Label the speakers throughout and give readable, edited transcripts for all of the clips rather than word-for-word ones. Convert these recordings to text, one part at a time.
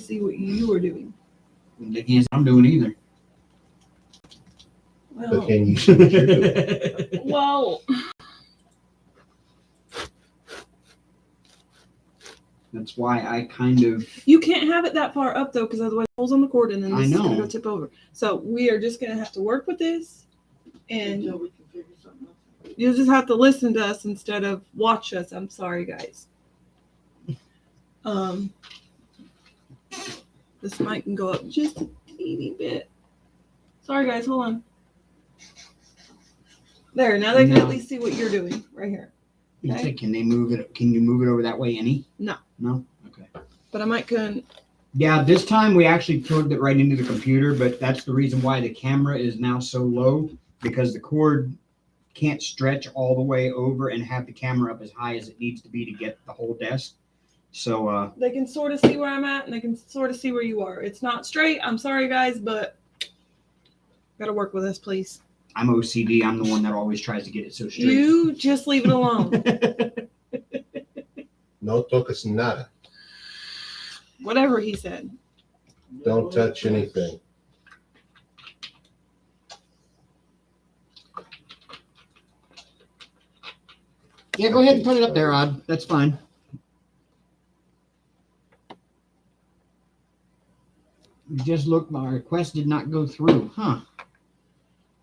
Speaker 1: see what you were doing.
Speaker 2: I can't say I'm doing either.
Speaker 3: But
Speaker 1: Well,
Speaker 3: can you see what you're doing?
Speaker 1: well,
Speaker 2: That's why I kind of.
Speaker 1: you can't have it that far up though, because otherwise it pulls on the cord and then
Speaker 2: I
Speaker 1: this is gonna
Speaker 2: know.
Speaker 1: go tip over. So we are just gonna have to work with this, and
Speaker 4: Until we can figure something out.
Speaker 1: you'll just have to listen to us instead of watch us. I'm sorry, guys. This mic can go up just a teeny bit. Sorry, guys. Hold on. There. Now they can
Speaker 2: No.
Speaker 1: at least see what you're doing right here.
Speaker 2: You
Speaker 1: Okay.
Speaker 2: said, can they move it? Can you move it over that way? Any?
Speaker 1: No.
Speaker 2: No. Okay.
Speaker 1: But I might can.
Speaker 2: Yeah, this time we actually plugged it right into the computer, but that's the reason why the camera is now so low, because the cord can't stretch all the way over and have the camera up as high as it needs to be to get the whole desk. So
Speaker 1: They can sort of see where I'm at, and they can sort of see where you are. It's not straight. I'm sorry, guys, but gotta work with us, please.
Speaker 2: I'm OCD. I'm the one that always tries to get it so straight.
Speaker 1: You just leave it alone.
Speaker 3: No toques nada.
Speaker 1: Whatever he said.
Speaker 3: Don't touch anything.
Speaker 2: Yeah, go ahead and put it up there, Odd. That's fine. Just look, my request did not go through. Huh.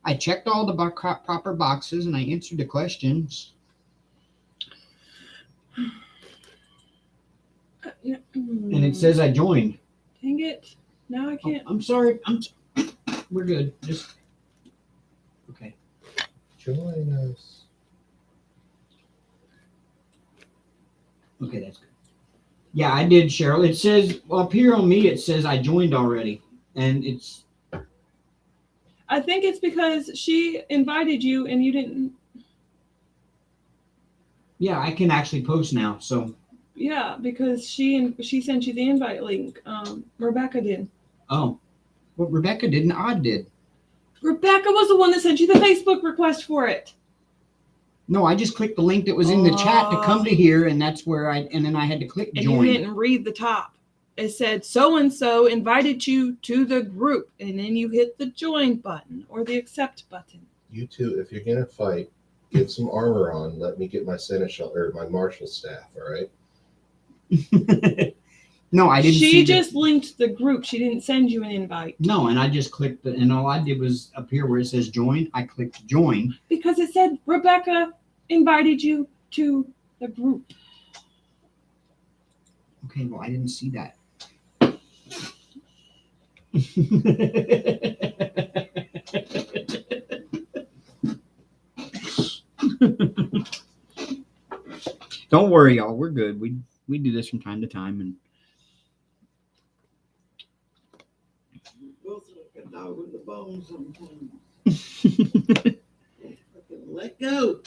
Speaker 2: I checked all the proper boxes and I answered the questions. And it says I joined.
Speaker 1: Dang it. Now I
Speaker 2: Oh,
Speaker 1: can't.
Speaker 2: I'm sorry. We're good. Just okay.
Speaker 3: Join us.
Speaker 2: Okay, that's good. Yeah, I did, Cheryl. It says, well, up here on me, it says I joined already. And it's,
Speaker 1: I think it's because she invited you and you didn't.
Speaker 2: yeah, I can actually post now. So,
Speaker 1: Yeah, because she sent you the invite link. Rebecca did.
Speaker 2: oh, well, Rebecca didn't, Odd did.
Speaker 1: Rebecca was the one that sent you the Facebook request for it.
Speaker 2: No, I just clicked the link that was in the chat to come to here, and that's where and then I had to click
Speaker 1: And
Speaker 2: join.
Speaker 1: you didn't read the top. It said so-and-so invited you to the group. And then you hit the join button or the accept button.
Speaker 3: You two, if you're gonna fight, get some armor on. Let me get my seneschal or my marshal staff. All right.
Speaker 2: No, I didn't.
Speaker 1: She just linked the group. She didn't send you an invite.
Speaker 2: No, and I just clicked and all I did was up here where it says join. I clicked join.
Speaker 1: Because it said Rebecca invited you to the group.
Speaker 2: Okay, well, I didn't see that. Don't worry, y'all. We're good. We do this from time to time, and
Speaker 4: Both like a dog with the bone sometimes. Fucking let go.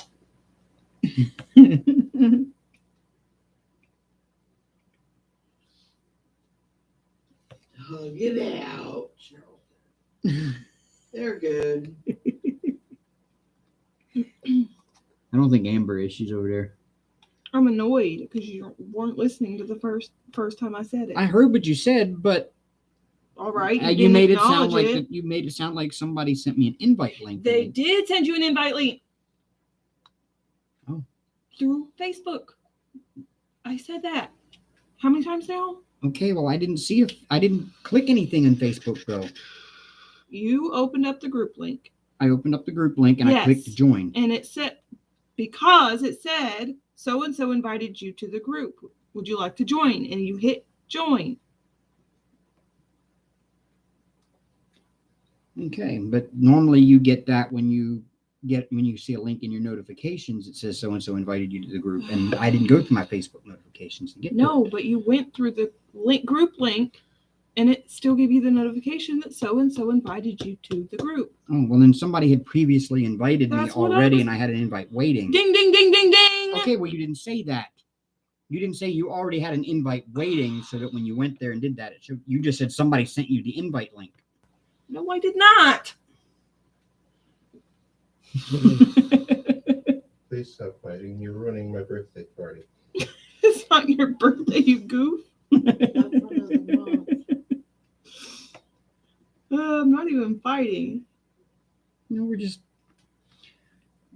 Speaker 4: Hug it out, Cheryl. They're good.
Speaker 2: I don't think Amber is. She's over there.
Speaker 1: I'm annoyed because you weren't listening to the first time I said it.
Speaker 2: I heard what you said, but
Speaker 1: All right,
Speaker 2: you
Speaker 1: didn't
Speaker 2: made it sound
Speaker 1: acknowledge
Speaker 2: like
Speaker 1: it.
Speaker 2: you made it sound like somebody sent me an invite link.
Speaker 1: They did send you an invite link.
Speaker 2: Oh.
Speaker 1: Through Facebook. I said that. How many times now?
Speaker 2: Okay, well, I didn't see if I didn't click anything on Facebook though.
Speaker 1: You opened up the group link.
Speaker 2: I opened up the group link and I
Speaker 1: Yes.
Speaker 2: clicked join.
Speaker 1: And it said, because it said, so-and-so invited you to the group. Would you like to join? And you hit join.
Speaker 2: Okay, but normally you get that when you see a link in your notifications, it says so and so invited you to the group, and I didn't go to my Facebook notifications to get
Speaker 1: No,
Speaker 2: to it.
Speaker 1: but you went through the group link, and it still gave you the notification that so-and-so invited you to the group.
Speaker 2: Oh, well, then somebody had previously invited me
Speaker 1: That's what I
Speaker 2: already,
Speaker 1: was-
Speaker 2: and I had an invite waiting.
Speaker 1: Ding, ding, ding, ding, ding.
Speaker 2: Okay, well, you didn't say that. You didn't say you already had an invite waiting, so that when you went there and did that, you just said somebody sent you the invite link.
Speaker 1: No, I did not.
Speaker 3: Please stop fighting. You're ruining my birthday party.
Speaker 1: It's not your birthday, you goof.
Speaker 4: Not for another month.
Speaker 1: even fighting.
Speaker 2: No,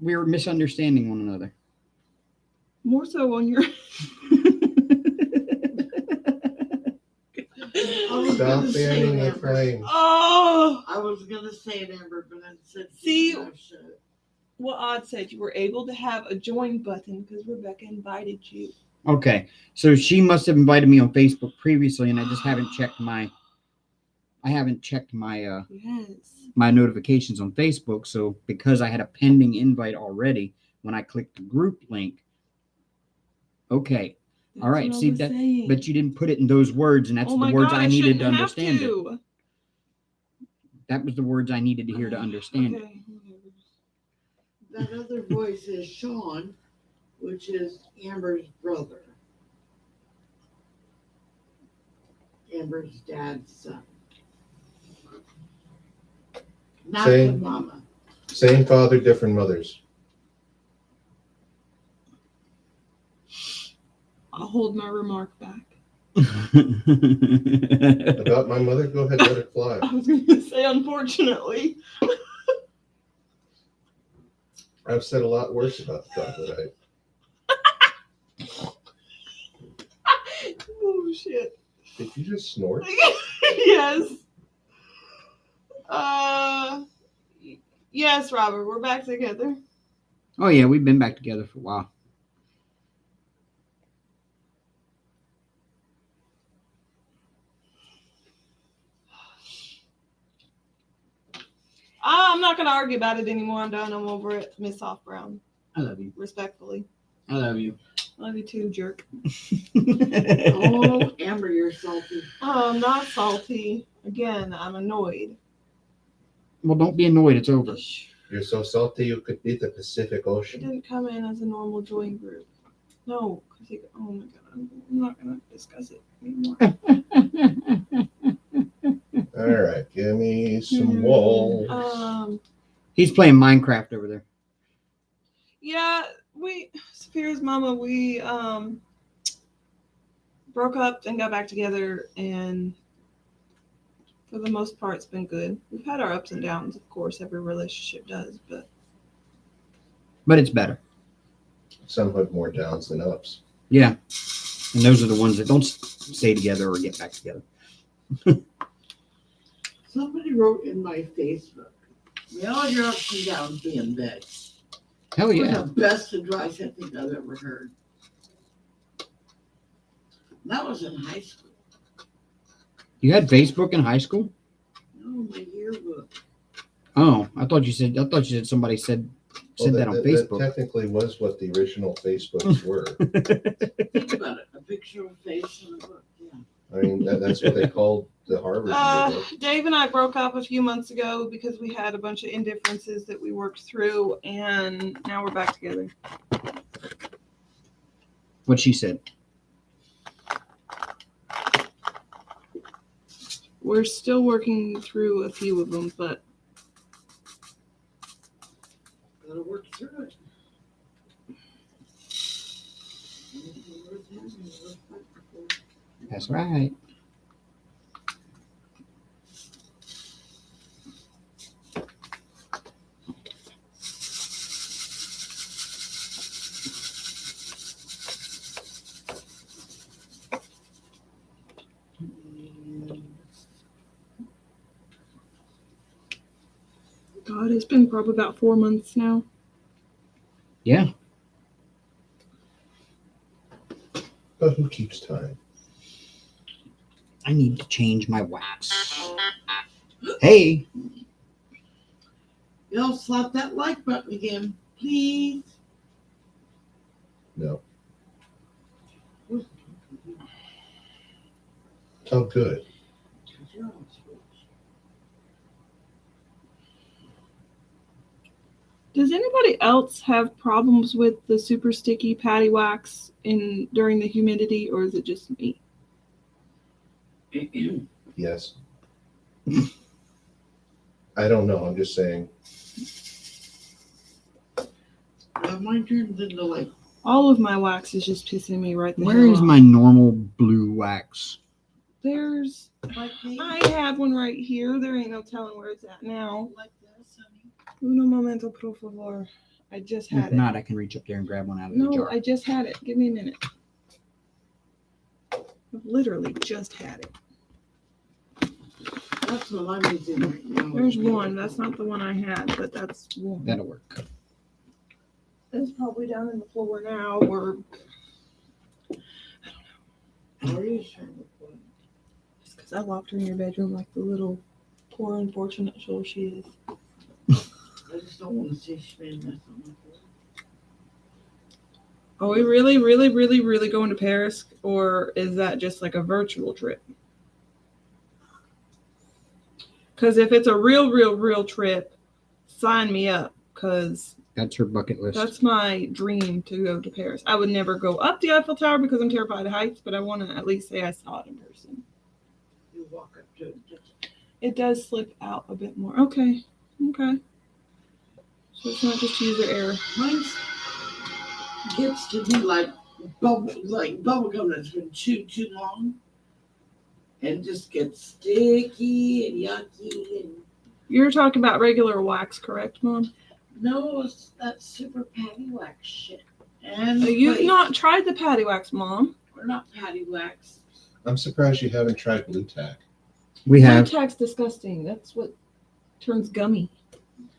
Speaker 2: we're misunderstanding one another.
Speaker 1: More so on your.
Speaker 3: Stop fanning the flame.
Speaker 1: Oh,
Speaker 4: I was gonna say it, Amber, but I said
Speaker 1: See?
Speaker 4: I should.
Speaker 1: well, Odd said you were able to have a join button because Rebecca invited you.
Speaker 2: Okay, so she must have invited me on Facebook previously, and I just haven't checked my. I haven't checked my
Speaker 1: Yes.
Speaker 2: my notifications on Facebook. So because I had a pending invite already, when I clicked the group link. Okay,
Speaker 1: That's
Speaker 2: all right.
Speaker 1: what I
Speaker 2: See
Speaker 1: was
Speaker 2: that,
Speaker 1: saying.
Speaker 2: but you didn't put it in those words, and that's
Speaker 1: oh
Speaker 2: the
Speaker 1: my
Speaker 2: words
Speaker 1: God,
Speaker 2: I needed to
Speaker 1: shouldn't have
Speaker 2: understand it.
Speaker 1: to.
Speaker 2: That was the words I needed to hear to understand it.
Speaker 1: Okay.
Speaker 4: That other voice is Sean, which is Amber's brother. Amber's dad's son. Not the
Speaker 3: Same.
Speaker 4: mama.
Speaker 3: Same father, different mothers.
Speaker 1: I'll hold my remark back.
Speaker 3: About my mother, go ahead, let it fly.
Speaker 1: I was going to say, unfortunately.
Speaker 3: I've said a lot worse about the troglodyte.
Speaker 1: Oh, shit.
Speaker 3: Did you just snort?
Speaker 1: Yes. Yes, Robert, we're back together.
Speaker 2: Oh yeah, we've been back together for a while.
Speaker 1: I'm not going to argue about it anymore. I'm done. I'm over it. Miss Off Brown.
Speaker 2: I love you.
Speaker 1: Respectfully.
Speaker 2: I love you.
Speaker 1: Love you too, jerk.
Speaker 4: Oh, Amber, you're salty.
Speaker 1: Oh, I'm not salty. Again, I'm annoyed.
Speaker 2: Well, don't be annoyed. It's over.
Speaker 3: You're so salty you could beat the Pacific
Speaker 1: It
Speaker 3: Ocean.
Speaker 1: didn't come in as a normal join group. No, because oh my God, I'm not going to discuss it anymore.
Speaker 3: All right, give me some walls.
Speaker 2: He's playing Minecraft over there.
Speaker 1: Yeah, Saphira's mama, we broke up and got back together, and for the most part, it's been good. We've had our ups and downs, of course, every relationship does, but
Speaker 2: It's better.
Speaker 3: Some have more downs than ups.
Speaker 2: Yeah. And those are the ones that don't stay together or get back together.
Speaker 4: Somebody wrote in my Facebook, "May all your ups and downs be in bed."
Speaker 2: Hell
Speaker 4: That
Speaker 2: yeah.
Speaker 4: was the best advice I think I've ever heard. That was in high school.
Speaker 2: You had Facebook in high school?
Speaker 4: Oh, my yearbook.
Speaker 2: Oh, I thought you said somebody said that on Facebook.
Speaker 3: That technically was what the original Facebooks were.
Speaker 4: Think about it. A picture of a face and a book. Yeah.
Speaker 3: I mean, that's what they called the Harvard yearbook.
Speaker 1: Dave and I broke up a few months ago because we had a bunch of indifferences that we worked through, and now we're back together.
Speaker 2: What she said.
Speaker 1: We're still working through a few of them, but
Speaker 4: Gotta work through it.
Speaker 2: That's right.
Speaker 1: God, it's been probably about 4 months now.
Speaker 2: Yeah.
Speaker 3: But who keeps time?
Speaker 2: I need to change my wax. Hey.
Speaker 4: Y'all slap that like button again, please.
Speaker 3: No. Oh, good.
Speaker 1: Does anybody else have problems with the super sticky patty wax during the humidity, or is it just me?
Speaker 3: Yes. I don't know. I'm just saying.
Speaker 4: Mine turns into like.
Speaker 1: All of my wax is just pissing me right the
Speaker 2: Where
Speaker 1: hell
Speaker 2: is
Speaker 1: off.
Speaker 2: my normal blue wax?
Speaker 1: There's
Speaker 4: Like these?
Speaker 1: I have one right here. There ain't no telling where it's at now.
Speaker 4: Like this, honey?
Speaker 1: Uno momento, por favor. I just
Speaker 2: If
Speaker 1: had it.
Speaker 2: not, I can reach up there and grab one out of the
Speaker 1: No,
Speaker 2: jar.
Speaker 1: I just had it. Give me a minute. I've literally just had it.
Speaker 4: That's what I'm using right now.
Speaker 1: There's one. That's not the one I had, but that's one.
Speaker 2: That'll work.
Speaker 1: It's probably down in the floor now, or
Speaker 4: Are you sure?
Speaker 1: it's because I locked her in your bedroom like the little poor unfortunate soul she is.
Speaker 4: I just don't want to see Schmidt mess on my floor.
Speaker 1: Are we really, really, really, really going to Paris, or is that just like a virtual trip? Because if it's a real trip, sign me up, because
Speaker 2: That's her bucket list.
Speaker 1: that's my dream to go to Paris. I would never go up the Eiffel Tower because I'm terrified of heights, but I want to at least say I saw it in person.
Speaker 4: You walk up to it.
Speaker 1: It does slip out a bit more. Okay. So it's not just user error.
Speaker 4: Mine gets to be like bubble gum that's been chewed too long, and just gets sticky and yucky. And
Speaker 1: You're talking about regular wax, correct, Mom?
Speaker 4: no, it's that super patty wax shit. And
Speaker 1: You've
Speaker 4: wait,
Speaker 1: not tried the patty wax, Mom.
Speaker 4: or not patty wax.
Speaker 3: I'm surprised you haven't tried blue tack.
Speaker 2: We have.
Speaker 1: Tack's disgusting. That's what turns gummy.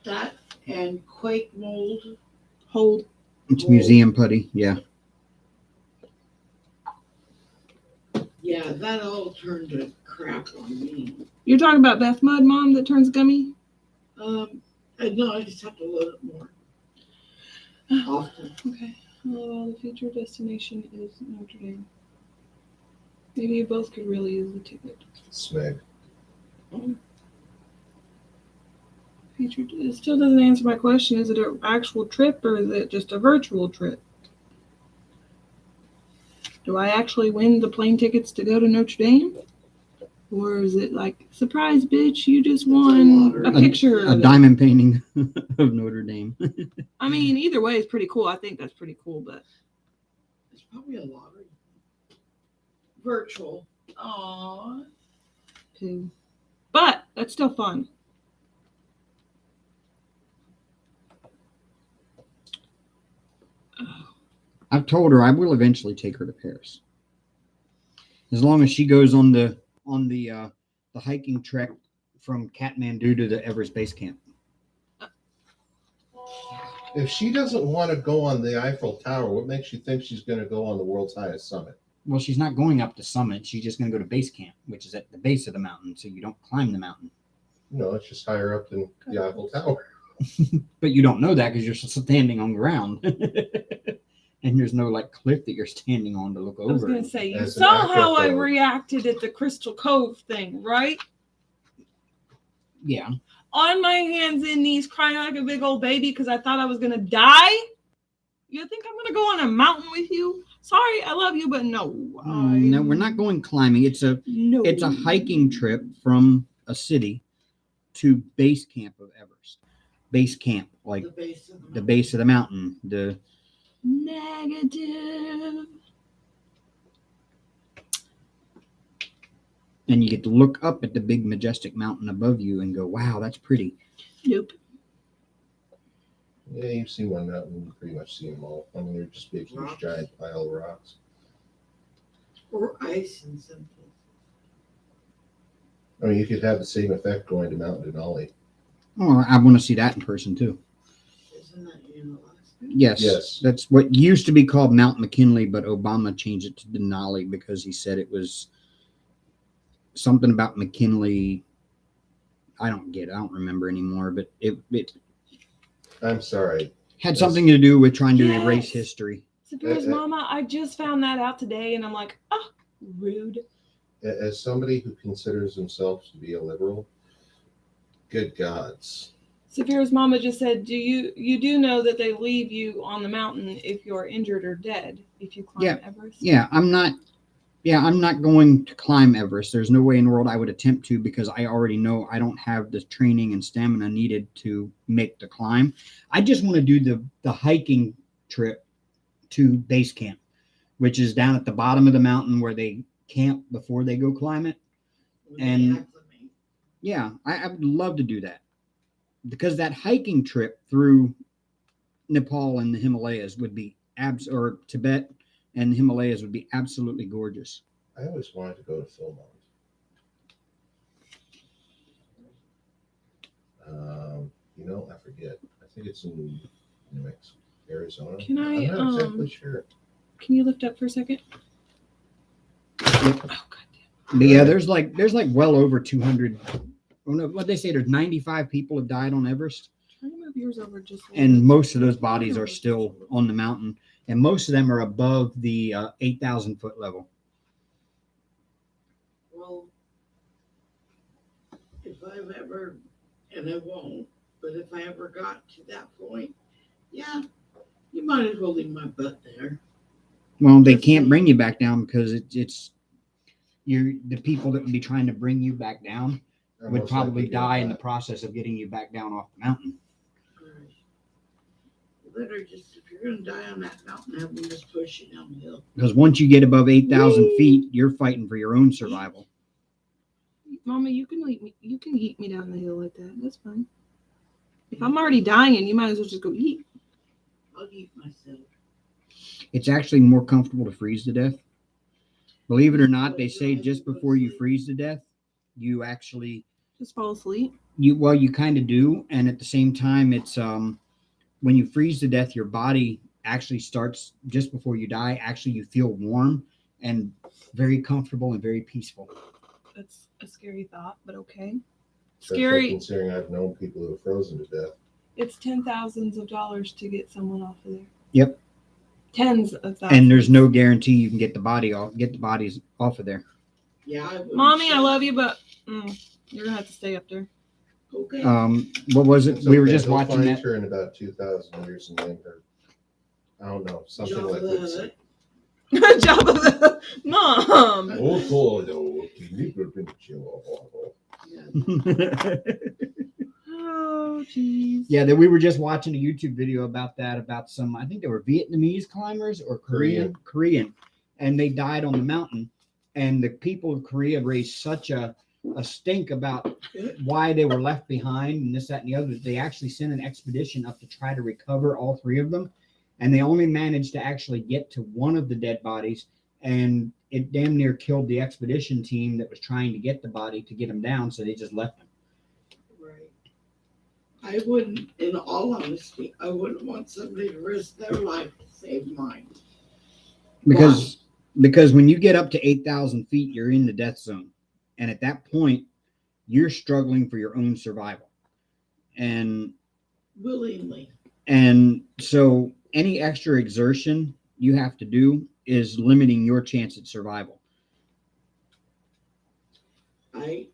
Speaker 4: That and quake mold.
Speaker 1: Hold.
Speaker 2: It's museum putty. Yeah.
Speaker 4: Yeah, that all turned to crap on me.
Speaker 1: You're talking about Beth Mud, Mom, that turns gummy?
Speaker 4: No, I just have to load it more often.
Speaker 1: Okay. Well, the future destination is Notre Dame. Maybe you both could really use the ticket.
Speaker 3: Smeg.
Speaker 1: Future. It still doesn't answer my question. Is it an actual trip or is it just a virtual trip? Do I actually win the plane tickets to go to Notre Dame? Or is it like, surprise, bitch, you just won a picture?
Speaker 2: A diamond painting of Notre Dame.
Speaker 1: I mean, either way is pretty cool. I think that's pretty cool, but
Speaker 4: It's probably a lottery. Virtual. Aww.
Speaker 1: too. But that's still fun.
Speaker 2: I've told her I will eventually take her to Paris. As long as she goes on the hiking trek from Kathmandu to the Everest Base Camp.
Speaker 3: If she doesn't want to go on the Eiffel Tower, what makes you think she's going to go on the world's highest summit?
Speaker 2: Well, she's not going up the summit. She's just going to go to base camp, which is at the base of the mountain, so you don't climb the mountain.
Speaker 3: No, it's just higher up than the Eiffel Tower.
Speaker 2: But you don't know that because you're standing on ground. And there's no like cliff that you're standing on to look over.
Speaker 1: I was going to say, you
Speaker 3: As an
Speaker 1: saw how I
Speaker 3: acrophone.
Speaker 1: reacted at the Crystal Cove thing, right?
Speaker 2: Yeah.
Speaker 1: On my hands and knees, crying like a big old baby because I thought I was going to die. You think I'm going to go on a mountain with you? Sorry, I love you, but no.
Speaker 2: No, we're not going climbing. It's a hiking trip from a city to base camp of Everest. Base camp, like
Speaker 4: The base of
Speaker 2: the mountain. The
Speaker 1: Negative.
Speaker 2: and you get to look up at the big majestic mountain above you and go, wow, that's pretty.
Speaker 1: Nope.
Speaker 3: Yeah, you see one mountain, you pretty much see them all. I mean, they're just big, huge,
Speaker 4: Rocks.
Speaker 3: giant pile of rocks.
Speaker 4: or ice in some places.
Speaker 3: I mean, you could have the same effect going to Mount Denali.
Speaker 2: Oh, I want to see that in person too.
Speaker 4: Isn't that in Alaska?
Speaker 2: Yes. That's what used to be called Mount McKinley, but Obama changed it to Denali because he said it was something about McKinley. I don't remember anymore, but it
Speaker 3: I'm sorry.
Speaker 2: had something to do with trying to
Speaker 1: Yes.
Speaker 2: erase history.
Speaker 1: Sapphira's mama, I just found that out today, and I'm like, rude.
Speaker 3: As somebody who considers themselves to be a liberal, good gods.
Speaker 1: Sapphira's mama just said, you do know that they leave you on the mountain if you're injured or dead if you climb Everest?
Speaker 2: Yeah, I'm not going to climb Everest. There's no way in the world I would attempt to because I already know I don't have the training and stamina needed to make the climb. I just want to do the hiking trip to base camp, which is down at the bottom of the mountain where they camp before they go climb it.
Speaker 4: when they
Speaker 2: And
Speaker 4: acclimate.
Speaker 2: yeah, I would love to do that because that hiking trip through Nepal and the Himalayas would be or Tibet and the Himalayas would be absolutely gorgeous.
Speaker 3: I always wanted to go to Philmont. I forget. I think it's in New Mexico, Arizona.
Speaker 1: Can I,
Speaker 3: I'm not exactly sure.
Speaker 1: Can you lift up for a second?
Speaker 2: Yep.
Speaker 1: Oh, God.
Speaker 2: But yeah, there's like well over 200. Oh no, what they say, there's 95 people have died on Everest,
Speaker 1: Try to move yours over just a little
Speaker 2: and
Speaker 1: bit.
Speaker 2: most of those bodies are still on the mountain, and most of them are above the 8,000 foot level.
Speaker 4: Well, if I've ever, and I won't, but if I ever got to that point, yeah, you might as well leave my butt there.
Speaker 2: Well, they can't bring you back down because it's the people that would be trying to bring you back down
Speaker 3: I'm
Speaker 2: would
Speaker 3: most
Speaker 2: probably
Speaker 3: likely doing
Speaker 2: die in the
Speaker 3: that.
Speaker 2: process of getting you back down off the mountain.
Speaker 4: Literally, just if you're gonna die on that mountain, have them just push you down the hill.
Speaker 2: Because once you get above 8,000 feet, you're fighting for your own survival.
Speaker 1: Mama, you can leave me. You can eat me down the hill like that. That's fine. If I'm already dying, you might as well just go eat.
Speaker 4: I'll eat myself.
Speaker 2: It's actually more comfortable to freeze to death. Believe it or not, they say just before you freeze to death, you actually
Speaker 1: Just fall asleep.
Speaker 2: you kind of do, and at the same time, it's when you freeze to death, your body actually starts just before you die. Actually, you feel warm and very comfortable and very peaceful.
Speaker 1: That's a scary thought, but okay.
Speaker 3: Especially
Speaker 1: Scary.
Speaker 3: considering I've known people who have frozen to death.
Speaker 1: It's $10,000s to get someone off of there.
Speaker 2: Yep.
Speaker 1: Tens of thousands.
Speaker 2: And there's no guarantee you can get the bodies off of there.
Speaker 4: Yeah, I would.
Speaker 1: Mommy, I love you, but you're gonna have to stay up there.
Speaker 4: Okay.
Speaker 2: What was it?
Speaker 3: It's
Speaker 2: We were
Speaker 3: okay,
Speaker 2: just
Speaker 3: they'll
Speaker 2: watching
Speaker 3: find
Speaker 2: that.
Speaker 3: her in about 2,000 years and name her. I don't know, something like that.
Speaker 1: Jabba the Mom. Oh, jeez.
Speaker 2: Yeah, that we were just watching a YouTube video about that, about some, I think they were Vietnamese climbers or Korean, and they died on the mountain. And the people of Korea raised such a stink about why they were left behind and this, that, and the other. They actually sent an expedition up to try to recover all three of them. And they only managed to actually get to one of the dead bodies. And it damn near killed the expedition team that was trying to get the body to get him down. So they just left him.
Speaker 4: Right. I wouldn't, in all honesty, I wouldn't want somebody to risk their life to save mine.
Speaker 2: Because when you get up to 8,000 feet, you're in the death zone. And at that point, you're struggling for your own survival. And
Speaker 4: Willingly.
Speaker 2: And so any extra exertion you have to do is limiting your chance at survival.
Speaker 4: I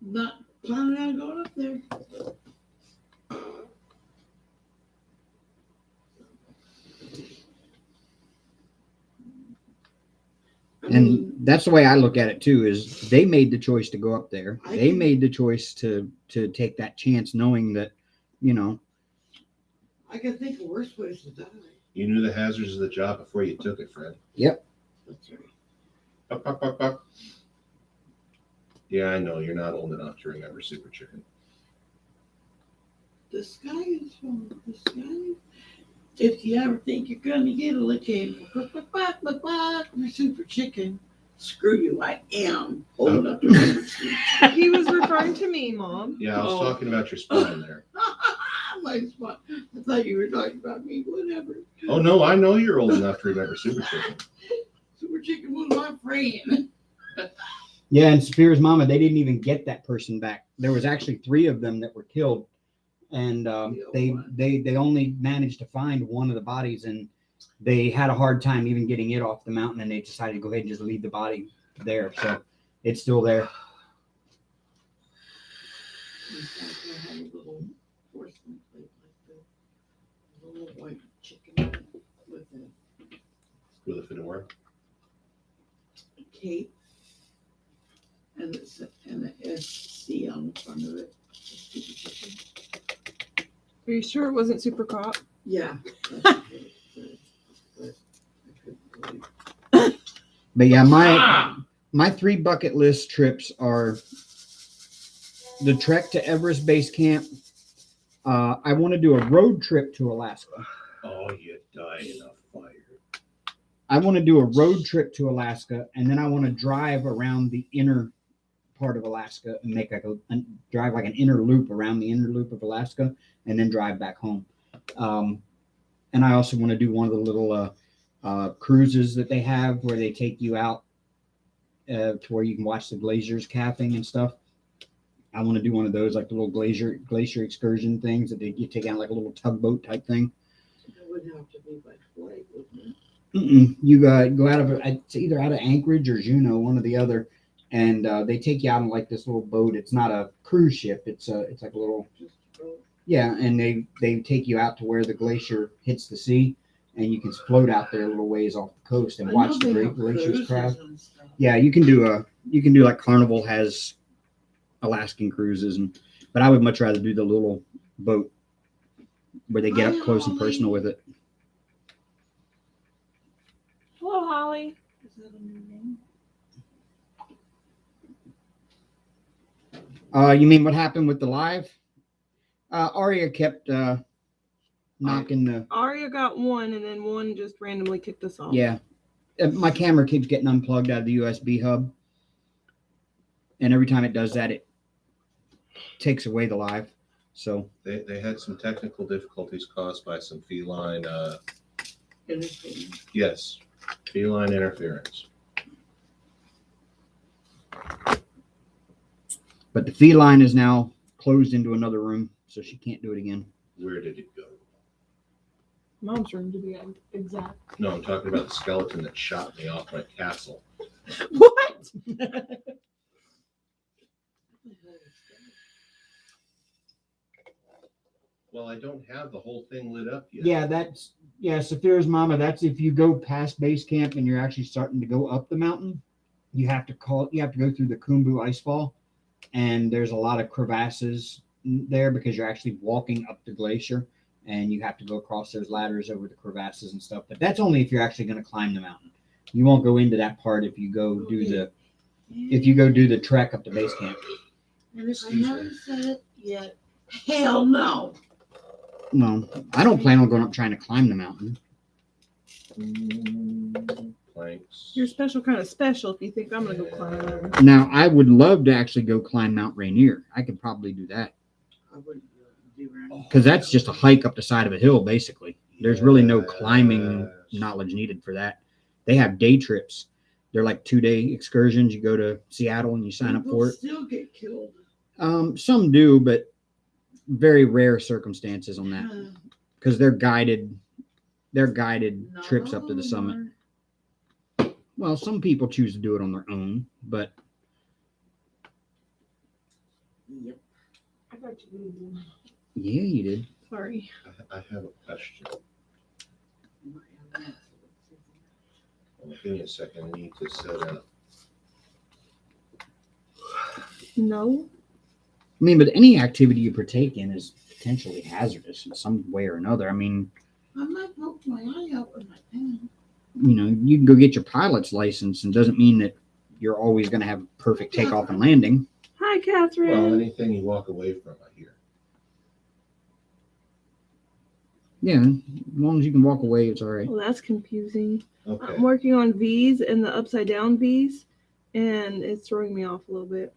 Speaker 4: not planning on going up there.
Speaker 2: And that's the way I look at it too, is they made the choice to go up there. They made the choice to take that chance, knowing that,
Speaker 4: I can think of worse ways to die.
Speaker 3: You knew the hazards of the job before you took it, Fred.
Speaker 2: Yep.
Speaker 4: That's right.
Speaker 3: Up, up, up, up. Yeah, I know you're not old enough to remember Super Chicken.
Speaker 4: The sky is falling. The sky. If you ever think you're gonna get a licking, you're Super Chicken. Screw you! I am old enough to remember Super Chicken.
Speaker 1: He was referring to me, Mom.
Speaker 3: Yeah, I was
Speaker 4: Oh.
Speaker 3: talking about your spine there.
Speaker 4: My spot. I thought you were talking about me. Whatever.
Speaker 3: Oh no, I know you're old enough to remember Super Chicken.
Speaker 4: Super Chicken was my friend.
Speaker 2: Yeah, and Saphira's mama, they didn't even get that person back. There was actually 3 of them that were killed. And they only managed to find one of the bodies, and they had a hard time even getting it off the mountain, and they decided to go ahead and just leave the body there. So it's still there.
Speaker 4: In fact, I had a little porcelain plate like that. A little white chicken with
Speaker 3: With a fedora.
Speaker 4: a cape and an SC on the front of it. Super Chicken.
Speaker 1: Are you sure it wasn't Super Cop?
Speaker 4: Yeah. That's okay. But I couldn't believe
Speaker 2: But yeah, my 3 bucket list trips are the trek to Everest Base Camp. I want to do a road trip to Alaska.
Speaker 3: Oh, you die in a fire.
Speaker 2: I want to do a road trip to Alaska, and then I want to drive around the inner part of Alaska and make like drive like an inner loop around the inner loop of Alaska, and then drive back home. And I also want to do one of the little cruises that they have where they take you out to where you can watch the glaciers capping and stuff. I want to do one of those, like the little glacier excursion things that you take out like a little tugboat type thing.
Speaker 4: That would have to be by flight, wouldn't it?
Speaker 2: You go out of it's either out of Anchorage or Juneau, one or the other, and they take you out on like this little boat. It's not a cruise ship. It's like a little, yeah, and they take you out to where the glacier hits the sea, and you can float out there a little ways off the coast and watch the great glaciers crowd. Yeah, you can do like Carnival has Alaskan cruises, but I would much rather do the little boat where they get up close and personal with it.
Speaker 1: Hello, Holly.
Speaker 4: Is that a new name?
Speaker 2: You mean what happened with the live? Aria kept knocking the.
Speaker 1: Aria got one, and then one just randomly kicked us off.
Speaker 2: Yeah, my camera keeps getting unplugged out of the USB hub, and every time it does that, it takes away the live. So
Speaker 3: They had some technical difficulties caused by some feline.
Speaker 4: Interference.
Speaker 3: Yes, feline interference.
Speaker 2: but the feline is now closed into another room, so she can't do it again.
Speaker 3: Where did it go?
Speaker 1: Mom's room, to be exact.
Speaker 3: No, I'm talking about the skeleton that shot me off my castle.
Speaker 1: What?
Speaker 3: Well, I don't have the whole thing lit up yet.
Speaker 2: Yeah, Saphira's mama. That's if you go past base camp and you're actually starting to go up the mountain. You have to go through the Khumbu icefall, and there's a lot of crevasses there because you're actually walking up the glacier, and you have to go across those ladders over the crevasses and stuff. But that's only if you're actually going to climb the mountain. You won't go into that part if you go do the trek up to base camp.
Speaker 4: And if I haven't said it yet, hell no.
Speaker 2: No, I don't plan on going up trying to climb the mountain.
Speaker 3: Planks.
Speaker 1: You're special kind of special if you think I'm going to go climb over.
Speaker 2: Now, I would love to actually go climb Mount Rainier. I could probably do that
Speaker 4: I wouldn't do that.
Speaker 2: because that's just a hike up the side of a hill, basically. There's really no climbing knowledge needed for that. They have day trips. They're like 2-day excursions. You go to Seattle and you sign up for it.
Speaker 4: Still get killed.
Speaker 2: Some do, but very rare circumstances on that because they're guided
Speaker 4: Not
Speaker 2: trips up
Speaker 4: all
Speaker 2: to the
Speaker 4: of them
Speaker 2: summit.
Speaker 4: are.
Speaker 2: Well, some people choose to do it on their own, but
Speaker 4: Yep.
Speaker 1: I got you.
Speaker 2: yeah, you did.
Speaker 1: Sorry.
Speaker 3: I have a question. Give me a second. I need to set up.
Speaker 1: No.
Speaker 2: I mean, but any activity you partake in is potentially hazardous in some way or another. I mean,
Speaker 4: I might poke my eye out with my pen.
Speaker 2: you know, you can go get your pilot's license, and doesn't mean that you're always going to have perfect takeoff and landing.
Speaker 1: Hi, Catherine.
Speaker 3: Well, anything you walk away from, I hear.
Speaker 2: Yeah, as long as you can walk away, it's all right.
Speaker 1: Well, that's confusing.
Speaker 3: Okay.
Speaker 1: I'm working on V's and the upside down V's, and it's throwing me off a little bit.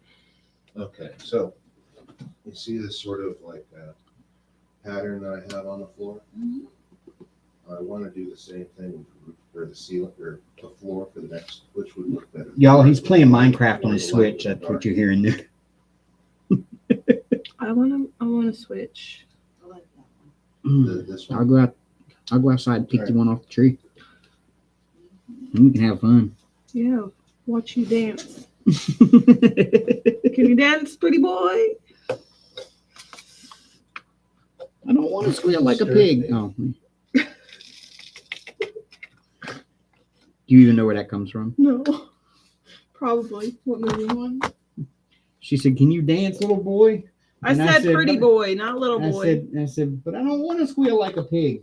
Speaker 3: Okay. So you see this sort of like pattern that I have on the floor?
Speaker 4: Mhm.
Speaker 3: I want to do the same thing for the ceiling or the floor for the next, which would look better.
Speaker 2: Y'all, he's playing Minecraft on his Switch. That's what you're hearing there.
Speaker 1: I want to switch.
Speaker 4: I like that one.
Speaker 3: This
Speaker 2: I'll
Speaker 3: one.
Speaker 2: go outside and pick you one off the tree. And we can have fun.
Speaker 1: Yeah. Watch you dance. Can you dance, pretty boy?
Speaker 2: I don't want to squeal like a pig. Oh. Do you even know where that comes from?
Speaker 1: No. Probably. What movie?
Speaker 4: One.
Speaker 2: She said, "Can you dance, little boy?"
Speaker 1: I
Speaker 2: And
Speaker 1: said pretty
Speaker 2: "But-"
Speaker 1: boy, not little boy.
Speaker 2: I said, but I don't want to squeal like a pig.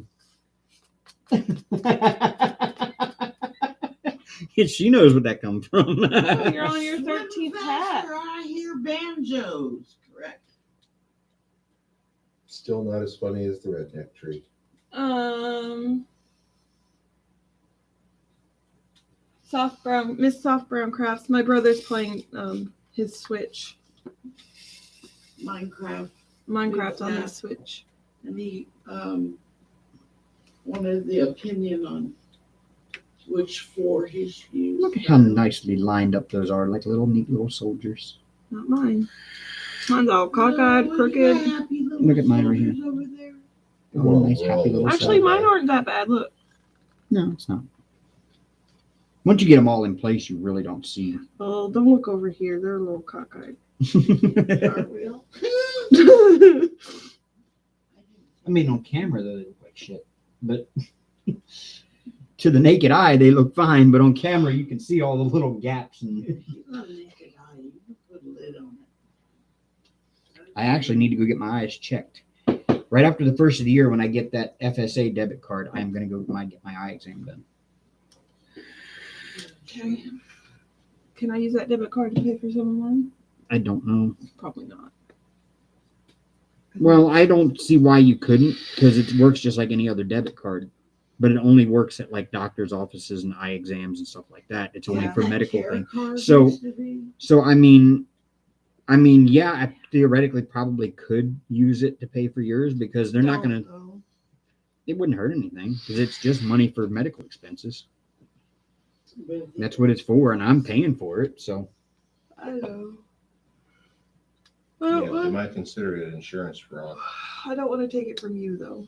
Speaker 2: She knows where that comes from.
Speaker 1: Oh, you're on your
Speaker 4: Swim
Speaker 1: 13th hat.
Speaker 4: faster, I hear banjos. Correct.
Speaker 3: Still not as funny as the redneck tree.
Speaker 1: Miss Soft Brown Crafts. My brother's playing his Switch.
Speaker 4: Minecraft.
Speaker 1: Minecraft on
Speaker 4: Yeah.
Speaker 1: his Switch.
Speaker 4: And he wanted the opinion on which four he should use.
Speaker 2: Look at how nicely lined up those are, like little neat little soldiers.
Speaker 1: Not mine. Mine's all cockeyed, crooked.
Speaker 2: Look at mine right here.
Speaker 4: Over there.
Speaker 2: Oh, nice happy little
Speaker 1: Actually,
Speaker 2: soldier.
Speaker 1: mine aren't that bad. Look.
Speaker 2: No, it's not. Once you get them all in place, you really don't see.
Speaker 1: Oh, don't look over here. They're a little cockeyed.
Speaker 4: Cartwheel.
Speaker 2: I mean, on camera, though, they look like shit. But to the naked eye, they look fine. But on camera, you can see all the little gaps. And
Speaker 4: If you got a naked eye, you can put a lid on it.
Speaker 2: I actually need to go get my eyes checked. Right after the first of the year, when I get that FSA debit card, I'm going to go get my eye exam done.
Speaker 1: Okay. Can I use that debit card to pay for some of mine?
Speaker 2: I don't know.
Speaker 1: Probably not.
Speaker 2: Well, I don't see why you couldn't, because it works just like any other debit card. But it only works at like doctor's offices and eye exams and stuff like that. It's only
Speaker 1: Yeah,
Speaker 2: for
Speaker 4: That
Speaker 2: medical
Speaker 4: care
Speaker 2: things.
Speaker 4: card
Speaker 2: So-
Speaker 4: used to be.
Speaker 2: So I mean, yeah, I theoretically probably could use it to pay for yours because they're not going to.
Speaker 1: Though.
Speaker 2: It wouldn't hurt anything because it's just money for medical expenses.
Speaker 4: But
Speaker 2: That's what it's for, and I'm paying for it. So
Speaker 1: I know.
Speaker 3: Yeah,
Speaker 1: Well,
Speaker 3: they might consider it insurance fraud.
Speaker 1: I don't want to take it from you though.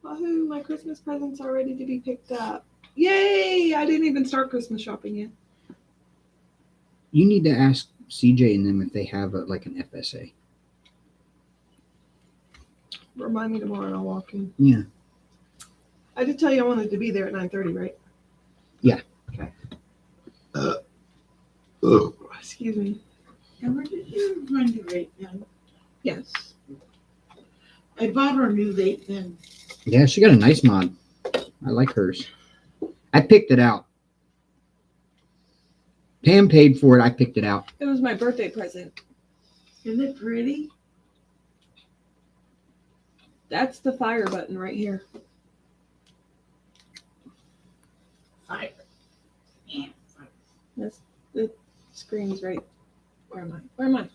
Speaker 1: Wahoo! My Christmas presents are ready to be picked up. Yay! I didn't even start Christmas shopping yet.
Speaker 2: you need to ask CJ and them if they have like an FSA.
Speaker 1: Remind me tomorrow and I'll walk in.
Speaker 2: Yeah.
Speaker 1: I did tell you I wanted to be there at 9:30, right?
Speaker 2: Yeah.
Speaker 1: Okay.
Speaker 3: Ugh.
Speaker 1: Excuse me.
Speaker 4: Amber, did you run your vape pen?
Speaker 1: Yes.
Speaker 4: I bought her a new vape pen.
Speaker 2: Yeah, she got a nice mod. I like hers. I picked it out. Pam paid for it. I picked it out.
Speaker 1: It was my birthday present.
Speaker 4: Isn't it pretty?
Speaker 1: That's the fire button right here.
Speaker 4: Fire. Yeah, fire.
Speaker 1: That's the screen's right. Where am I? Where am I?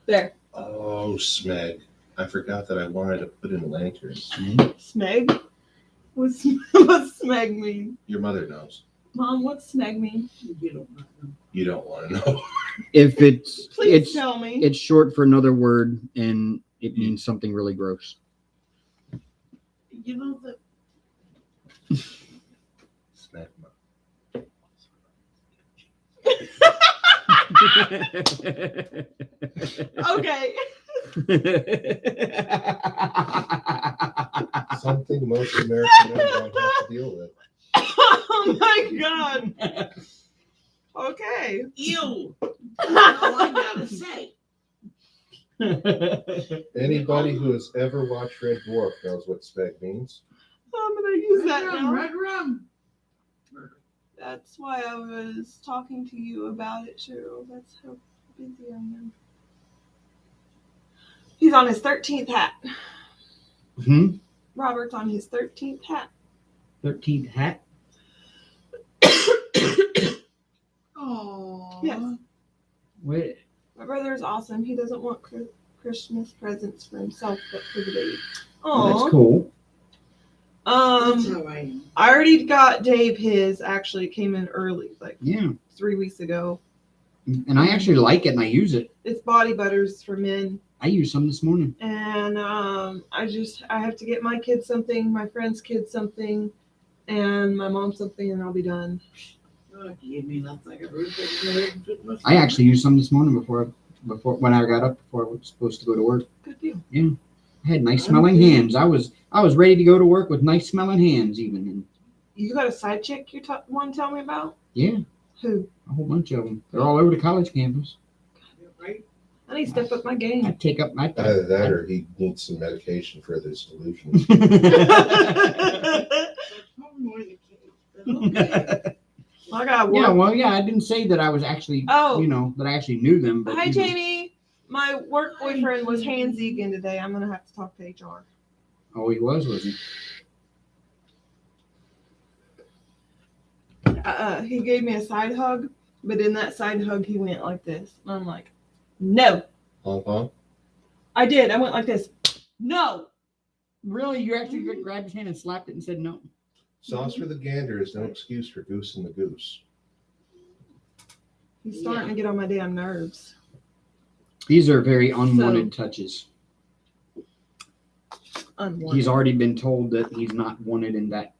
Speaker 1: There.
Speaker 3: Oh, Smeg. I forgot that I wanted to put in lanterns.
Speaker 1: Smeg? What's smeg mean?
Speaker 3: Your mother knows.
Speaker 1: Mom, what's smeg mean?
Speaker 4: You don't know.
Speaker 3: You don't want to know.
Speaker 2: If it's
Speaker 1: Please tell me.
Speaker 2: it's short for another word and it means something really gross.
Speaker 4: You know that
Speaker 3: Smegma.
Speaker 1: Okay.
Speaker 3: Something most American men don't have to deal with.
Speaker 1: Oh my god. Okay.
Speaker 4: ew. That's all I gotta say.
Speaker 3: Anybody who has ever watched Red Dwarf knows what Smeg means.
Speaker 1: I'm gonna use that
Speaker 4: Red rum,
Speaker 1: now.
Speaker 4: red rum.
Speaker 1: That's why I was talking to you about it, Cheryl. That's how busy I am. He's on his 13th hat. Robert's on his 13th hat.
Speaker 2: 13th hat.
Speaker 4: Oh.
Speaker 1: Yes.
Speaker 2: Wait.
Speaker 1: My brother is awesome. He doesn't want Christmas presents for himself, but for the baby.
Speaker 2: Well,
Speaker 1: Oh,
Speaker 2: that's cool.
Speaker 4: That's how I am.
Speaker 1: I already got Dave his. Actually, it came in early, like
Speaker 2: Yeah.
Speaker 1: 3 weeks ago.
Speaker 2: And I actually like it and I use it.
Speaker 1: It's body butters for men,
Speaker 2: I used some this morning.
Speaker 1: and I have to get my kids something, my friend's kids something, and my mom something, and I'll be done.
Speaker 4: Oh, you mean that's like a roof over there and put my-
Speaker 2: I actually used some this morning before when I got up before I was supposed to go to work.
Speaker 1: Good deal.
Speaker 2: I had nice smelling hands. I was ready to go to work with nice smelling hands even. And
Speaker 1: You got a side chick you want to tell me about?
Speaker 2: yeah,
Speaker 1: Who?
Speaker 2: a whole bunch of them. They're all over the college campus.
Speaker 4: Right?
Speaker 1: I need to step up my
Speaker 2: I
Speaker 1: game.
Speaker 2: take up my.
Speaker 3: Either that or he needs some medication for this delusion.
Speaker 4: That's probably one of the
Speaker 1: I got
Speaker 2: Yeah,
Speaker 1: work.
Speaker 2: well, yeah, I didn't say that I was actually,
Speaker 1: Oh.
Speaker 2: that I actually knew them. But
Speaker 1: Hi,
Speaker 2: you know.
Speaker 1: Jamie. My work boyfriend was handsy again today. I'm gonna have to talk to HR.
Speaker 2: Oh, he was he?
Speaker 1: He gave me a side hug, but in that side hug, he went like this, and I'm like, no.
Speaker 3: Hong Kong?
Speaker 1: I did. I went like this. No.
Speaker 2: Really? You actually grabbed his hand and slapped it and said no?
Speaker 3: Sauce for the gander is no excuse for goose and the goose.
Speaker 1: He's starting to get on my damn nerves.
Speaker 2: These are very unwanted touches.
Speaker 1: Unwanted.
Speaker 2: He's already been told that he's not wanted in that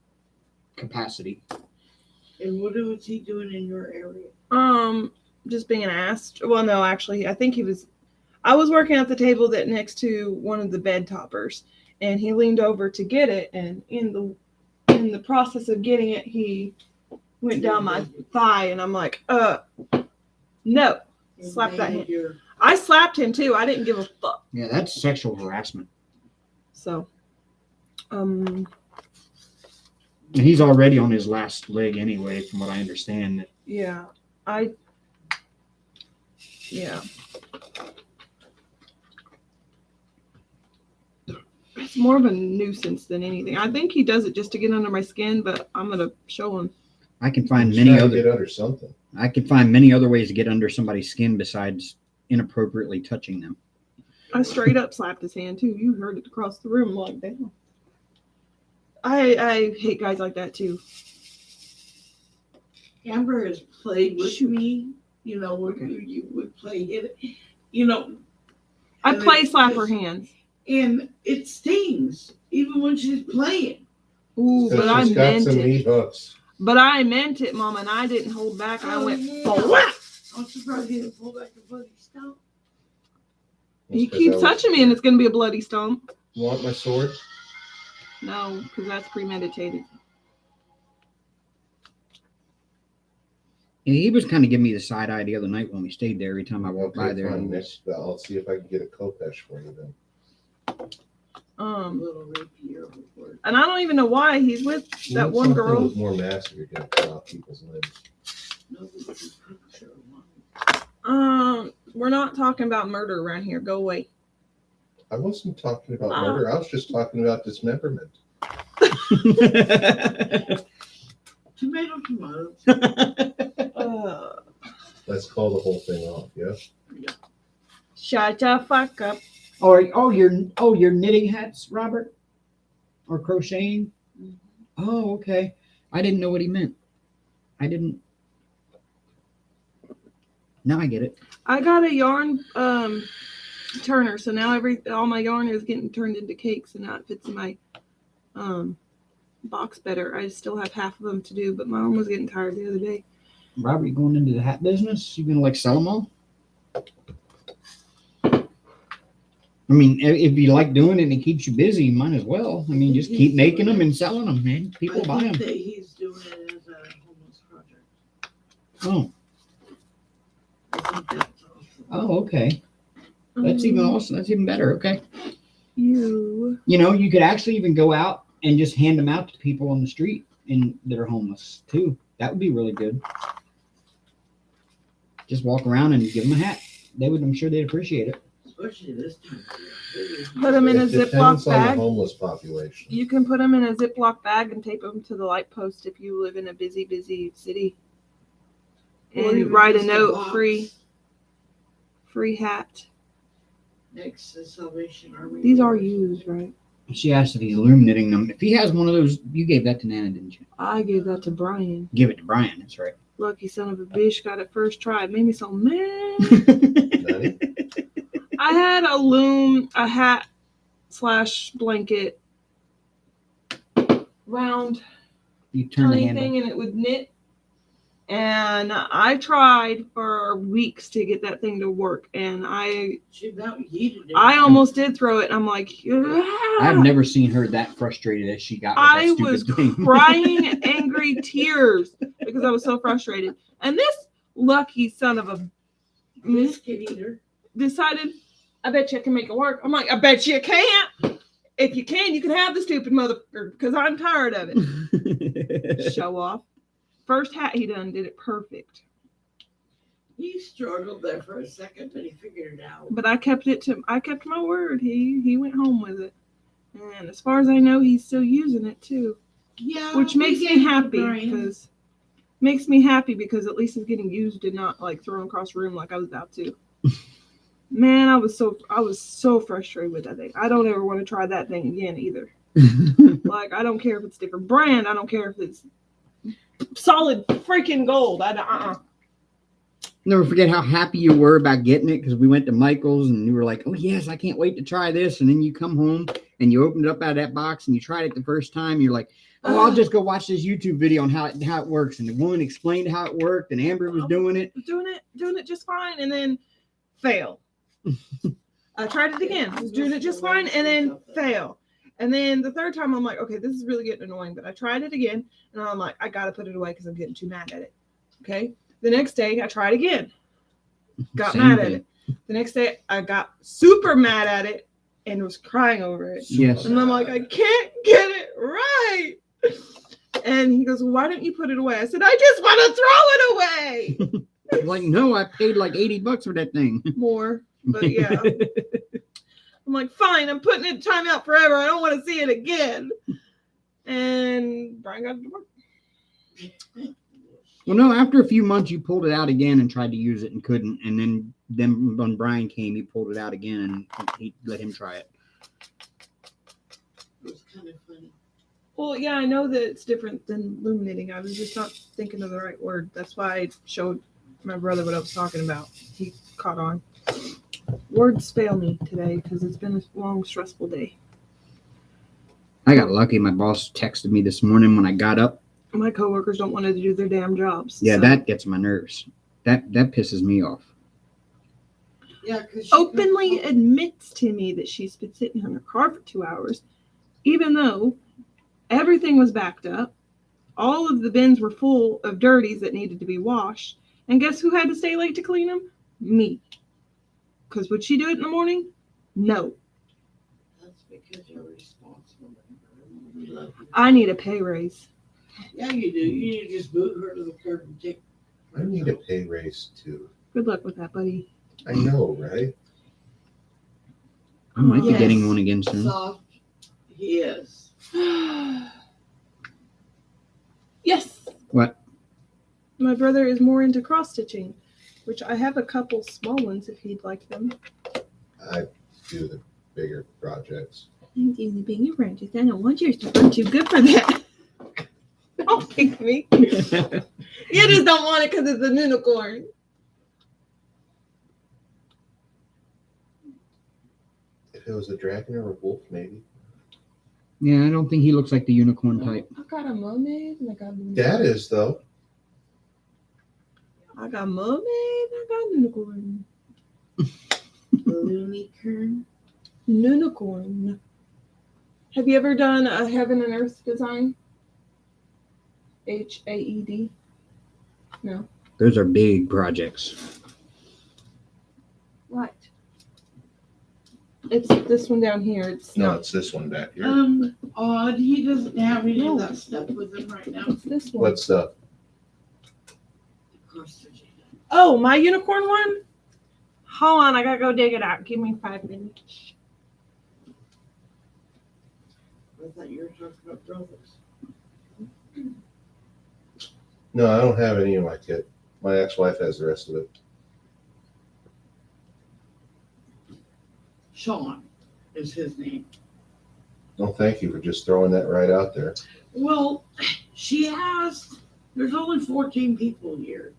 Speaker 2: capacity.
Speaker 4: And what was he doing in your area?
Speaker 1: Just being asked. Well, no, actually, I think I was working at the table that next to one of the bed toppers, and he leaned over to get it, and in the process of getting it, he went down my thigh, and I'm like, no. Slap that hand. I slapped him too. I didn't give a fuck.
Speaker 2: Yeah, that's sexual harassment.
Speaker 1: So,
Speaker 2: And he's already on his last leg anyway, from what I understand.
Speaker 1: yeah, yeah. It's more of a nuisance than anything. I think he does it just to get under my skin, but I'm gonna show him.
Speaker 2: I can find
Speaker 3: He's
Speaker 2: many
Speaker 3: trying to
Speaker 2: other.
Speaker 3: get under something.
Speaker 2: I can find many other ways to get under somebody's skin besides inappropriately touching them.
Speaker 1: I straight up slapped his hand too. You heard it across the room like damn. I hate guys like that too.
Speaker 4: Amber has played with me, when you would play it,
Speaker 1: I
Speaker 4: And
Speaker 1: play
Speaker 4: it's
Speaker 1: slap her
Speaker 4: just-
Speaker 1: hands.
Speaker 4: and it stings, even when she's playing.
Speaker 1: Ooh, but I
Speaker 3: She's got
Speaker 1: meant
Speaker 3: some
Speaker 1: it.
Speaker 3: meat hooks.
Speaker 1: But I meant it, Mom, and I didn't hold back. I went
Speaker 4: yeah.
Speaker 1: whap.
Speaker 4: I'm surprised he didn't pull back the bloody stump.
Speaker 1: He
Speaker 3: That's 'cause
Speaker 1: keeps
Speaker 3: I was-
Speaker 1: touching me, and it's gonna be a bloody stump.
Speaker 3: You want my sword?
Speaker 1: No, because that's premeditated.
Speaker 2: And he was kind of giving me the side eye the other night when we stayed there. Every time I walked by there,
Speaker 3: fine.
Speaker 2: he was-
Speaker 3: Next, I'll see if I can get a Kopesh for you then.
Speaker 4: A little rapier before.
Speaker 1: And I don't even know why he's with
Speaker 3: You
Speaker 1: that
Speaker 3: need
Speaker 1: one
Speaker 3: something
Speaker 1: girl.
Speaker 3: with more mass if you're gonna cut off people's limbs.
Speaker 4: Nobody can cook so long.
Speaker 1: We're not talking about murder around here. Go away.
Speaker 3: I wasn't talking about murder. I was just talking about dismemberment.
Speaker 4: Tomato.
Speaker 3: Let's call the whole thing off. Yeah.
Speaker 1: Shut the fuck up.
Speaker 2: You're knitting hats, Robert, or crocheting.
Speaker 4: Mhm.
Speaker 2: Oh, okay. I didn't know what he meant. I didn't. Now I get it.
Speaker 1: I got a yarn turner, so now all my yarn is getting turned into cakes, and now it fits in my box better. I still have half of them to do, but my arm was getting tired the other day.
Speaker 2: Robert, you going into the hat business? You gonna sell them all? I mean, if you like doing it and it keeps you busy, you might as well. I mean, just keep making them and selling them, man. People buy
Speaker 4: I
Speaker 2: them.
Speaker 4: think that he's doing it as a homeless project.
Speaker 2: Oh,
Speaker 4: I think that's awesome.
Speaker 2: oh, okay. That's even awesome. That's even better. Okay.
Speaker 1: You.
Speaker 2: You could actually even go out and just hand them out to people on the street that are homeless too. That would be really good. Just walk around and give them a hat. I'm sure they'd appreciate it.
Speaker 4: Especially this time of year.
Speaker 1: Put them in a
Speaker 3: It
Speaker 1: Ziploc
Speaker 3: depends on the
Speaker 1: bag.
Speaker 3: homeless population.
Speaker 1: You can put them in a Ziploc bag and tape them to the light post if you live in a busy city.
Speaker 4: Or
Speaker 1: And
Speaker 4: even
Speaker 1: write a
Speaker 4: just
Speaker 1: note,
Speaker 4: box
Speaker 1: free hat.
Speaker 4: next to Salvation Army.
Speaker 1: These are used, right?
Speaker 2: She asked if he's loom knitting them. If he has one of those, you gave that to Nana, didn't you?
Speaker 1: I gave that to Brian.
Speaker 2: Give it to Brian. That's right.
Speaker 1: Lucky son of a bitch got it first try. It made me so mad.
Speaker 3: Nani?
Speaker 1: I had a hat / blanket round
Speaker 2: You turn the
Speaker 1: tiny
Speaker 2: handle.
Speaker 1: thing and it would knit. And I tried for weeks to get that thing to work. And
Speaker 4: She about yeeted it.
Speaker 1: I almost did throw it. And I'm like,
Speaker 2: I've never seen her that frustrated as she got with
Speaker 1: I
Speaker 2: that
Speaker 1: was
Speaker 2: stupid thing.
Speaker 1: crying angry tears because I was so frustrated. And this lucky son of a
Speaker 4: Biscuit eater.
Speaker 1: decided, I bet you I can make it work. I'm like, I bet you can't. If you can, you can have the stupid motherfucker because I'm tired of it. Show off. first hat he done did it perfect.
Speaker 4: He struggled there for a second, but he figured it out.
Speaker 1: But I kept my word. He went home with it. And as far as I know, he's still using it too.
Speaker 4: Yeah.
Speaker 1: Which
Speaker 4: we
Speaker 1: makes
Speaker 4: gave
Speaker 1: me
Speaker 4: him a
Speaker 1: happy
Speaker 4: brain.
Speaker 1: because at least it's getting used and not like thrown across the room like I was about to. Man, I was so frustrated with that thing. I don't ever want to try that thing again either. Like, I don't care if it's different brand. I don't care if it's solid freaking gold.
Speaker 2: Never forget how happy you were about getting it because we went to Michael's and you were like, oh, yes, I can't wait to try this. And then you come home and you opened it up out of that box and you tried it the first time. You're like, oh, I'll just go watch this YouTube video on how it works. And the woman explained how it worked and Amber was doing it.
Speaker 1: Doing it just fine, and then fail. I tried it again. I was doing it just fine, and then fail. And then the third time, I'm like, okay, this is really getting annoying. But I tried it again, and I'm like, I gotta put it away because I'm getting too mad at it. Okay. The next day, I tried again. Got
Speaker 2: Same
Speaker 1: mad
Speaker 2: thing.
Speaker 1: at it. The next day, I got super mad at it and was crying over it.
Speaker 2: Yes.
Speaker 1: And I'm like, I can't get it right. And he goes, well, why don't you put it away? I said, I just want to throw it away.
Speaker 2: Like, no, I paid like $80 for that thing.
Speaker 1: More, but yeah. I'm like, fine, I'm putting it timeout forever. I don't want to see it again. And Brian got it to work.
Speaker 2: Well, no, after a few months, you pulled it out again and tried to use it and couldn't. And then when Brian came, he pulled it out again and he let him try it.
Speaker 4: It was kind of funny.
Speaker 1: Well, yeah, I know that it's different than loom knitting. I was just not thinking of the right word. That's why I showed my brother what I was talking about. He caught on. Words fail me today because it's been a long, stressful day.
Speaker 2: I got lucky. My boss texted me this morning when I got up.
Speaker 1: My coworkers don't want to do their damn jobs.
Speaker 2: Yeah,
Speaker 1: so.
Speaker 2: that gets my nerves. That pisses me off.
Speaker 4: Yeah, because
Speaker 1: Openly admits to me that she's been sitting in her car for 2 hours, even though everything was backed up. All of the bins were full of dirties that needed to be washed. And guess who had to stay late to clean them? Me. Because would she do it in the morning? No.
Speaker 4: That's because you're responsible. We love you.
Speaker 1: I need a pay raise.
Speaker 4: Yeah, you do. You need to just boot her to the curb and take.
Speaker 3: I need a pay raise too.
Speaker 1: Good luck with that, buddy.
Speaker 3: I know, right?
Speaker 2: I might be
Speaker 4: Yes.
Speaker 2: getting one again soon.
Speaker 4: Soft. He is.
Speaker 1: Yes.
Speaker 2: What?
Speaker 1: My brother is more into cross stitching, which I have a couple small ones if he'd like them.
Speaker 3: I do the bigger projects.
Speaker 1: I'm doing the bigger branches. I don't want yours to burn too good for that. Don't pick me. You just don't want it because it's a unicorn.
Speaker 3: If it was a dragon or a wolf, maybe.
Speaker 2: Yeah, I don't think he looks like the unicorn type.
Speaker 1: I got a mermaid and I got a
Speaker 3: That is though.
Speaker 1: I got mermaid and I got unicorn.
Speaker 4: Looney-kern.
Speaker 1: Unicorn. Have you ever done a heaven and earth design? HAED? No.
Speaker 2: Those are big projects.
Speaker 1: What? It's this one down here. It's
Speaker 3: No,
Speaker 1: not.
Speaker 3: it's this one back here.
Speaker 4: Odd. He doesn't have any of that stuff with him right now.
Speaker 1: It's this one.
Speaker 3: What stuff?
Speaker 4: Cross stitching.
Speaker 1: Oh, my unicorn one? Hold on, I gotta go dig it out. Give me 5 minutes.
Speaker 4: I thought you were talking about brothers.
Speaker 3: No, I don't have any of my kit. My ex-wife has the rest of it.
Speaker 4: Sean is his name.
Speaker 3: No, thank you for just throwing that right out there.
Speaker 4: Well, she has. There's only 14 people here.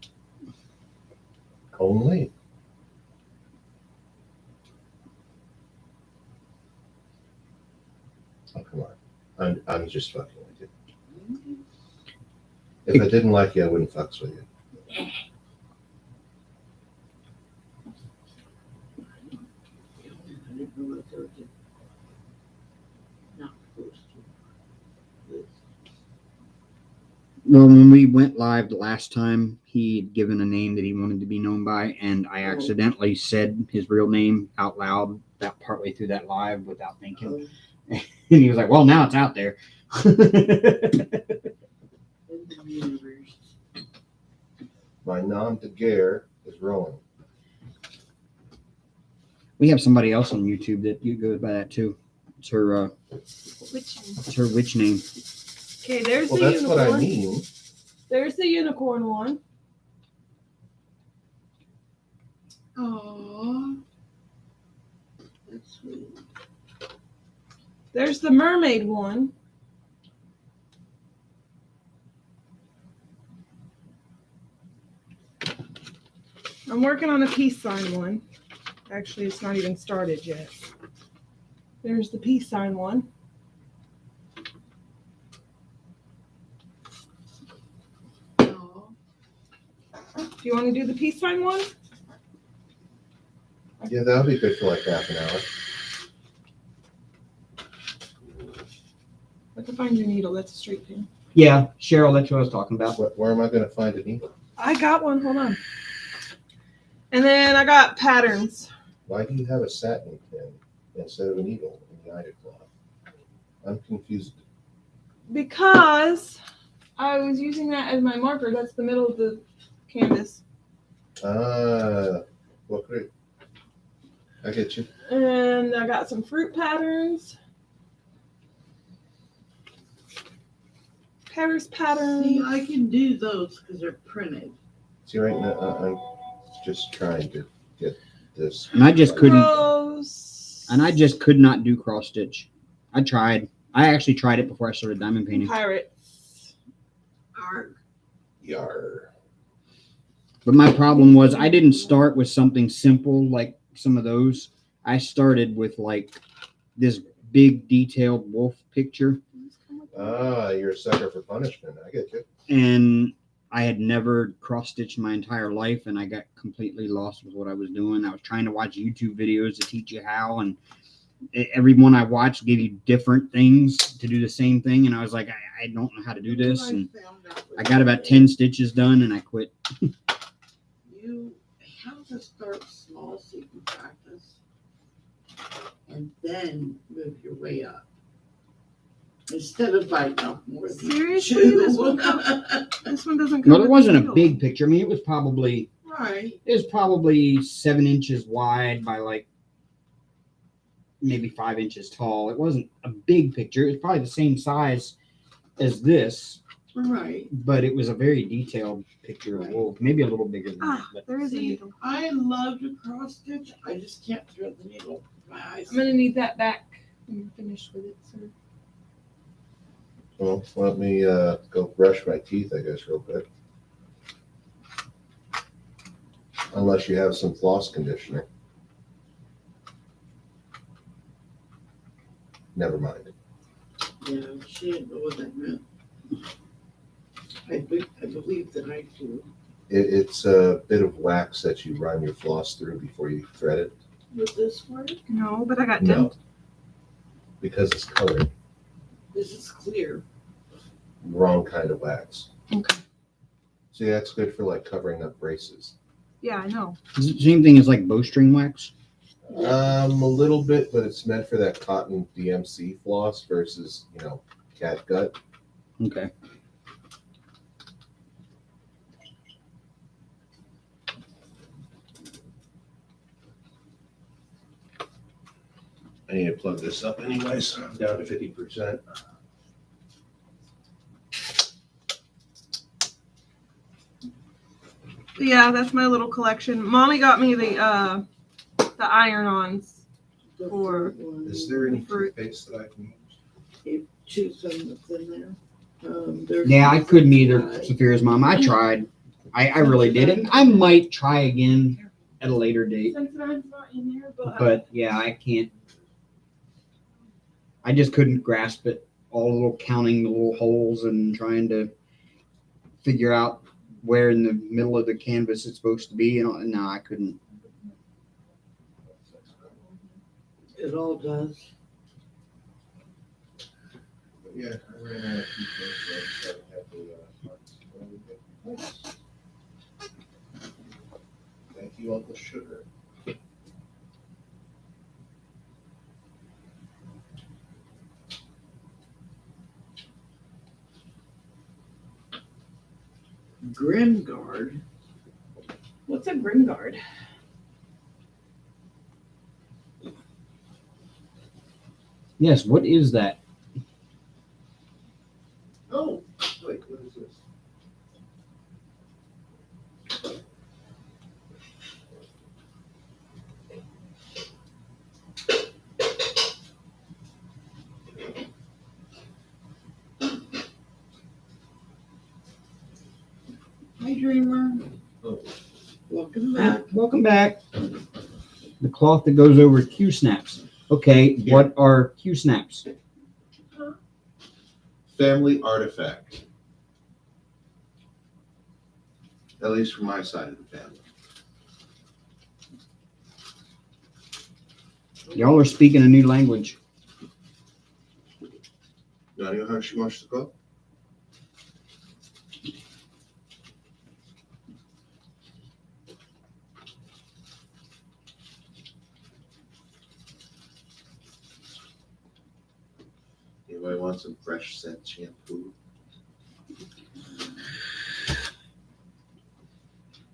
Speaker 3: Only. Oh, come on. I'm just fucking with you. If I didn't like you, I wouldn't fucks with you.
Speaker 4: I didn't know what they were doing. Not supposed to.
Speaker 2: Well, when we went live the last time, he had given a name that he wanted to be known by, and I accidentally said his real name out loud that partway through that live without thinking. And he was like, well, now it's out there.
Speaker 4: In the universe.
Speaker 3: My nom de guerre is rolling.
Speaker 2: We have somebody else on YouTube that you goes by that too. It's her
Speaker 1: Which one?
Speaker 2: it's her witch name.
Speaker 1: Okay, there's
Speaker 3: Well,
Speaker 1: the
Speaker 3: that's
Speaker 1: unicorn.
Speaker 3: what I mean.
Speaker 1: There's the unicorn one.
Speaker 4: Aww. That's sweet.
Speaker 1: There's the mermaid one. I'm working on a peace sign one. Actually, it's not even started yet. There's the peace sign one.
Speaker 4: Aw.
Speaker 1: Do you want to do the peace sign one?
Speaker 3: Yeah, that'll be good for like half an hour.
Speaker 1: I can find your needle. That's a straight pin.
Speaker 2: Yeah, Cheryl, that's what I was talking about.
Speaker 3: Where am I going to find a needle?
Speaker 1: I got one. Hold on. And then I got patterns.
Speaker 3: Why do you have a satin pin instead of a needle in the eye cloth? I'm confused.
Speaker 1: Because I was using that as my marker. That's the middle of the canvas.
Speaker 3: Well, great. I get you.
Speaker 1: And I got some fruit patterns. Paris patterns.
Speaker 4: See, I can do those because they're printed.
Speaker 3: See, right now, I'm just trying to get this.
Speaker 2: And I just couldn't
Speaker 1: Rose.
Speaker 2: and I just could not do cross stitch. I tried. I actually tried it before I started diamond painting.
Speaker 1: Pirates.
Speaker 4: Arg.
Speaker 3: Yar.
Speaker 2: But my problem was I didn't start with something simple like some of those. I started with like this big detailed wolf picture,
Speaker 3: You're a sucker for punishment. I get you.
Speaker 2: and I had never cross stitched my entire life, and I got completely lost with what I was doing. I was trying to watch YouTube videos to teach you how, and every one I watched gave you different things to do the same thing, and I was like, I don't know how to do this, and I got about 10 stitches done, and I quit.
Speaker 4: You have to start small so you can practice, and then move your way up. Instead of biting off more than
Speaker 1: Seriously?
Speaker 4: you
Speaker 1: This
Speaker 4: chew.
Speaker 1: one This one doesn't come
Speaker 2: Well, it
Speaker 1: with
Speaker 2: wasn't a
Speaker 1: needle.
Speaker 2: big picture. I mean, it was probably
Speaker 4: Right.
Speaker 2: 7 inches wide by like maybe 5 inches tall. It wasn't a big picture. It was probably the same size as this,
Speaker 4: Right.
Speaker 2: but it was a very detailed picture of wolf, maybe a little bigger than that.
Speaker 1: Ah,
Speaker 2: But
Speaker 1: there is a
Speaker 4: See,
Speaker 1: needle.
Speaker 4: I love to cross stitch. I just can't thread the needle. My eyes.
Speaker 1: I'm gonna need that back when you're finished with it, sir.
Speaker 3: Well, let me go brush my teeth, I guess, real quick. Unless you have some floss conditioner. Never mind.
Speaker 4: Yeah, she didn't know what that meant. I believe that I do.
Speaker 3: It's a bit of wax that you run your floss through before you thread it.
Speaker 4: Would this work?
Speaker 1: No, but I got
Speaker 3: No,
Speaker 1: dent.
Speaker 3: because it's colored.
Speaker 4: This is clear.
Speaker 3: Wrong kind of wax.
Speaker 1: Okay.
Speaker 3: See, that's good for like covering up braces.
Speaker 1: Yeah, I know.
Speaker 2: same thing as like bowstring wax.
Speaker 3: A little bit, but it's meant for that cotton DMC floss versus, cat gut.
Speaker 2: Okay.
Speaker 3: I need to plug this up anyways. I'm down to 50%.
Speaker 1: Yeah, that's my little collection. Mommy got me the iron-ons.
Speaker 4: The
Speaker 1: Or-
Speaker 4: fruit one.
Speaker 3: Is there any
Speaker 1: Fruit.
Speaker 3: toothpaste that I can use?
Speaker 4: Choose some that's in there. There's
Speaker 2: Yeah, I couldn't either,
Speaker 4: Right.
Speaker 2: Saphira's mom. I tried. I really did it. I might try again at a later date.
Speaker 1: Sensitive's not in there,
Speaker 2: But yeah, I can't. I just couldn't grasp it. All the little counting the little holes and trying to figure out where in the middle of the canvas it's supposed to be. And no, I couldn't.
Speaker 4: It all does.
Speaker 3: Yeah, I ran out of toothpaste, so I just haven't had the parts. Thank you, Uncle Sugar.
Speaker 4: Grimguard.
Speaker 1: What's a grim guard?
Speaker 2: Yes, what is that?
Speaker 3: Oh, wait, what is this?
Speaker 4: Hi, Dreamer.
Speaker 3: Oh.
Speaker 4: Welcome back.
Speaker 2: Welcome back. The cloth that goes over Q snaps. Okay, what are Q snaps?
Speaker 3: Family artifact. At least from my side of the family.
Speaker 2: Y'all are speaking a new language.
Speaker 3: Do you know how she wants to go? Anybody want some fresh scent shampoo?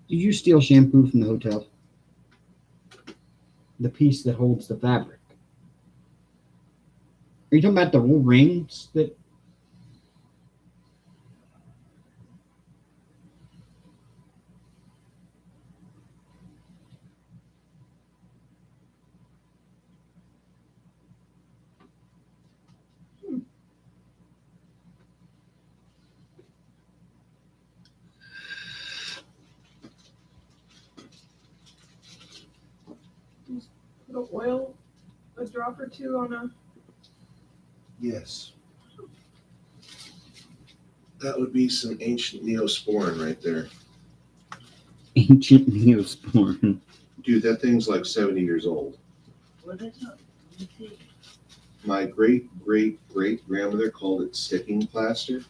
Speaker 2: Did you steal shampoo from the hotel? The piece that holds the fabric. Are you talking about the little rings that?
Speaker 1: Put oil, a drop or two on a.
Speaker 3: Yes. That would be some ancient Neosporin right there.
Speaker 2: Ancient Neosporin.
Speaker 3: Dude, that thing's like 70 years old.
Speaker 4: What is it? Let me see.
Speaker 3: My great-great-great-grandmother called it sticking plaster.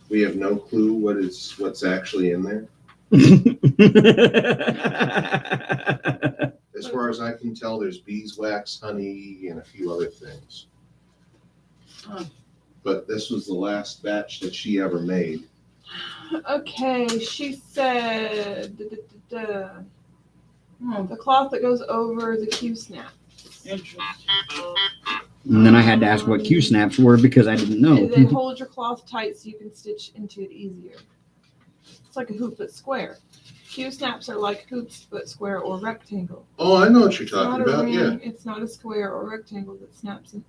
Speaker 3: We have no clue what's actually in there. As far as I can tell, there's beeswax, honey, and a few other things.
Speaker 4: Huh.
Speaker 3: But this was the last batch that she ever made.
Speaker 1: Okay, she said the cloth that goes over the Q snap.
Speaker 4: Interesting.
Speaker 2: And then I had to ask what Q snaps were because I didn't know.
Speaker 1: They hold your cloth tight so you can stitch into it easier. It's like a hoop but square. Q snaps are like hoops but square or rectangle.
Speaker 3: Oh, I know what you're
Speaker 1: It's not
Speaker 3: talking
Speaker 1: a
Speaker 3: about.
Speaker 1: ring.
Speaker 3: Yeah,
Speaker 1: It's not a square or rectangle that snaps in.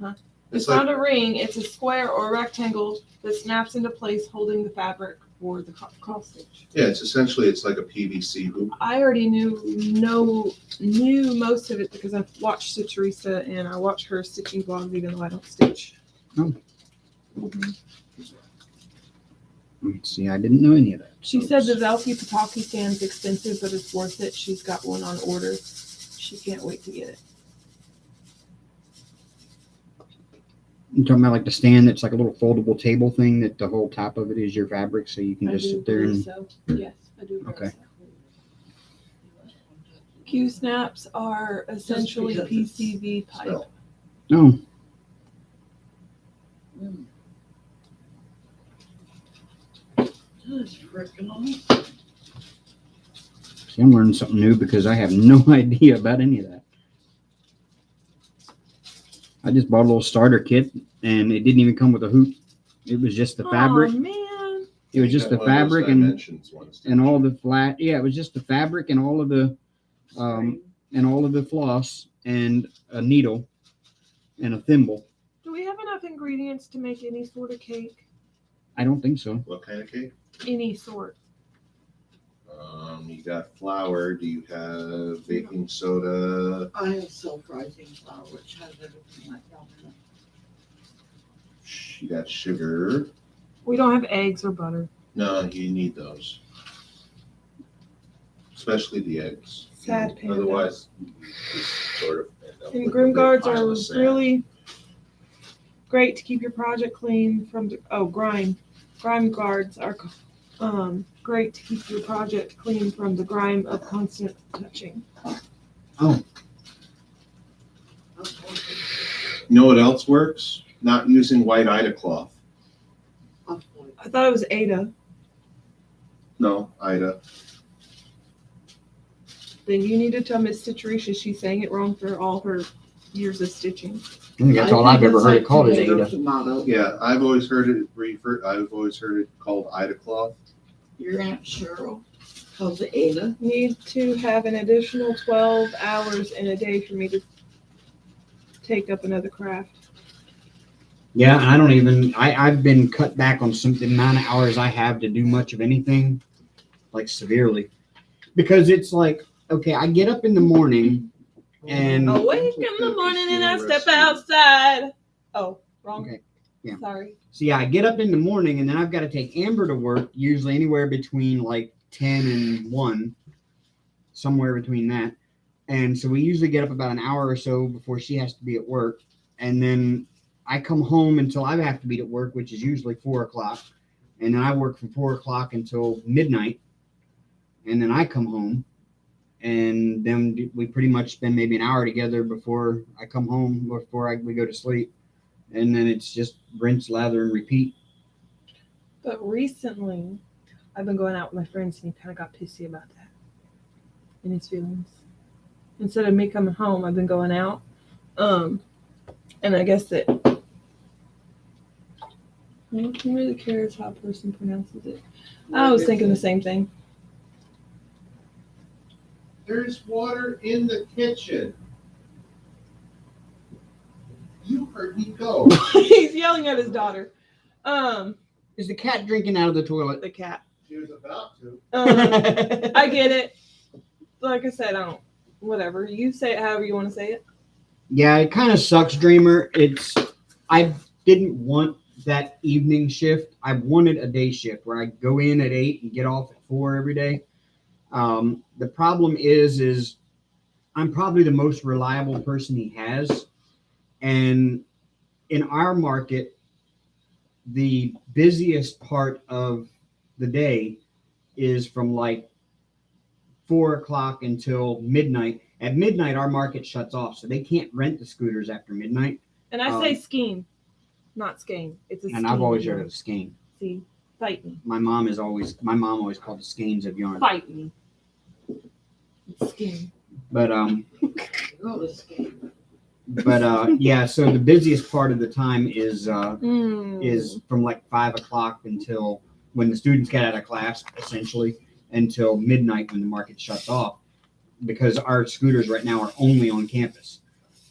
Speaker 3: it's
Speaker 1: It's not a ring. It's a square or rectangle that snaps into place, holding the fabric for the cross stitch.
Speaker 3: yeah. It's like a PVC hoop.
Speaker 1: I already knew most of it because I've watched Stitcherista and I watch her stitching vlogs even though I don't stitch.
Speaker 2: Oh.
Speaker 1: Mhm.
Speaker 2: See, I didn't know any of that.
Speaker 1: She said the Velky Pataki stand's expensive, but it's worth it. She's got one on order. She can't wait to get it.
Speaker 2: You're talking about like the stand that's like a little foldable table thing that the whole top of it is your fabric, so you can just sit there and.
Speaker 1: So. Yes, I do.
Speaker 2: Okay.
Speaker 1: Q snaps are essentially
Speaker 4: because it's
Speaker 1: PCV pipe.
Speaker 3: Smell.
Speaker 2: Oh,
Speaker 4: That's freaking awesome.
Speaker 2: see, I'm learning something new because I have no idea about any of that. I just bought a little starter kit, and it didn't even come with a hoop. It was just the fabric.
Speaker 1: Oh man!
Speaker 2: It was
Speaker 3: You
Speaker 2: just
Speaker 3: got
Speaker 2: the
Speaker 3: one of those
Speaker 2: fabric and
Speaker 3: dimensions ones, didn't
Speaker 2: all
Speaker 3: you?
Speaker 2: the flat. Yeah, it was just the fabric and all of the floss and a needle and a thimble.
Speaker 1: Do we have enough ingredients to make any sort of cake?
Speaker 2: I don't think so.
Speaker 3: What kind of cake?
Speaker 1: Any sort.
Speaker 3: You got flour. Do you have baking soda?
Speaker 4: I have self-rising flour, which has everything like that in it.
Speaker 3: You got sugar.
Speaker 1: We don't have eggs or butter.
Speaker 3: No, you need those, especially the eggs.
Speaker 1: Sad panda.
Speaker 3: Otherwise, you just sort of end up
Speaker 1: And
Speaker 3: with a
Speaker 1: Grim
Speaker 3: big
Speaker 1: guards
Speaker 3: pile
Speaker 1: are
Speaker 3: of sand.
Speaker 1: really great to keep your project clean from the grime. Grime guards are great to keep your project clean from the grime of constant touching.
Speaker 2: Oh,
Speaker 3: You know what else works? Not using white Ida cloth.
Speaker 1: I thought it was Ada.
Speaker 3: No, Ida.
Speaker 1: Then you need to tell Miss Stitcherisha she's saying it wrong for all her years of stitching.
Speaker 2: I think that's
Speaker 4: I
Speaker 2: all
Speaker 4: think
Speaker 2: I've ever
Speaker 4: it's
Speaker 2: heard
Speaker 4: like
Speaker 2: it called is
Speaker 4: tomato,
Speaker 2: Ada.
Speaker 4: tomato.
Speaker 3: Yeah, I've always heard it called Ida cloth.
Speaker 4: Your Aunt Cheryl calls it Ada.
Speaker 1: Need to have an additional 12 hours in a day for me to take up another craft.
Speaker 2: Yeah, and I don't even. I've been cut back on the amount of hours I have to do much of anything, like severely, because it's like, okay, I get up in the morning and
Speaker 1: Awake in the morning and I step outside. Oh, wrong.
Speaker 2: Okay, yeah.
Speaker 1: Sorry.
Speaker 2: so yeah, I get up in the morning and then I've got to take Amber to work, usually anywhere between like 10 and 1, somewhere between that. And so we usually get up about an hour or so before she has to be at work, and then I come home until I have to be at work, which is usually 4 o'clock. And then I work from 4 o'clock until midnight. And then I come home. And then we pretty much spend maybe an hour together before I come home, we go to sleep. And then it's just rinse, lather, and repeat.
Speaker 1: But recently, I've been going out with my friends and he kind of got pissy about that in his feelings. Instead of me coming home, I've been going out. And I guess that who really cares how a person pronounces it? I was thinking the same thing.
Speaker 3: There's water in the kitchen. You heard me go.
Speaker 1: He's yelling at his daughter.
Speaker 2: Is the cat drinking out of the toilet?
Speaker 1: The cat.
Speaker 3: She was about to.
Speaker 1: I get it. Like I said, I don't. Whatever. You say it however you want to say it.
Speaker 2: Yeah, it kind of sucks, Dreamer. I didn't want that evening shift. I wanted a day shift where I go in at 8 and get off at 4 every day. The problem is I'm probably the most reliable person he has. And in our market, the busiest part of the day is from like 4 o'clock until midnight. At midnight, our market shuts off, so they can't rent the scooters after midnight.
Speaker 1: And I say scheme, not skein. It's a
Speaker 2: And
Speaker 1: scheme.
Speaker 2: I've always heard of skein.
Speaker 1: See, fight me.
Speaker 2: My mom always called the skeins of yarn.
Speaker 1: Fight me. Scheme.
Speaker 2: But
Speaker 4: Go to scheme.
Speaker 2: yeah. So the busiest part of the time is
Speaker 1: Mm.
Speaker 2: from like 5 o'clock until when the students get out of class, essentially until midnight when the market shuts off, because our scooters right now are only on campus.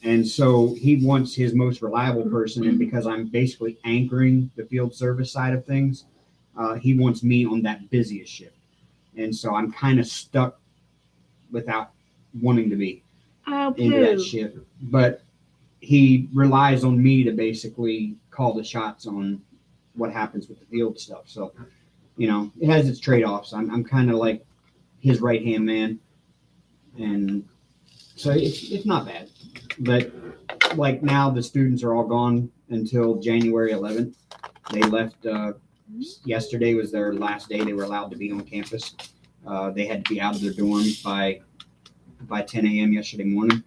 Speaker 2: And so he wants his most reliable person, and because I'm basically anchoring the field service side of things, he wants me on that busiest shift. And so I'm kind of stuck without wanting to be into that shift. But he relies on me to basically call the shots on what happens with the field stuff. So, it has its trade-offs. I'm kind of like his right-hand man. And so it's not bad. But like now the students are all gone until January 11th. They left yesterday was their last day they were allowed to be on campus. They had to be out of their dorms by 10 a.m. yesterday morning.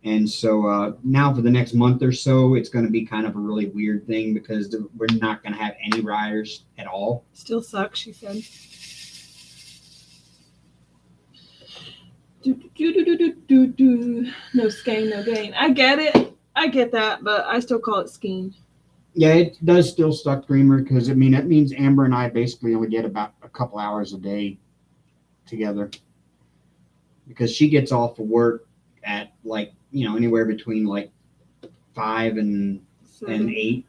Speaker 2: And so now for the next month or so, it's going to be kind of a really weird thing because we're not going to have any riders at all.
Speaker 1: Still sucks, she said. No skein, no gain. I get it. I get that, but I still call it skein.
Speaker 2: Yeah, it does still suck, Dreamer, because that means Amber and I basically only get about a couple hours a day together, because she gets off of work at like anywhere between like 5 and 8,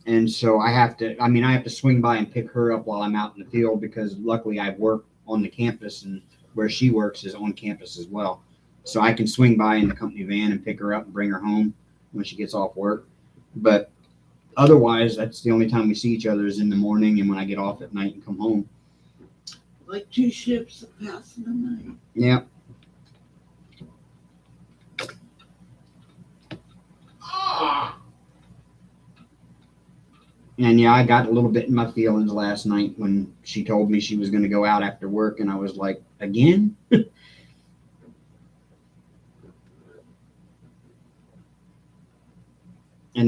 Speaker 2: and so I have to swing by and pick her up while I'm out in the field, because luckily I work on the campus and where she works is on campus as well, so I can swing by in the company van and pick her up and bring her home when she gets off work. But otherwise, that's the only time we see each other is in the morning and when I get off at night and come home.
Speaker 4: Like two ships that pass in the night.
Speaker 2: Yeah. And yeah, I got a little bit in my feelings last night when she told me she was going to go out after work, and I was like, again? And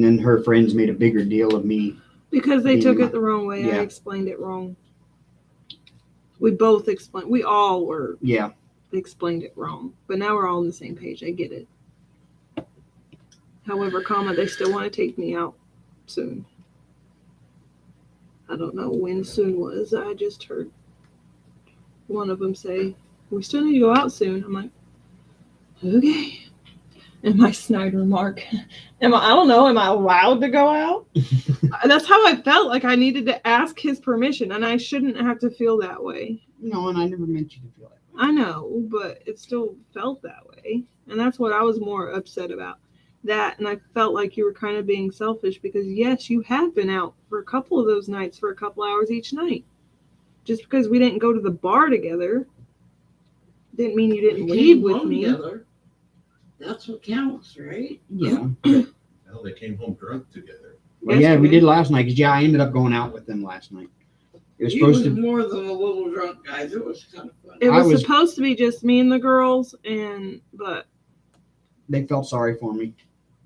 Speaker 2: then her friends made a bigger deal of me
Speaker 1: Because they took
Speaker 2: Yeah.
Speaker 1: it the wrong way. I
Speaker 2: Yeah.
Speaker 1: explained it wrong. We both explained. We all were
Speaker 2: Yeah.
Speaker 1: explained it wrong. But now we're all on the same page. I get it. However, they still want to take me out soon. I don't know when soon was. I just heard one of them say, "We still need to go out soon." I'm like, okay. And my snide remark, I don't know, am I allowed to go out? That's how I felt, like I needed to ask his permission, and I shouldn't have to feel that way.
Speaker 2: No, and I never meant you to feel that way.
Speaker 1: I know, but it still felt that way. And that's what I was more upset about. That, and I felt like you were kind of being selfish because, yes, you have been out for a couple of those nights for a couple hours each night. Just because we didn't go to the bar together didn't mean you didn't
Speaker 4: We
Speaker 1: leave
Speaker 4: came
Speaker 1: with
Speaker 4: home
Speaker 1: me.
Speaker 4: together. That's what counts, right?
Speaker 2: Yeah.
Speaker 3: Hell, they came home drunk together.
Speaker 2: Well, yeah, we
Speaker 1: Yesterday.
Speaker 2: did last night. Because, yeah, I ended up going out with them last night. It was
Speaker 4: It
Speaker 2: supposed
Speaker 4: was
Speaker 2: to.
Speaker 4: more than a little drunk, guys. It was kind of fun.
Speaker 1: It
Speaker 2: I
Speaker 1: was,
Speaker 2: was-
Speaker 1: supposed to be just me and the girls, but
Speaker 2: They felt sorry for me.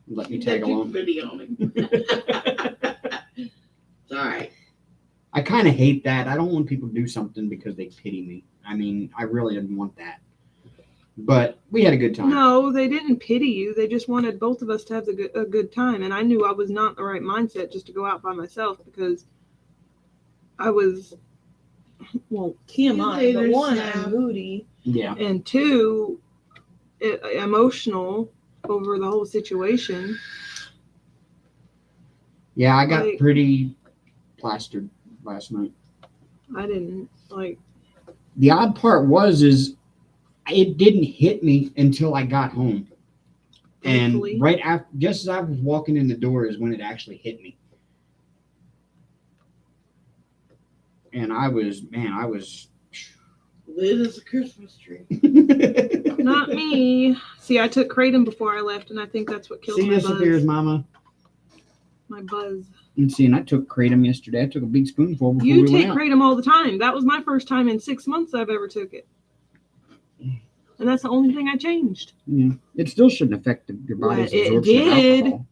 Speaker 2: Let me
Speaker 4: They
Speaker 2: tag
Speaker 4: took
Speaker 2: along.
Speaker 4: video on him. It's all right.
Speaker 2: I kind of hate that. I don't want people to do something because they pity me. I mean, I really didn't want that. But we had a good time.
Speaker 1: no, they didn't pity you. They just wanted both of us to have a good time. And I knew I was not in the right mindset just to go out by myself because I was, well, TMI, but one, I'm moody,
Speaker 2: Yeah.
Speaker 1: and two, emotional over the whole situation.
Speaker 2: Yeah, I got
Speaker 1: Like-
Speaker 2: pretty plastered last night.
Speaker 1: I didn't, like,
Speaker 2: The odd part is it didn't hit me until I got home. And
Speaker 1: Thankfully.
Speaker 2: right after, just as I was walking in the door is when it actually hit me. And I was
Speaker 4: Lit as a Christmas tree.
Speaker 1: not me. See, I took kratom before I left, and I think that's what killed
Speaker 2: See
Speaker 1: my
Speaker 2: this appears,
Speaker 1: buzz.
Speaker 2: Mama.
Speaker 1: My buzz.
Speaker 2: And see, and I took kratom yesterday. I took a big spoonful before
Speaker 1: You
Speaker 2: we
Speaker 1: take
Speaker 2: went out.
Speaker 1: kratom all the time. That was my first time in 6 months I've ever took it. And that's the only thing I changed.
Speaker 2: Yeah. It still shouldn't affect your body's
Speaker 1: Well, it
Speaker 2: absorption of
Speaker 1: did.
Speaker 2: alcohol.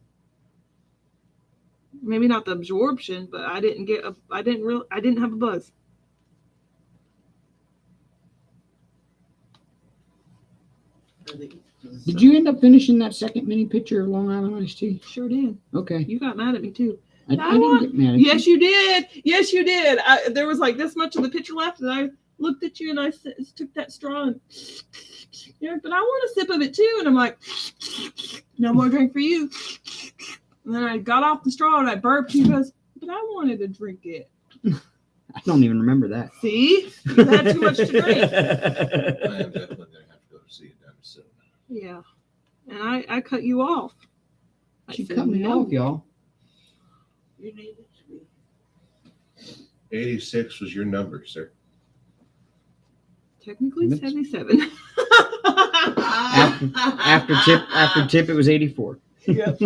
Speaker 1: Maybe not the absorption, but I didn't have a buzz.
Speaker 4: I think it's
Speaker 2: Did you end up finishing that second mini picture of Long Island iced tea?
Speaker 1: Sure did.
Speaker 2: Okay.
Speaker 1: You got mad at me too.
Speaker 2: I didn't get mad at
Speaker 1: Yes,
Speaker 2: you.
Speaker 1: you did. Yes, you did. There was like this much of the picture left, and I looked at you and I took that straw and you're like, but I want a sip of it too. And I'm like, no more drink for you. And then I got off the straw and I burped. He goes, but I wanted to drink it.
Speaker 2: I don't even remember that.
Speaker 1: See, you had too much to drink.
Speaker 3: I am definitely gonna have to go see it done soon.
Speaker 1: Yeah, and I cut you off. I
Speaker 2: She
Speaker 1: said
Speaker 2: cut me
Speaker 1: no.
Speaker 2: off, y'all.
Speaker 4: You need it to be.
Speaker 3: 86 was your number, sir.
Speaker 1: Technically
Speaker 2: That's-
Speaker 1: 77.
Speaker 2: After tip, it was 84.
Speaker 1: Yep.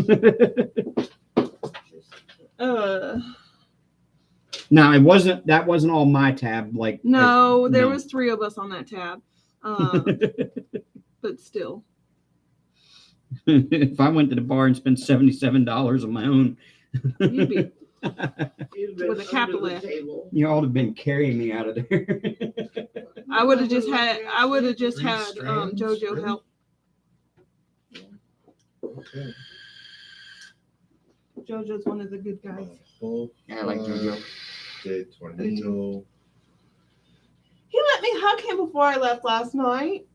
Speaker 2: Now that wasn't all my tab. Like
Speaker 1: No, there
Speaker 2: no.
Speaker 1: was 3 of us on that tab. But still.
Speaker 2: If I went to the bar and spent $77 on my own,
Speaker 1: You'd be
Speaker 4: You'd been
Speaker 1: With a capital
Speaker 4: under the
Speaker 1: F.
Speaker 4: table.
Speaker 2: you all would have been carrying me out of there.
Speaker 1: I would have just had
Speaker 3: Three strands,
Speaker 1: JoJo
Speaker 3: really?
Speaker 1: help.
Speaker 3: Okay.
Speaker 1: JoJo's one of the good guys.
Speaker 2: Yeah, I like JoJo.
Speaker 3: De Tornado.
Speaker 1: He let me hug him before I left last night.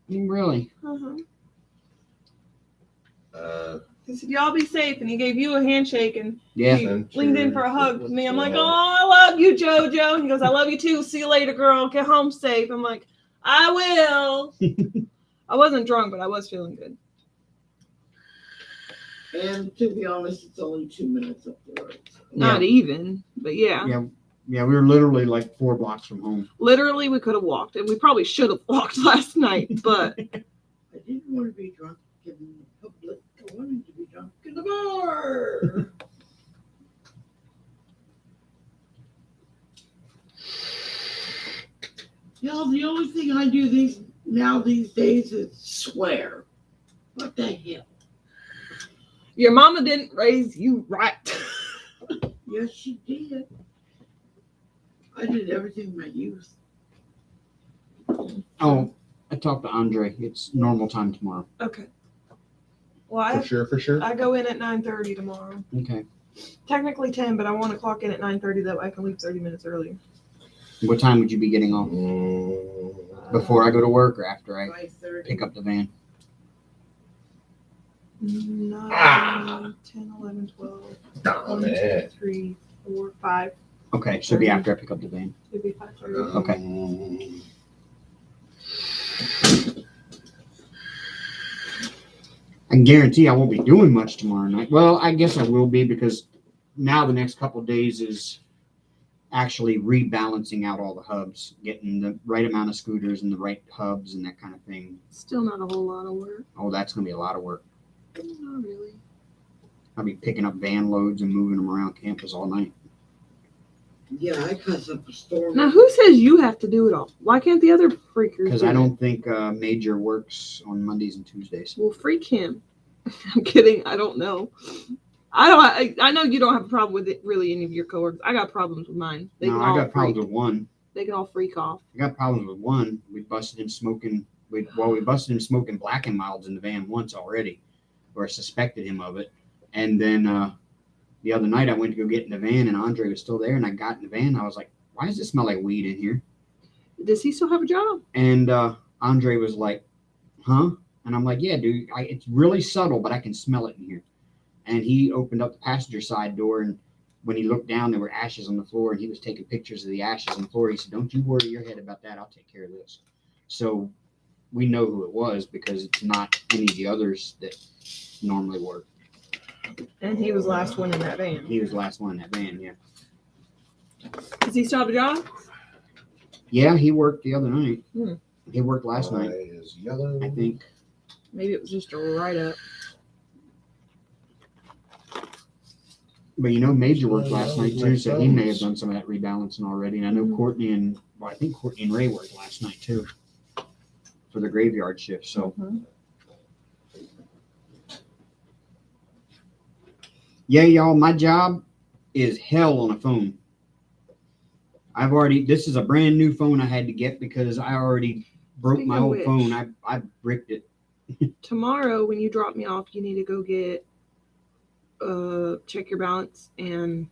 Speaker 2: Really?
Speaker 1: Uh-huh. He said, y'all be safe, and he gave you a handshake and
Speaker 2: Yeah.
Speaker 1: he leaned in for a hug with me. I'm like, oh, I love you, JoJo. He goes, I love you too. See you later, girl. Get home safe. I'm like, I will. I wasn't drunk, but I was feeling good.
Speaker 4: And to be honest, it's only 2 minutes up the road. So.
Speaker 1: Not even, but yeah.
Speaker 2: Yeah, we were literally like 4 blocks from home.
Speaker 1: Literally, we could have walked, and we probably should have walked last night, but
Speaker 4: I didn't want to be drunk in public. I wanted to be drunk in the bar. Y'all, the only thing I do these days is swear. What the hell?
Speaker 1: your mama didn't raise you right.
Speaker 4: Yes, she did. I did everything in my youth.
Speaker 2: Oh, I talked to Andre. It's normal time tomorrow.
Speaker 1: Okay. Well,
Speaker 3: For sure.
Speaker 1: I go in at 9:30 tomorrow.
Speaker 2: Okay.
Speaker 1: Technically 10, but I want to clock in at 9:30 that way I can leave 30 minutes earlier.
Speaker 2: What time would you be getting off? Before I go to work or after I
Speaker 4: 5:30.
Speaker 2: pick up the van?
Speaker 1: 9, 10, 11, 12,
Speaker 3: Oh,
Speaker 1: 1, 2,
Speaker 3: man.
Speaker 1: 3, 4, 5.
Speaker 2: Okay, so it'll be after I pick up the van.
Speaker 1: It'd be 5:30.
Speaker 2: Okay. I can guarantee I won't be doing much tomorrow night. Well, I guess I will be because now the next couple of days is actually rebalancing out all the hubs, getting the right amount of scooters and the right hubs and that kind of thing.
Speaker 1: Still not a whole lot of work.
Speaker 2: Oh, that's going to be a lot of work.
Speaker 1: Not really.
Speaker 2: I'll be picking up van loads and moving them around campus all night.
Speaker 4: Yeah, I cussed up a storm.
Speaker 1: Now, who says you have to do it all? Why can't the other freakers
Speaker 2: Because
Speaker 1: do
Speaker 2: I
Speaker 1: it?
Speaker 2: don't think Major works on Mondays and Tuesdays.
Speaker 1: Well, freak him. I'm kidding. I don't know. I know you don't have a problem with it, really, any of your coworkers. I got problems with mine. They
Speaker 2: No,
Speaker 1: can
Speaker 2: I
Speaker 1: all
Speaker 2: got problems
Speaker 1: freak.
Speaker 2: with one.
Speaker 1: They can all freak off.
Speaker 2: I got problems with one. We busted him smoking. We busted him smoking black and milds in the van once already, or suspected him of it. And then the other night I went to go get in the van, and Andre was still there. And I got in the van. And I was like, "Why does it smell like weed in here?"
Speaker 1: Does he still have a job?
Speaker 2: And Andre was like, "Huh?" And I'm like, "Yeah, dude. It's really subtle, but I can smell it in here." And he opened up the passenger side door, and when he looked down, there were ashes on the floor, and he was taking pictures of the ashes on the floor. He said, "Don't you worry your head about that. I'll take care of this." So we know who it was because it's not any of the others that normally work.
Speaker 1: And he was last one in that van.
Speaker 2: He was the last one in that van, yeah.
Speaker 1: Does he still have a job?
Speaker 2: Yeah, he worked the other night.
Speaker 1: Hmm.
Speaker 2: He worked last night,
Speaker 3: Is yellow.
Speaker 2: I think.
Speaker 1: Maybe it was just a write-up.
Speaker 2: But Major worked last night too, so he may have done some of that rebalancing already. And I know Courtney and I think Courtney and Ray worked last night too for the graveyard shift. So yeah, y'all, my job is hell on a phone. This is a brand new phone I had to get because I already broke
Speaker 1: Speaking
Speaker 2: my
Speaker 1: of
Speaker 2: old
Speaker 1: which,
Speaker 2: phone. I bricked it.
Speaker 1: Tomorrow, when you drop me off, you need to go get check your balance and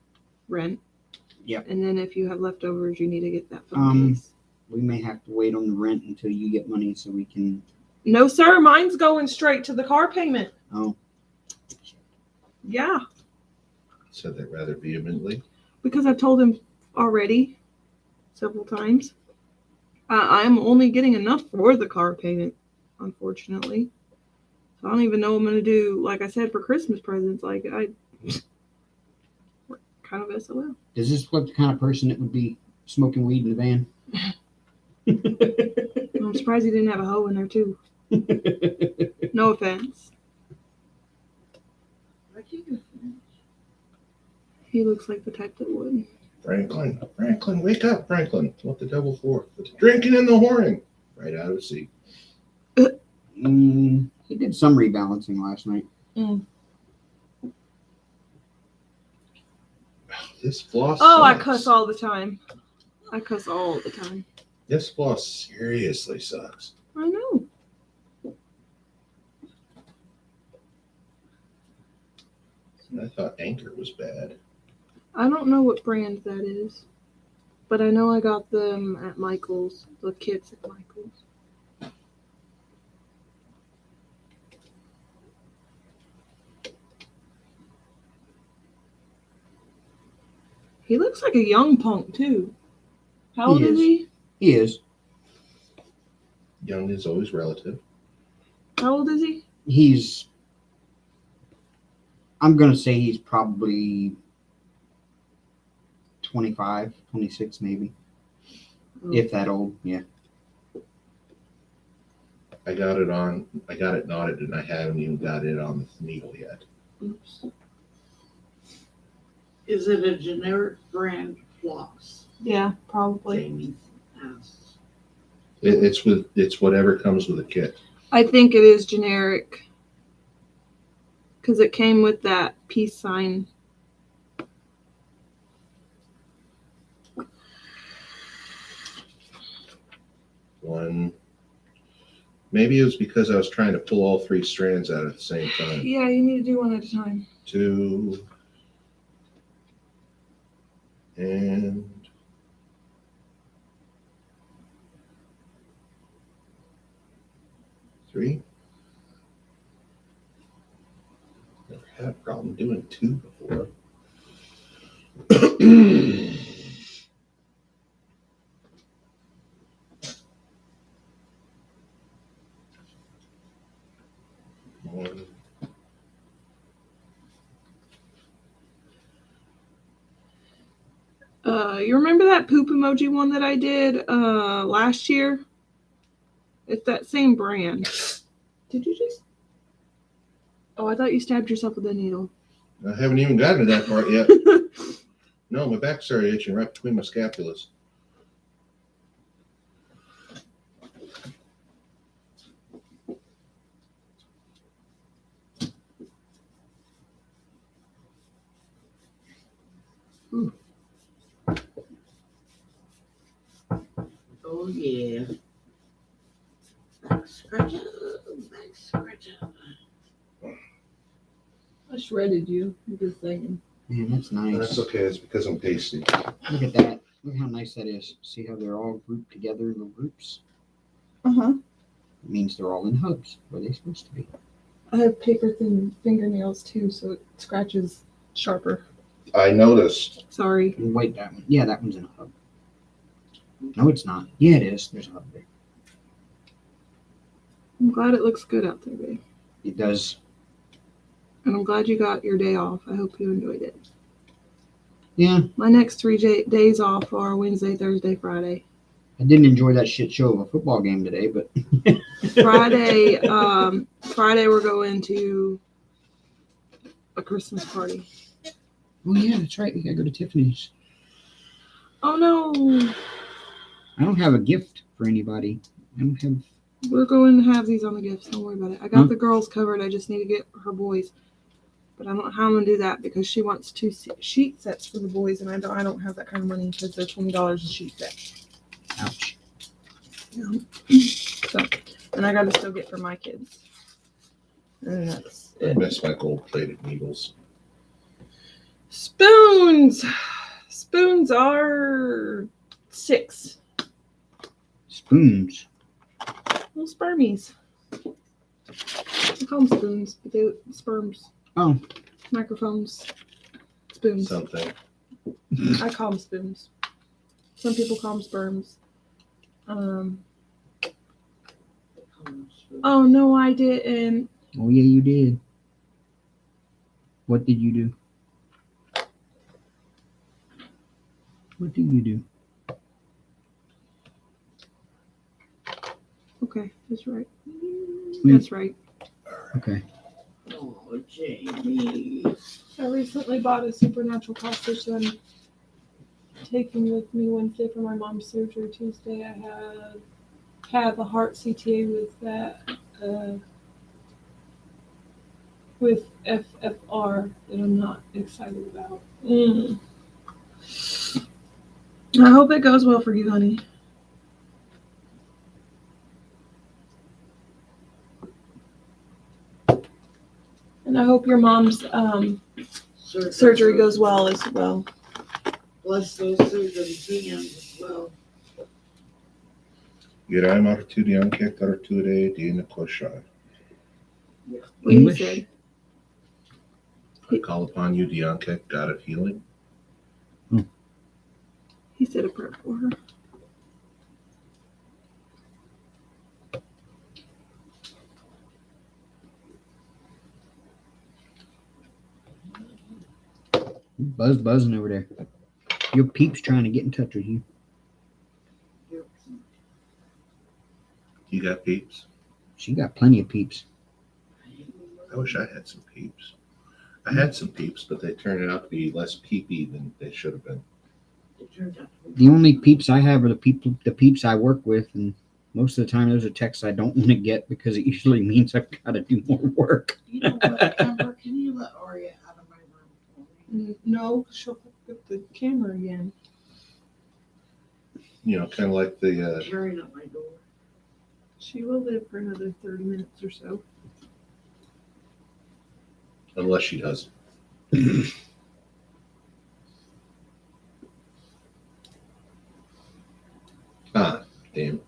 Speaker 1: rent.
Speaker 2: Yep.
Speaker 1: And then if you have leftovers, you need to get that phone case.
Speaker 2: We may have to wait on the rent until you get money so we can.
Speaker 1: No, sir. Mine's going straight to the car payment.
Speaker 2: Oh.
Speaker 1: Yeah,
Speaker 3: Said that rather vehemently.
Speaker 1: because I've told him already several times. I'm only getting enough for the car payment, unfortunately. So I don't even know what I'm going to do, like I said, for Christmas presents. Like, we're kind of SOL.
Speaker 2: Is this what the kind of person that would be smoking weed in the van?
Speaker 1: I'm surprised he didn't have a hoe in there, too. No offense. He looks like the type that would.
Speaker 3: Franklin, wake up, Franklin. What the devil for? It's drinking and the whoring. Right out of seat.
Speaker 2: He did some rebalancing last night.
Speaker 3: This floss.
Speaker 1: Oh, I
Speaker 3: sucks.
Speaker 1: cuss all the time. I cuss all the time.
Speaker 3: This floss seriously sucks.
Speaker 1: I know.
Speaker 3: I thought Anchor was bad.
Speaker 1: I don't know what brand that is, but I know I got them at Michael's, the kits at Michael's. He looks like a young punk, too. How old is he?
Speaker 2: He is.
Speaker 3: Young is always relative.
Speaker 1: How old is he?
Speaker 2: I'm going to say he's probably 25, 26 maybe.
Speaker 1: Oh.
Speaker 2: If that old, yeah.
Speaker 3: I got it knotted and I haven't even got it on the needle yet.
Speaker 1: Oops.
Speaker 4: Is it a generic brand floss?
Speaker 1: Yeah, probably.
Speaker 4: Jamie asks.
Speaker 3: It's whatever comes with a kit.
Speaker 1: I think it is generic. Because it came with that peace sign
Speaker 3: One. Maybe it was because I was trying to pull all 3 strands out at the same time.
Speaker 1: Yeah, you need to do one at a time.
Speaker 3: 2. And 3. Never had a problem doing 2 before. One.
Speaker 1: You remember that poop emoji one that I did last year? It's that same brand. Did you just? Oh, I thought you stabbed yourself with a needle.
Speaker 3: I haven't even gotten to that part yet. No, my back started itching right between my scapulas.
Speaker 4: Oh yeah. Back scratcher, back scratcher.
Speaker 1: I shredded you. I'm just saying.
Speaker 2: Man, that's nice.
Speaker 3: That's okay. It's because I'm pasty.
Speaker 2: Look at that. Look how nice that is. See how they're all grouped together in little groups?
Speaker 1: Uh-huh.
Speaker 2: It means they're all in hubs where they're supposed to be.
Speaker 1: I have paper thin fingernails too, so it scratches sharper.
Speaker 3: I noticed.
Speaker 1: Sorry.
Speaker 2: Wait, that one. Yeah, that one's in a hub. No, it's not. Yeah, it is. There's a hub there.
Speaker 1: I'm glad it looks good out there, babe.
Speaker 2: It does.
Speaker 1: And I'm glad you got your day off. I hope you enjoyed it.
Speaker 2: Yeah,
Speaker 1: My next 3 days off are Wednesday, Thursday, Friday.
Speaker 2: I didn't enjoy that shit show of a football game today, but
Speaker 1: Friday, Friday we're going to a Christmas party.
Speaker 2: oh yeah, that's right. We gotta go to Tiffany's.
Speaker 1: Oh no,
Speaker 2: I don't have a gift for anybody. I don't have.
Speaker 1: we're going to have these on the gifts. Don't worry about it. I got
Speaker 2: Huh?
Speaker 1: the girls covered. I just need to get her boys. But I don't know how I'm gonna do that because she wants 2 sheet sets for the boys, and I don't have that kind of money because they're $20 a sheet set.
Speaker 2: Ouch.
Speaker 1: Yeah. So, and I gotta still get for my kids. And that's
Speaker 3: I
Speaker 1: it.
Speaker 3: miss my gold-plated needles.
Speaker 1: Spoons. Spoons are 6
Speaker 2: Spoons.
Speaker 1: little spermies. I call them spoons, but they sperms.
Speaker 2: Oh.
Speaker 1: Microphones. Spoons.
Speaker 3: Something.
Speaker 1: I call them spoons. Some people call them sperms. Oh no, I didn't.
Speaker 2: Oh yeah, you did. What did you do? What did you do?
Speaker 1: Okay, that's right.
Speaker 2: Hmm.
Speaker 1: That's right.
Speaker 2: Okay.
Speaker 4: Oh, Jamie.
Speaker 1: I recently bought a supernatural hostage that I'm taking with me Wednesday for my mom's surgery. Tuesday I have a heart CTA with that with FFR that I'm not excited about. I hope it goes well for you, honey. And I hope your mom's surgery goes well as well.
Speaker 4: Bless those surgeons' hands as well.
Speaker 3: Gerai martu dian kekar ture din koshai.
Speaker 1: What he
Speaker 2: English?
Speaker 1: said.
Speaker 3: I call upon you, Dianke, God of healing.
Speaker 1: He said a prayer for her.
Speaker 2: Buzzing over there. Your peep's trying to get in touch with you.
Speaker 3: You got peeps?
Speaker 2: She got plenty of peeps.
Speaker 3: I wish I had some peeps. I had some peeps, but they turned out to be less peepy than they should have been.
Speaker 4: It turned out to be
Speaker 2: The only peeps I have are the peeps I work with, and most of the time those are texts I don't want to get because it usually means I've got to do more work.
Speaker 4: You know what, Amber? Can you let Aria out of my room for me?
Speaker 1: No, she'll hook up the camera again.
Speaker 3: You know, kind of like the
Speaker 4: Tearing up my door.
Speaker 1: She will live for another 30 minutes or so.
Speaker 3: Unless she does. Ah, damn.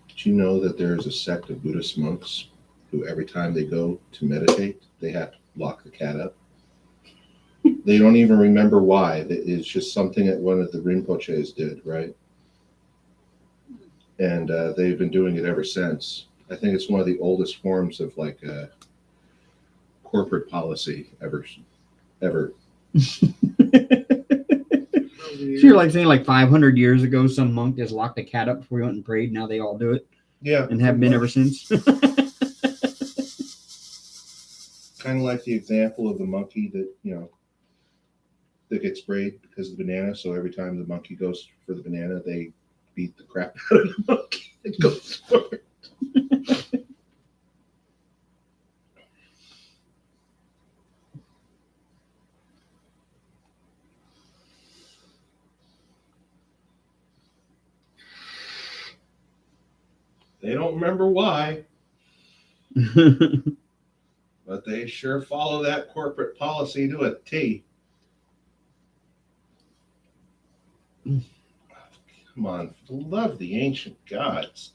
Speaker 3: Did you know that there is a sect of Buddhist monks who every time they go to meditate, they have to lock the cat up? They don't even remember why. It's just something that one of the Rinpoches did, right? And they've been doing it ever since. I think it's one of the oldest forms of like corporate policy ever.
Speaker 2: So you're like saying like 500 years ago, some monk just locked a cat up before he went and prayed. Now they all do it
Speaker 3: Yeah.
Speaker 2: and have been ever since.
Speaker 3: Kind of like the example of the monkey that, that gets sprayed because of the banana. So every time the monkey goes for the banana, they beat the crap out of the monkey that goes for it. They don't remember why, but they sure follow that corporate policy to a T. Come on, love the ancient gods.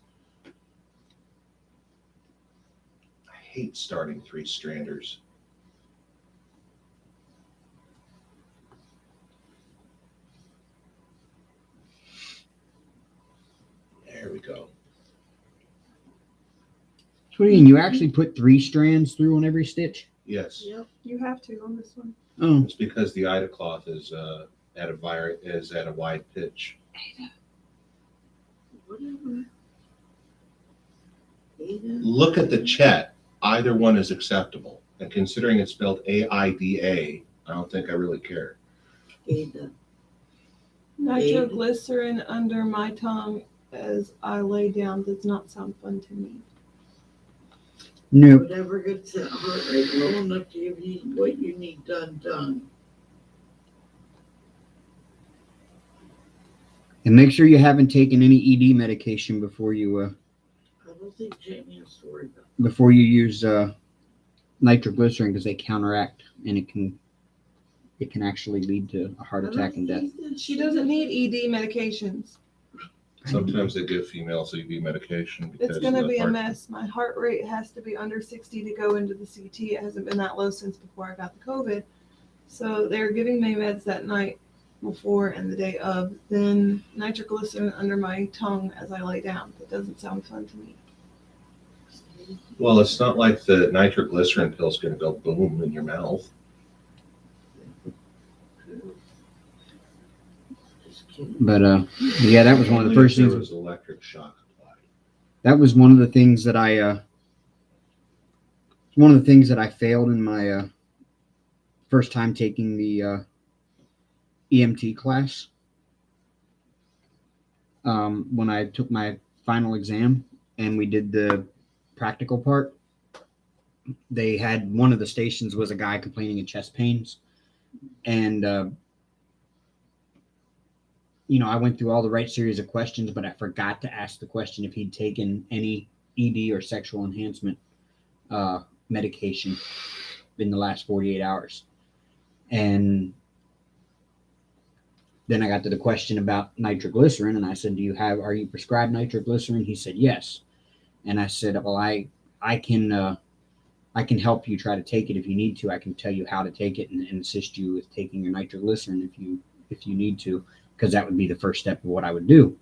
Speaker 3: I hate starting three-stranders. There we go.
Speaker 2: So what do you mean? You actually put 3 strands through on every stitch?
Speaker 3: Yes,
Speaker 4: Yep.
Speaker 1: You have to on this one.
Speaker 2: Oh,
Speaker 3: it's because the Ida cloth is at a wide pitch.
Speaker 4: Whatever. Ada.
Speaker 3: Look at the chat. Either one is acceptable, and considering it's spelled AIDA, I don't think I really care.
Speaker 4: Ada.
Speaker 1: Nitroglycerin under my tongue as I lay down does not sound fun to me.
Speaker 2: no.
Speaker 4: Whatever gets that heart rate low enough to give you what you need done.
Speaker 2: And make sure you haven't taken any ED medication before you
Speaker 4: I don't think Jamie has to worry about
Speaker 2: use nitroglycerin, because they counteract and it can actually lead to a heart
Speaker 4: it.
Speaker 2: attack and death.
Speaker 1: She doesn't need ED medications.
Speaker 3: Sometimes they give females ED medication because
Speaker 1: It's going to
Speaker 3: of the
Speaker 1: be a
Speaker 3: heart-
Speaker 1: mess. My heart rate has to be under 60 to go into the CT. It hasn't been that low since before I got the COVID. So they're giving me meds that night before and the day of. Then nitroglycerin under my tongue as I lay down. That doesn't sound fun to me.
Speaker 3: Well, it's not like the nitroglycerin pill's going to go boom in your mouth.
Speaker 4: Just kidding.
Speaker 2: But yeah, that was one of the
Speaker 3: Only if
Speaker 2: first
Speaker 3: there
Speaker 2: things.
Speaker 3: was electric shock applied.
Speaker 2: That was one of the things that I failed in my first time taking the EMT class. When I took my final exam and we did the practical part, they had one of the stations was a guy complaining of chest pains, and I went through all the right series of questions, but I forgot to ask the question if he'd taken any ED or sexual enhancement medication in the last 48 hours. And then I got to the question about nitroglycerin, and I said, are you prescribed nitroglycerin? He said, yes. And I said, well, I can help you try to take it if you need to. I can tell you how to take it and assist you with taking your nitroglycerin if you need to, because that would be the first step of what I would do.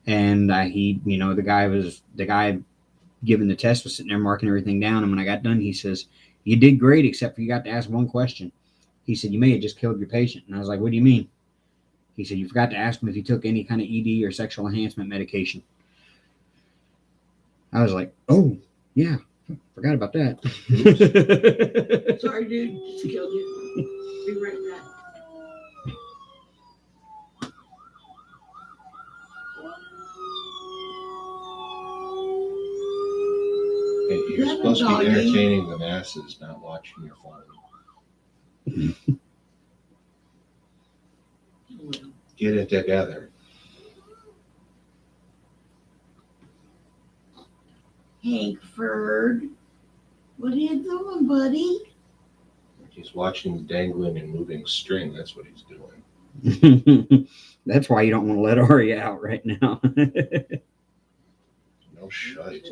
Speaker 2: And the guy giving the test was sitting there marking everything down. And when I got done, he says, you did great, except for you got to ask one question. He said, you may have just killed your patient. And I was like, what do you mean? He said, you forgot to ask him if he took any kind of ED or sexual enhancement medication. I was like, oh, yeah, forgot about that.
Speaker 4: Sorry, dude. Just killed you. Be right back.
Speaker 3: Hey, you're supposed to be entertaining the masses, not watching your phone.
Speaker 4: Well,
Speaker 3: Get it together.
Speaker 4: Hankford, what are you doing, buddy?
Speaker 3: He's watching dangling and moving string. That's what he's doing.
Speaker 2: That's why you don't want to let Arya out right now.
Speaker 3: No shite.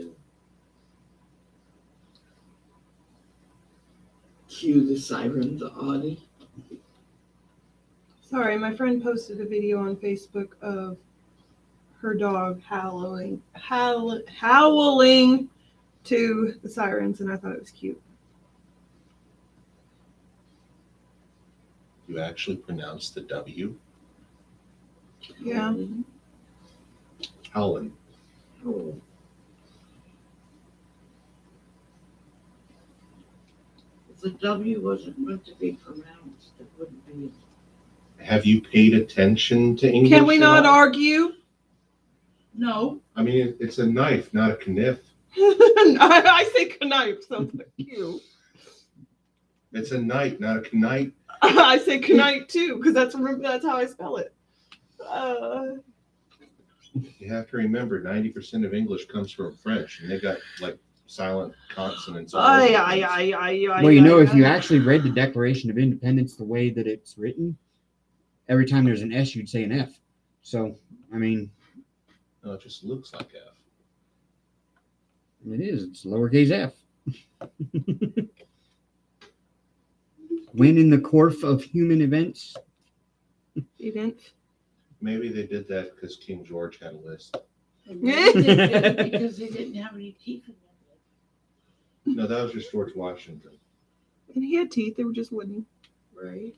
Speaker 4: Cue the sirens, Audie.
Speaker 1: Sorry, my friend posted a video on Facebook of her dog howling to the sirens, and I thought it was cute.
Speaker 3: You actually pronounce the W?
Speaker 1: Yeah.
Speaker 3: Howlin'.
Speaker 4: Oh. If the W wasn't meant to be pronounced, it wouldn't be.
Speaker 3: Have you paid attention to English?
Speaker 1: Can we
Speaker 3: at
Speaker 1: not
Speaker 3: all?
Speaker 1: argue?
Speaker 4: No.
Speaker 3: I mean, it's a knife, not a kniff.
Speaker 1: I say knife, sounds like cute.
Speaker 3: It's a knife, not a knife.
Speaker 1: I say knife too, because that's how I spell it.
Speaker 3: You have to remember, 90% of English comes from French, and they got like silent consonants. all over the place.
Speaker 2: Well, you know, if you actually read the Declaration of Independence the way that it's written, every time there's an S, you'd say an F. So, I mean,
Speaker 3: No, it just looks like F.
Speaker 2: it is. It's lowercase f. When in the course of human events.
Speaker 1: Event.
Speaker 3: Maybe they did that because King George had a list.
Speaker 4: And maybe they did it because they didn't have any teeth in them.
Speaker 3: No, that was just George Washington.
Speaker 1: And he had teeth, they were just wooden.
Speaker 4: Right?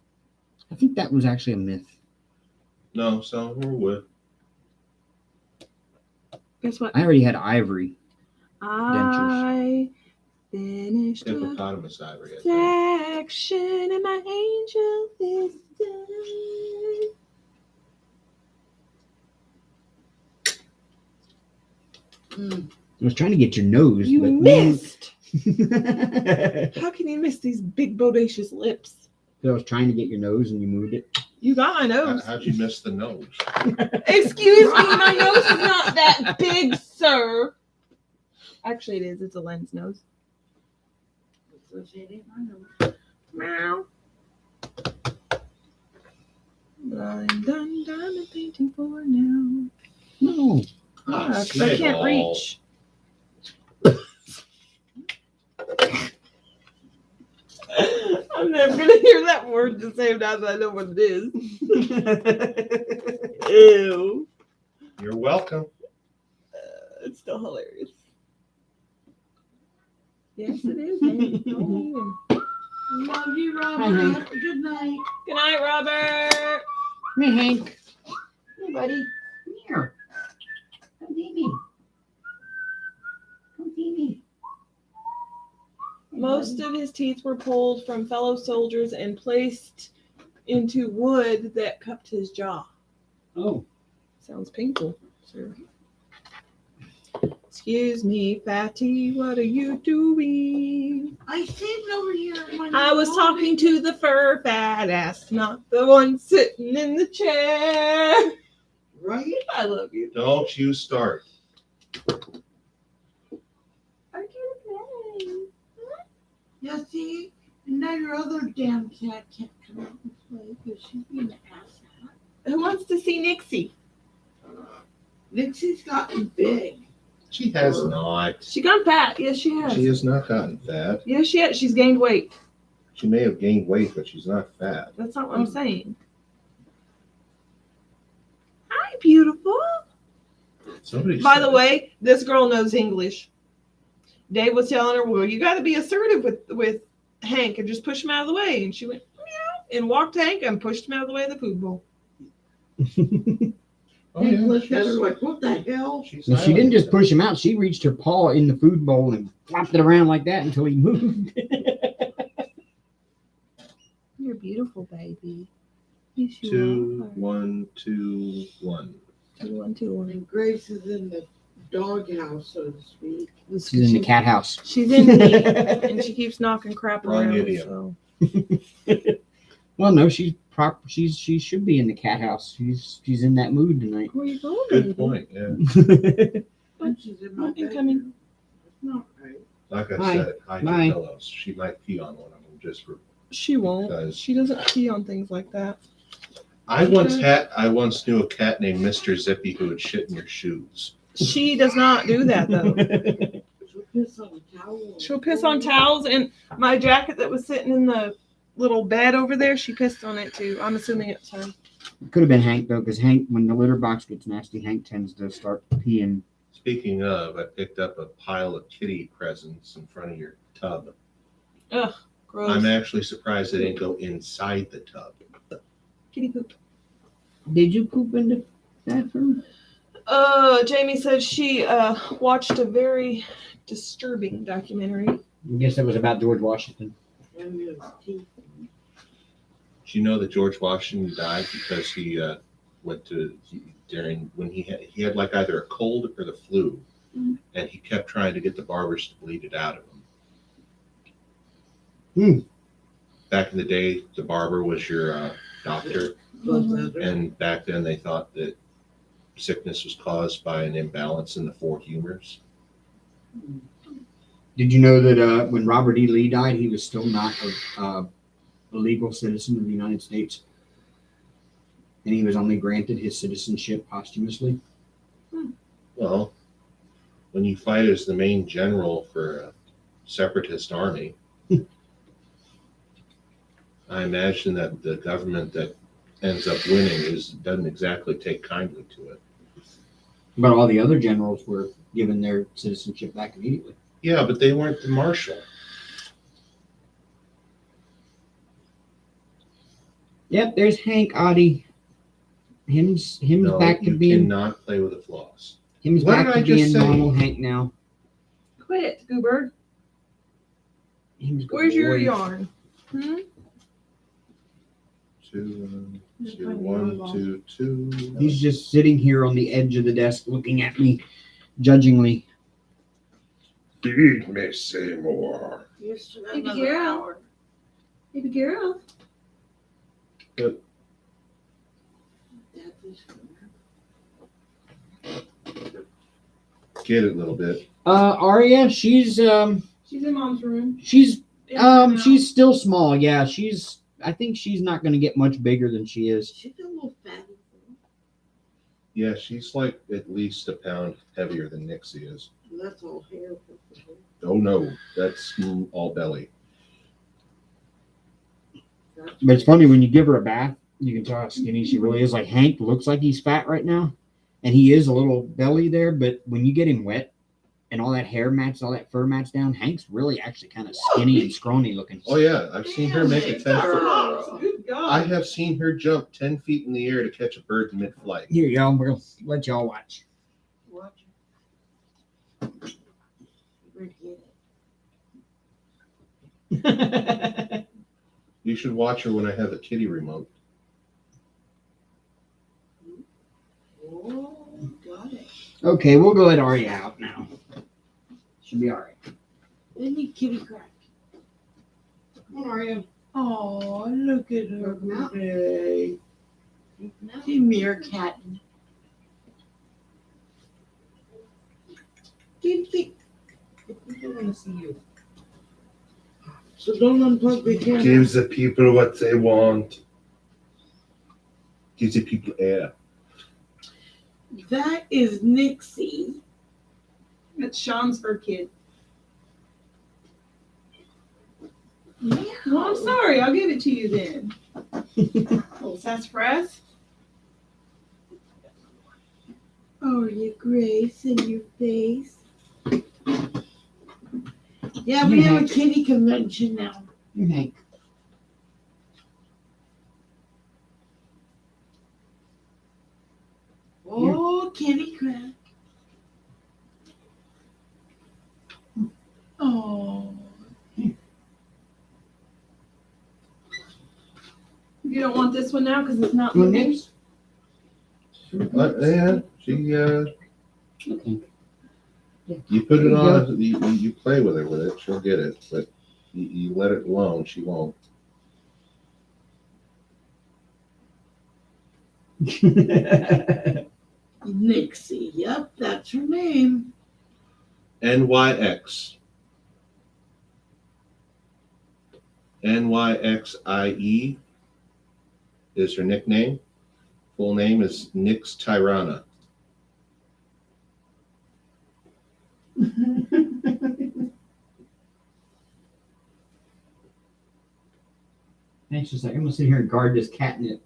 Speaker 2: I think that was actually a myth.
Speaker 3: No, so we're with.
Speaker 1: Guess what?
Speaker 2: I already had ivory.
Speaker 1: I finished a
Speaker 3: Hippopotamus ivory. I think.
Speaker 1: section and my angel is dead.
Speaker 4: Mm.
Speaker 2: I was trying to get your nose.
Speaker 1: You
Speaker 2: but
Speaker 1: missed.
Speaker 2: I
Speaker 1: How can you miss these big bodacious lips?
Speaker 2: was trying to get your nose and you moved it.
Speaker 1: You got my nose.
Speaker 3: How'd you miss the nose?
Speaker 1: Excuse me, my nose is not that big, sir. Actually, it is. It's a lens nose. Meow. I'm done diamond painting for now.
Speaker 2: No.
Speaker 1: Ah, 'cause
Speaker 3: see
Speaker 1: I
Speaker 3: it
Speaker 1: can't
Speaker 3: all.
Speaker 1: reach. I'm never gonna hear that word the same time as I know what it is. Ew.
Speaker 3: You're welcome.
Speaker 1: It's still hilarious. Yes, it is. Man.
Speaker 4: Love you,
Speaker 2: Hi,
Speaker 4: Robert.
Speaker 2: Hank.
Speaker 4: Have a good night.
Speaker 1: Good night, Robert.
Speaker 2: Hey, Hank.
Speaker 4: Hey, buddy.
Speaker 2: Come here.
Speaker 4: Come see me. Come see me.
Speaker 1: Most of his teeth were pulled from fellow soldiers and placed into wood that cupped his jaw.
Speaker 2: Oh.
Speaker 1: Sounds painful, sir. Excuse me, Fatty, what are you doing?
Speaker 4: I sitting over here.
Speaker 1: I was talking to the fur fat ass, not the one sitting in the chair.
Speaker 4: Right?
Speaker 1: I love you.
Speaker 3: Don't you start.
Speaker 1: Are you okay?
Speaker 4: Yeah, see? And now your other damn cat can't come out and play because she's being an ass hat.
Speaker 1: Who wants to see Nixie?
Speaker 4: Nixie's gotten big.
Speaker 3: She has not.
Speaker 1: She gone fat. Yes, she has.
Speaker 3: She has not gotten fat.
Speaker 1: Yes, she has. She's gained weight.
Speaker 3: She may have gained weight, but she's not fat.
Speaker 1: That's not what I'm saying. Hi, beautiful.
Speaker 3: Somebody.
Speaker 1: By
Speaker 3: said
Speaker 1: the
Speaker 3: it.
Speaker 1: way, this girl knows English. Dave was telling her, well, you got to be assertive with Hank and just push him out of the way. And she went, meow, and walked Hank and pushed him out of the way of the food bowl.
Speaker 3: Oh,
Speaker 4: Hank
Speaker 3: yeah,
Speaker 4: looked at her
Speaker 3: she's-
Speaker 4: like, what the hell?
Speaker 3: she's
Speaker 2: No, she didn't
Speaker 3: silent.
Speaker 2: just push him out. She reached her paw in the food bowl and flopped it around like that until he moved.
Speaker 1: You're beautiful, baby. Yes, you
Speaker 3: 2,
Speaker 1: are.
Speaker 3: 1, 2, 1.
Speaker 1: 2, 1, 2, 1.
Speaker 4: And Grace is in the doghouse, so to speak.
Speaker 2: She's in the cat house.
Speaker 1: She's in the and she keeps knocking crap
Speaker 3: Wrong
Speaker 1: around.
Speaker 3: idiom.
Speaker 1: So
Speaker 2: Well, no, she should be in the cat house. She's in that mood tonight.
Speaker 1: Where you going,
Speaker 3: Good
Speaker 1: baby?
Speaker 3: point, yeah.
Speaker 4: And she's in my
Speaker 1: Incoming.
Speaker 4: bedroom. That's not right.
Speaker 3: Like I
Speaker 2: Hi.
Speaker 3: said, hide
Speaker 2: Bye.
Speaker 3: your pillows. She might pee on one of them just for.
Speaker 1: She won't.
Speaker 3: Because-
Speaker 1: She doesn't pee on things like that.
Speaker 3: I once knew a cat named Mr. Zippy who would shit in your shoes.
Speaker 1: She does not do that though.
Speaker 4: She'll piss on a towel.
Speaker 1: She'll piss on towels, and my jacket that was sitting in the little bed over there, she pissed on it too. I'm assuming it's her.
Speaker 2: Could have been Hank though, because Hank, when the litter box gets nasty, Hank tends to start peeing.
Speaker 3: Speaking of, I picked up a pile of kitty presents in front of your tub.
Speaker 1: Ugh, gross.
Speaker 3: I'm actually surprised they didn't go inside the tub.
Speaker 1: Kitty poop.
Speaker 2: Did you poop in the bathroom?
Speaker 1: Jamie said she watched a very disturbing documentary.
Speaker 2: I guess it was about George Washington.
Speaker 4: And his teeth.
Speaker 3: Do you know that George Washington died because he went to during when he had like either a cold or the flu, and he kept trying to get the barbers to bleed it out of him. Back in the day, the barber was your doctor, and back then they thought that sickness was caused by an imbalance in the four humors.
Speaker 2: Did you know that when Robert E. Lee died, he was still not a legal citizen of the United States? And he was only granted his citizenship posthumously?
Speaker 3: Well, when you fight as the main general for a separatist army, I imagine that the government that ends up winning doesn't exactly take kindly to it.
Speaker 2: But all the other generals were given their citizenship back immediately.
Speaker 3: Yeah, but they weren't the marshal.
Speaker 2: Yep, there's Hank Oddie. Him's
Speaker 3: No,
Speaker 2: back to
Speaker 3: you
Speaker 2: being
Speaker 3: cannot play with a floss.
Speaker 2: him's
Speaker 3: What
Speaker 2: back
Speaker 3: did
Speaker 2: to
Speaker 3: I just
Speaker 2: being
Speaker 3: say?
Speaker 2: normal Hank now.
Speaker 1: Quit it, Goober.
Speaker 2: Him's good
Speaker 1: Where's your
Speaker 2: boy.
Speaker 1: yarn? Hmm?
Speaker 3: Two,
Speaker 1: Just
Speaker 3: two,
Speaker 1: find the
Speaker 3: one,
Speaker 1: yarn ball.
Speaker 3: two, two.
Speaker 2: He's just sitting here on the edge of the desk looking at me judgingly.
Speaker 3: Feed me, Seymour.
Speaker 4: Here's to
Speaker 1: Baby
Speaker 4: another
Speaker 1: girl.
Speaker 4: hour.
Speaker 1: Baby girl.
Speaker 4: That is
Speaker 3: Get it a little bit.
Speaker 2: Aria, she's
Speaker 1: She's in mom's room.
Speaker 2: she's
Speaker 1: In and out.
Speaker 2: she's still small. Yeah, I think she's not going to get much bigger than she is.
Speaker 4: She's a little fatty.
Speaker 3: Yeah, she's like at least a pound heavier than Nixie is.
Speaker 4: That's all hair.
Speaker 3: Oh no, that's all belly.
Speaker 2: But it's funny when you give her a bath, you can tell how skinny she really is. Like Hank looks like he's fat right now, and he is a little belly there. But when you get him wet and all that hair mats, all that fur mats down, Hank's really actually kind of skinny and scrawny looking.
Speaker 3: Oh yeah, I've seen her make a 10-foot.
Speaker 1: Good God.
Speaker 3: I have seen her jump 10 feet in the air to catch a bird mid-flight.
Speaker 2: Here, y'all, we'll let y'all watch.
Speaker 4: Watch it. Where'd you get it?
Speaker 3: You should watch her when I have the kitty remote.
Speaker 4: Oh, got it.
Speaker 2: Okay, we'll go let Aria out now. Should be all right.
Speaker 4: They need kitty crack.
Speaker 1: Come on, Aria.
Speaker 4: Oh, look at her
Speaker 1: Broken out.
Speaker 4: today. She meerkatting. Keep it.
Speaker 1: People want to see you.
Speaker 4: So don't unplug the camera.
Speaker 3: Gives the people what they want. Gives the people air.
Speaker 4: That is Nixie.
Speaker 1: That's Sean's fur kid.
Speaker 4: Yeah.
Speaker 1: Well, I'm sorry. I'll give it to you then. Little sassafras.
Speaker 4: Oh, your grace and your face. Yeah, we have a kitty convention now.
Speaker 2: Hank.
Speaker 4: Oh, kitty crack. Oh.
Speaker 1: You don't want this one now because it's not
Speaker 2: You want
Speaker 1: moving?
Speaker 2: nips?
Speaker 3: Yeah, she,
Speaker 2: Okay.
Speaker 3: you put
Speaker 2: There
Speaker 3: it
Speaker 2: you
Speaker 3: on, you play with her with it, she'll get it, but you let it alone, she won't.
Speaker 4: Nixie. Yep, that's her name.
Speaker 3: NYX. NYXIE is her nickname. Full name is Nix Tirana.
Speaker 2: Thanks, just like I'm gonna sit here and guard this catnip.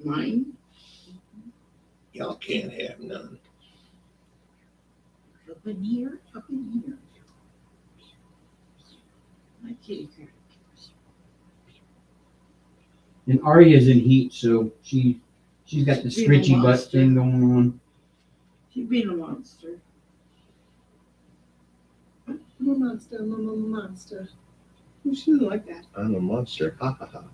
Speaker 4: Mine.
Speaker 3: Y'all can't have none.
Speaker 4: Up in here. Up in here. My kitty cat.
Speaker 2: And Arya's in heat, so she's got the
Speaker 4: She's being a
Speaker 2: stretchy butt
Speaker 4: monster.
Speaker 2: thing going on.
Speaker 4: She's being a monster.
Speaker 1: I'm a monster. I'm a monster. Oh, she doesn't like that.
Speaker 3: I'm a monster. Ha ha ha.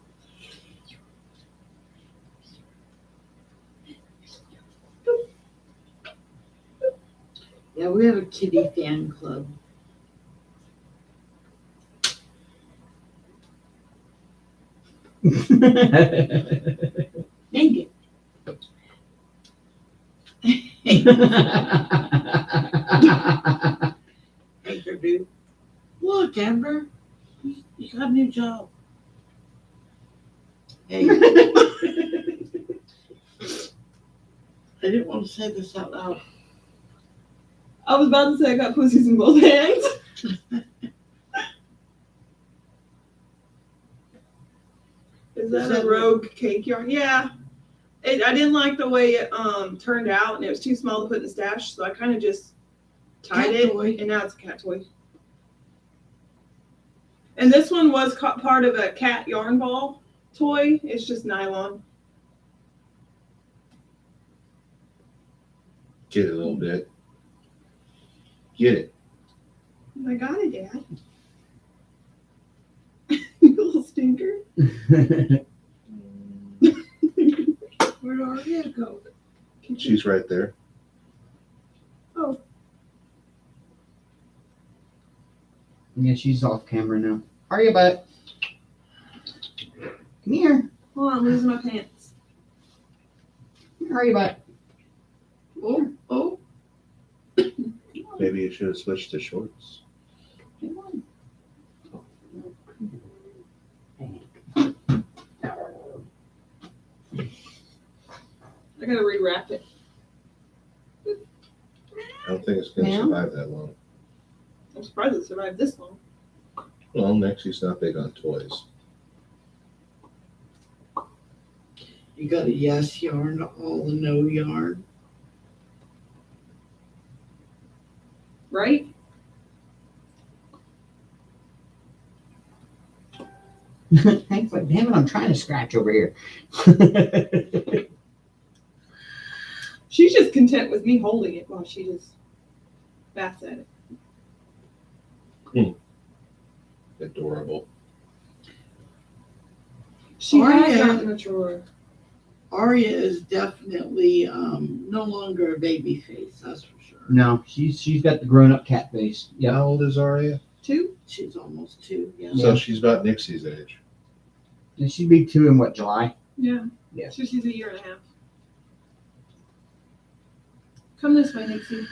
Speaker 4: Yeah, we have a kitty fan club. Dang it. Anchor dude. Look, Amber. You got a new job. Hey, I didn't want to say this out loud.
Speaker 1: I was about to say I got pussies in both hands. Is that a rogue cake yarn? Yeah. I didn't like the way it turned out, and it was too small to put in the stash, so I kind of just tied
Speaker 4: Cat
Speaker 1: it,
Speaker 4: toy.
Speaker 1: and now it's a cat toy. And this one was part of a cat yarn ball toy. It's just nylon.
Speaker 3: Get it a little bit. Get it.
Speaker 1: I got it, Dad. You little stinker.
Speaker 4: Where'd Aria go?
Speaker 3: She's right there.
Speaker 2: Yeah, she's off camera now. Arya, butt. Come here.
Speaker 1: Hold on, I'm losing my pants.
Speaker 2: Come here, Arya, butt.
Speaker 4: Oh.
Speaker 3: Maybe you should have switched to shorts.
Speaker 2: Come on.
Speaker 1: I gotta rewrap it.
Speaker 3: I don't think it's going to
Speaker 2: Ma'am?
Speaker 3: survive that long.
Speaker 1: I'm surprised it survived this long.
Speaker 3: Well, Nexie's not big on toys.
Speaker 4: You got a yes yarn, all the no yarn.
Speaker 1: Right?
Speaker 2: Hank's like, damn it, I'm trying to scratch over here.
Speaker 1: She's just content with me holding it while she just bats at it.
Speaker 3: Adorable.
Speaker 1: She
Speaker 4: Aria-
Speaker 1: has gotten a drawer.
Speaker 4: Aria is definitely no longer a baby face, that's for sure.
Speaker 2: No, she's got the grown up cat face. Yeah.
Speaker 3: How old is Aria?
Speaker 1: 2?
Speaker 4: She's almost 2, yeah.
Speaker 3: So she's about Nixie's age.
Speaker 2: And she'd be 2 in what, July?
Speaker 1: Yeah.
Speaker 2: Yeah.
Speaker 1: So she's a year and a half. Come this way, Nixie.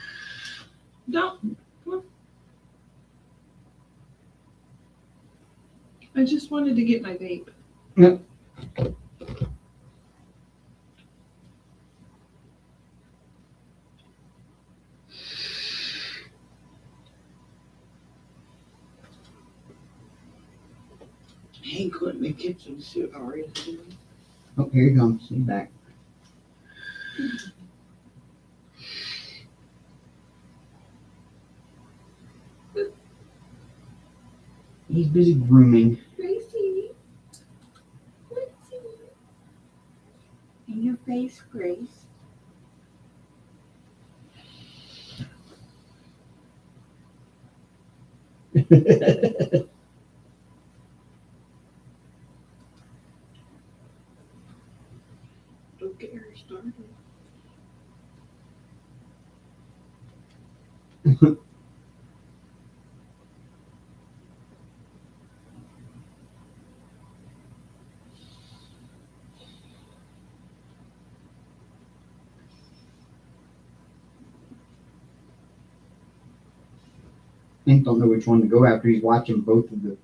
Speaker 1: Don't. Come on. I just wanted to get my vape.
Speaker 2: Yep.
Speaker 4: Hank went in the kitchen to see what Aria's doing.
Speaker 2: Oh, here he comes. He's back. He's busy grooming.
Speaker 1: Gracie.
Speaker 4: In your face, Grace.
Speaker 1: Don't get her started.
Speaker 2: Hank don't know which one to go after. He's watching both of the.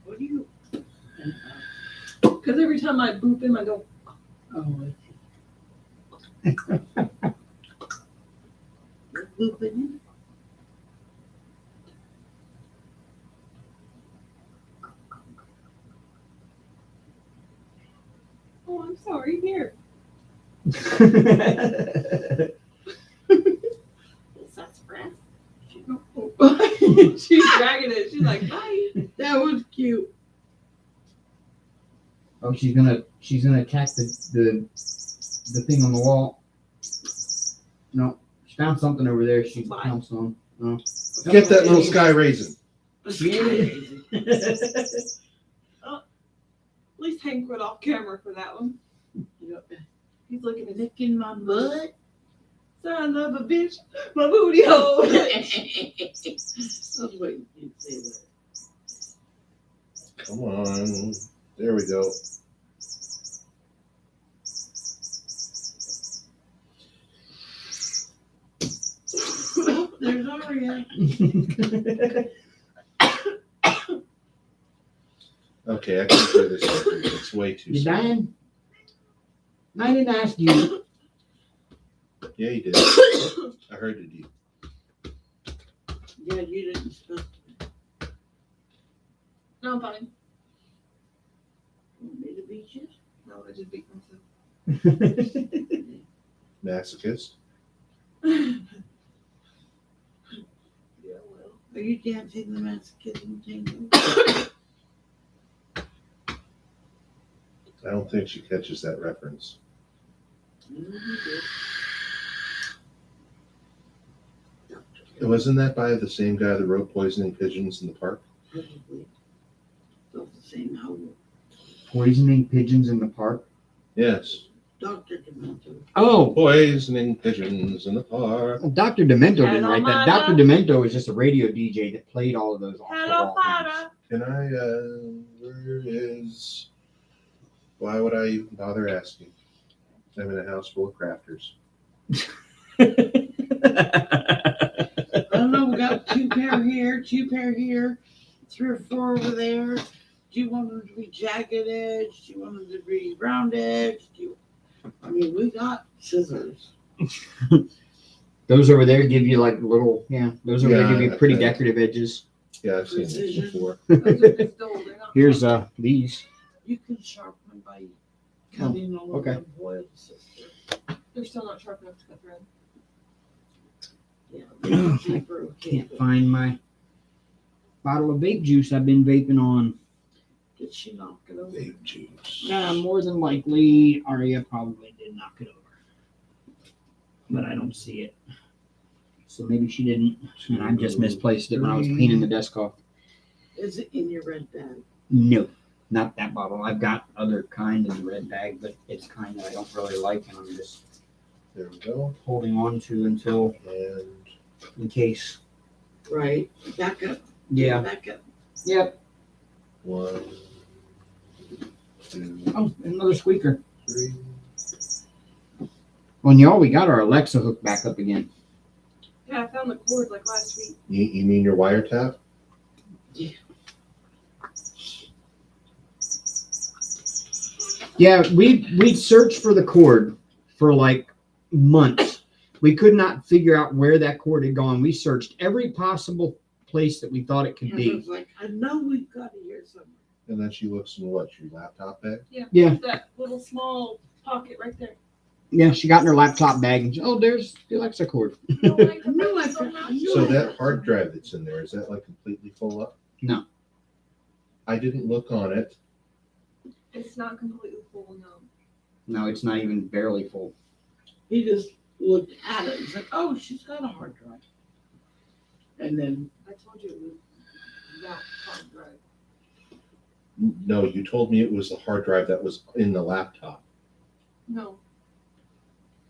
Speaker 4: What do you?
Speaker 1: Because every time I boop him, I go,
Speaker 4: Oh, I see. You're booping it?
Speaker 1: oh, I'm sorry, here.
Speaker 4: Is that express?
Speaker 1: She's dragging it. She's like, bye.
Speaker 4: That was cute.
Speaker 2: Oh, she's gonna attack the thing on the wall. No, she found something over there. She's
Speaker 1: Bye.
Speaker 2: pounced on. No.
Speaker 3: Get that little sky raisin.
Speaker 1: At least Hank went off camera for that one. He's looking at it.
Speaker 4: Licking my butt.
Speaker 1: Son of a bitch, my booty hole.
Speaker 4: I was waiting for you to say that.
Speaker 3: Come on. There we go.
Speaker 4: Oh, there's Aria.
Speaker 3: Okay, I can do this. It's way too
Speaker 2: You
Speaker 3: slow.
Speaker 2: dying? I didn't ask you.
Speaker 3: Yeah, you did. I heard it. You.
Speaker 4: Yeah, you didn't supposed to.
Speaker 1: No, I'm fine.
Speaker 4: Want me to beat you?
Speaker 1: No, I just beat myself.
Speaker 3: Masochist.
Speaker 1: Yeah, well.
Speaker 4: Are you dancing the masochism tango?
Speaker 3: I don't think she catches that reference.
Speaker 4: No, you did.
Speaker 3: Wasn't that by the same guy that wrote Poisoning Pigeons in the Park?
Speaker 4: Probably. Felt the same how
Speaker 2: Poisoning pigeons in the park.
Speaker 3: Yes.
Speaker 4: Dr. Demento.
Speaker 2: Oh,
Speaker 3: Poisoning Pigeons in the Park.
Speaker 2: well, Dr. Demento didn't write that.
Speaker 1: Hello,
Speaker 2: Dr. Demento was just a radio DJ that played all of those off the
Speaker 1: Hello,
Speaker 2: wall
Speaker 1: Father.
Speaker 3: Can I, where is, why would I even bother asking? I'm in a house full of crafters.
Speaker 2: things.
Speaker 4: I don't know, we got 2 pair here, 2 pair here, 3 or 4 over there. Do you want them to be jagged edge? Do you want them to be round edge? I mean, we got scissors.
Speaker 2: Those over there give you like little, those over there give you
Speaker 3: Yeah,
Speaker 2: pretty
Speaker 3: okay.
Speaker 2: decorative edges.
Speaker 3: Yeah, I've seen this
Speaker 4: Precision.
Speaker 3: before.
Speaker 1: Those are just old. They're not
Speaker 2: Here's these.
Speaker 4: You can sharpen them by cutting all
Speaker 2: okay.
Speaker 4: of them foil sister.
Speaker 1: They're still not sharp enough to cut thread.
Speaker 4: Yeah, they're cheaper, okay,
Speaker 2: Can't
Speaker 4: but
Speaker 2: find my bottle of vape juice I've been vaping on.
Speaker 4: did she knock it over?
Speaker 3: Vape juice.
Speaker 2: More than likely, Aria probably did knock it over, but I don't see it. So maybe she didn't, and I just misplaced it when I was cleaning the desk off.
Speaker 4: Is it in your red bag?
Speaker 2: No, not that bottle. I've got other kind in the red bag, but it's kind that I don't really like, and I'm just
Speaker 3: There we go.
Speaker 2: holding on to until
Speaker 3: And
Speaker 2: in case.
Speaker 4: Right, back up.
Speaker 2: Yeah.
Speaker 4: Back up.
Speaker 2: Yep.
Speaker 3: 1, 2,
Speaker 2: Oh, another squeaker.
Speaker 3: 3.
Speaker 2: Well, y'all, we got our Alexa hook back up again.
Speaker 1: Yeah, I found the cord like last week.
Speaker 3: You mean your wiretap?
Speaker 2: Yeah, we searched for the cord for like months. We could not figure out where that cord had gone. We searched every possible place that we thought it could
Speaker 4: And I
Speaker 2: be.
Speaker 4: was like, I know we've got it here somewhere.
Speaker 3: And then she looks in what, your laptop bag?
Speaker 2: Yeah.
Speaker 1: That little small pocket right there.
Speaker 2: Yeah, she got in her laptop bag and oh, there's the Alexa cord.
Speaker 1: No, I
Speaker 4: I knew I
Speaker 1: so
Speaker 4: found-
Speaker 1: much.
Speaker 4: I knew
Speaker 3: So
Speaker 4: I
Speaker 3: that
Speaker 4: found
Speaker 3: hard
Speaker 4: it.
Speaker 3: drive that's in there, is that like completely full up?
Speaker 2: No.
Speaker 3: I didn't look on it.
Speaker 1: It's not completely full, no.
Speaker 2: No, it's not even barely full.
Speaker 4: He just looked at it and said, oh, she's got a hard drive. And then,
Speaker 1: I told you it was that hard drive.
Speaker 3: No, you told me it was the hard drive that was in the laptop.
Speaker 1: No,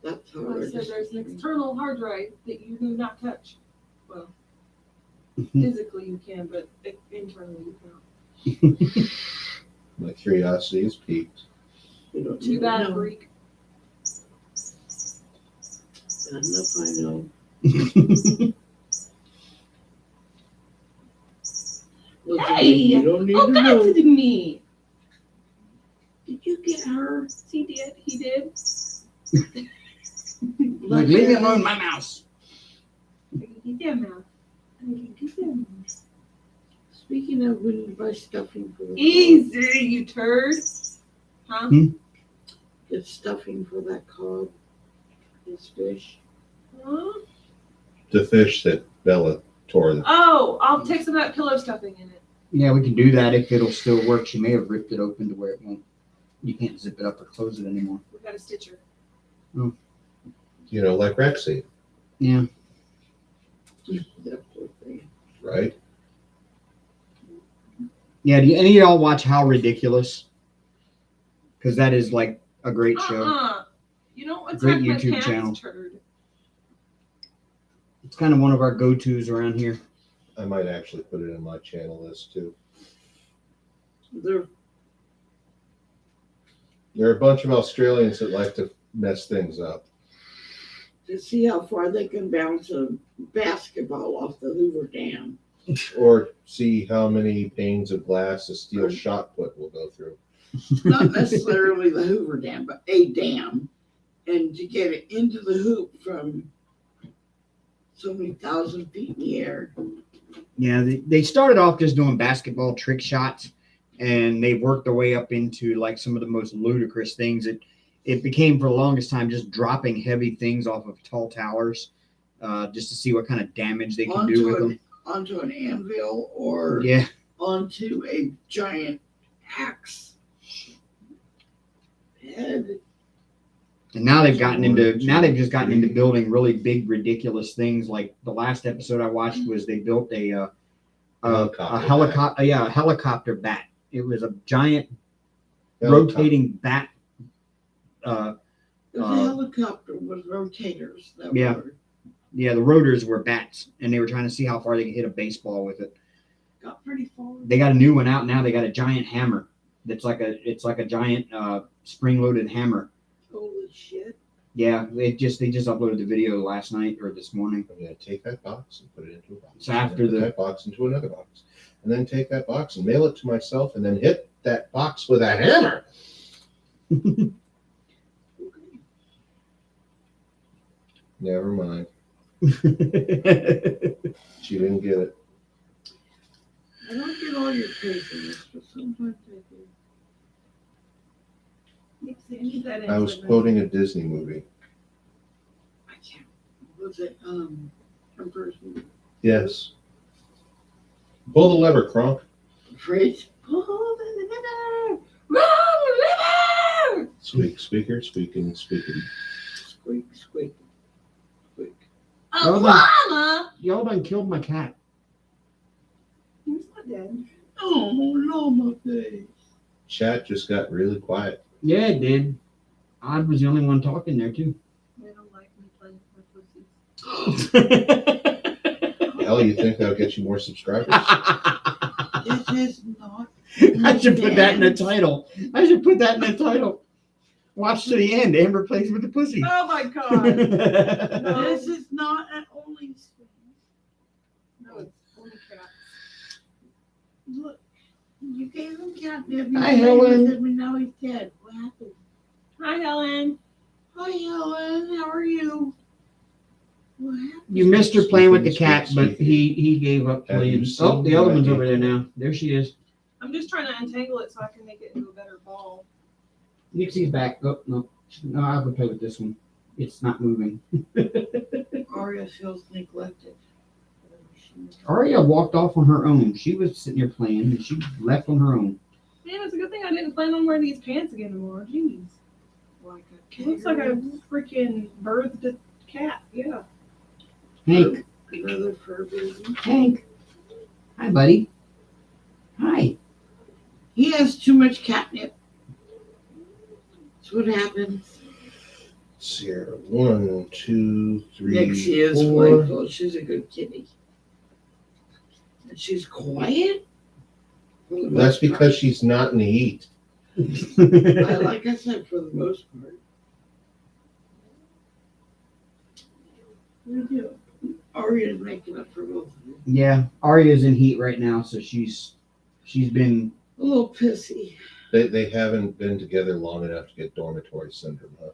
Speaker 4: that's how
Speaker 1: I
Speaker 4: we're
Speaker 1: said
Speaker 4: just.
Speaker 1: there's an external hard drive that you do not touch. Well,
Speaker 2: Mhm.
Speaker 1: physically you can, but internally you cannot.
Speaker 3: My curiosity is piqued.
Speaker 4: We don't
Speaker 1: Too bad,
Speaker 4: know.
Speaker 1: freak.
Speaker 4: Bad enough I know. Listen,
Speaker 1: Hey!
Speaker 4: you don't need
Speaker 1: Oh,
Speaker 4: to
Speaker 1: God,
Speaker 4: know.
Speaker 1: to me.
Speaker 4: Did you get her?
Speaker 1: He did. He did.
Speaker 2: Like, leave me alone, my mouse.
Speaker 1: He did, man.
Speaker 4: Speaking of when you buy stuffing for the
Speaker 1: Easy, you turd. Huh?
Speaker 4: cod, get stuffing for that cod, this fish.
Speaker 1: Huh?
Speaker 3: The fish that Bella tore.
Speaker 1: Oh, I'll take some of that pillow stuffing in it.
Speaker 2: Yeah, we can do that if it'll still work. She may have ripped it open to where it won't. You can't zip it up or close it anymore.
Speaker 1: We got a stitcher.
Speaker 3: You know, like Rexy,
Speaker 2: Yeah.
Speaker 4: That poor thing.
Speaker 3: right?
Speaker 2: Yeah. Do any of y'all watch How Ridiculous? Because that is like a great show.
Speaker 1: You don't attack
Speaker 2: Great
Speaker 1: my
Speaker 2: YouTube
Speaker 1: pants,
Speaker 2: channel.
Speaker 1: turd.
Speaker 2: It's kind of one of our go-tos around here.
Speaker 3: I might actually put it in my channel list too.
Speaker 4: They're
Speaker 3: There are a bunch of Australians that like to mess things up.
Speaker 4: to see how far they can bounce a basketball off the Hoover Dam.
Speaker 3: Or see how many panes of glass a steel shot put will go through.
Speaker 4: Not necessarily the Hoover Dam, but a dam. And to get it into the hoop from so many thousand feet in the air.
Speaker 2: Yeah, they started off just doing basketball trick shots, and they worked their way up into like some of the most ludicrous things. It became for the longest time just dropping heavy things off of tall towers, just to see what kind of damage they could do with them.
Speaker 4: Onto an anvil or
Speaker 2: Yeah,
Speaker 4: onto a giant axe head.
Speaker 2: and now they've just gotten into building really big, ridiculous things. Like the last episode I watched was they built a helicopter bat. It was a giant rotating bat.
Speaker 4: The helicopter was rotators.
Speaker 2: Yeah. The rotors were bats, and they were trying to see how far they could hit a baseball with it.
Speaker 4: Got pretty far.
Speaker 2: They got a new one out now. They got a giant hammer. It's like a giant spring-loaded hammer.
Speaker 4: Holy shit.
Speaker 2: Yeah, they just uploaded the video last night or this morning.
Speaker 3: I'm going to take that box and put it into a box.
Speaker 2: So after
Speaker 3: and then put that box into another box. And then take that box and mail it to myself and then hit that box with a hammer. Never mind. She didn't get it.
Speaker 4: I don't get all your craziness, but sometimes I do.
Speaker 3: I was quoting a Disney movie.
Speaker 4: I can't. Was it person?
Speaker 3: Yes. Pull the lever, Kronk.
Speaker 4: Fridge?
Speaker 3: Squeak, squeaker, squeaking, squeaking.
Speaker 4: Squeak, squeak, squeak.
Speaker 1: Oh, Mama!
Speaker 2: Y'all done killed my cat.
Speaker 1: He's not dead.
Speaker 4: Oh, no, my face.
Speaker 3: Chat just got really quiet.
Speaker 2: Yeah, it did. I was the only one talking there too.
Speaker 1: They don't like me playing with my pussies.
Speaker 3: Hell, you think that'll get you more subscribers?
Speaker 4: This is not.
Speaker 2: I should put that in the title. Watch to the end. Amber plays with the pussy.
Speaker 1: Oh my God. No.
Speaker 4: This is not an only swing.
Speaker 1: No, it's only cats.
Speaker 4: Look, you gave him catnip.
Speaker 2: Hi, Helen.
Speaker 4: And now he's dead. What happened?
Speaker 1: Hi, Helen.
Speaker 4: Hi, Helen. How are you? What happened?
Speaker 2: You missed her playing with the
Speaker 3: Speaking,
Speaker 2: cat, but
Speaker 3: speaking.
Speaker 2: he gave up
Speaker 3: Have
Speaker 2: playing.
Speaker 3: you seen
Speaker 2: Oh, the other
Speaker 3: my
Speaker 2: one's over
Speaker 3: video?
Speaker 2: there now. There she is.
Speaker 1: I'm just trying to untangle it so I can make it into a better ball.
Speaker 2: Nixie's back. Oh, no. No, I would play with this one. It's not moving.
Speaker 4: Aria feels neglected.
Speaker 2: Aria walked off on her own. She was sitting there playing, and she left on her own.
Speaker 1: Man, it's a good thing I didn't plan on wearing these pants again anymore. Jeez.
Speaker 4: Like a
Speaker 1: It looks like I freaking birthed a cat. Yeah.
Speaker 2: Hank.
Speaker 4: Another fur baby.
Speaker 2: Hank. Hi, buddy. Hi.
Speaker 4: He has too much catnip. That's what happens.
Speaker 3: Sierra, 1, 2, 3,
Speaker 4: Nixie is
Speaker 3: 4.
Speaker 4: playful. She's a good kitty. And she's quiet.
Speaker 3: That's because she's not in the heat.
Speaker 4: Like I said, for the most part. We do. Aria's making up for both of you.
Speaker 2: Yeah, Arya's in heat right now, so she's been.
Speaker 4: A little pissy.
Speaker 3: They haven't been together long enough to get dormitory syndrome, huh?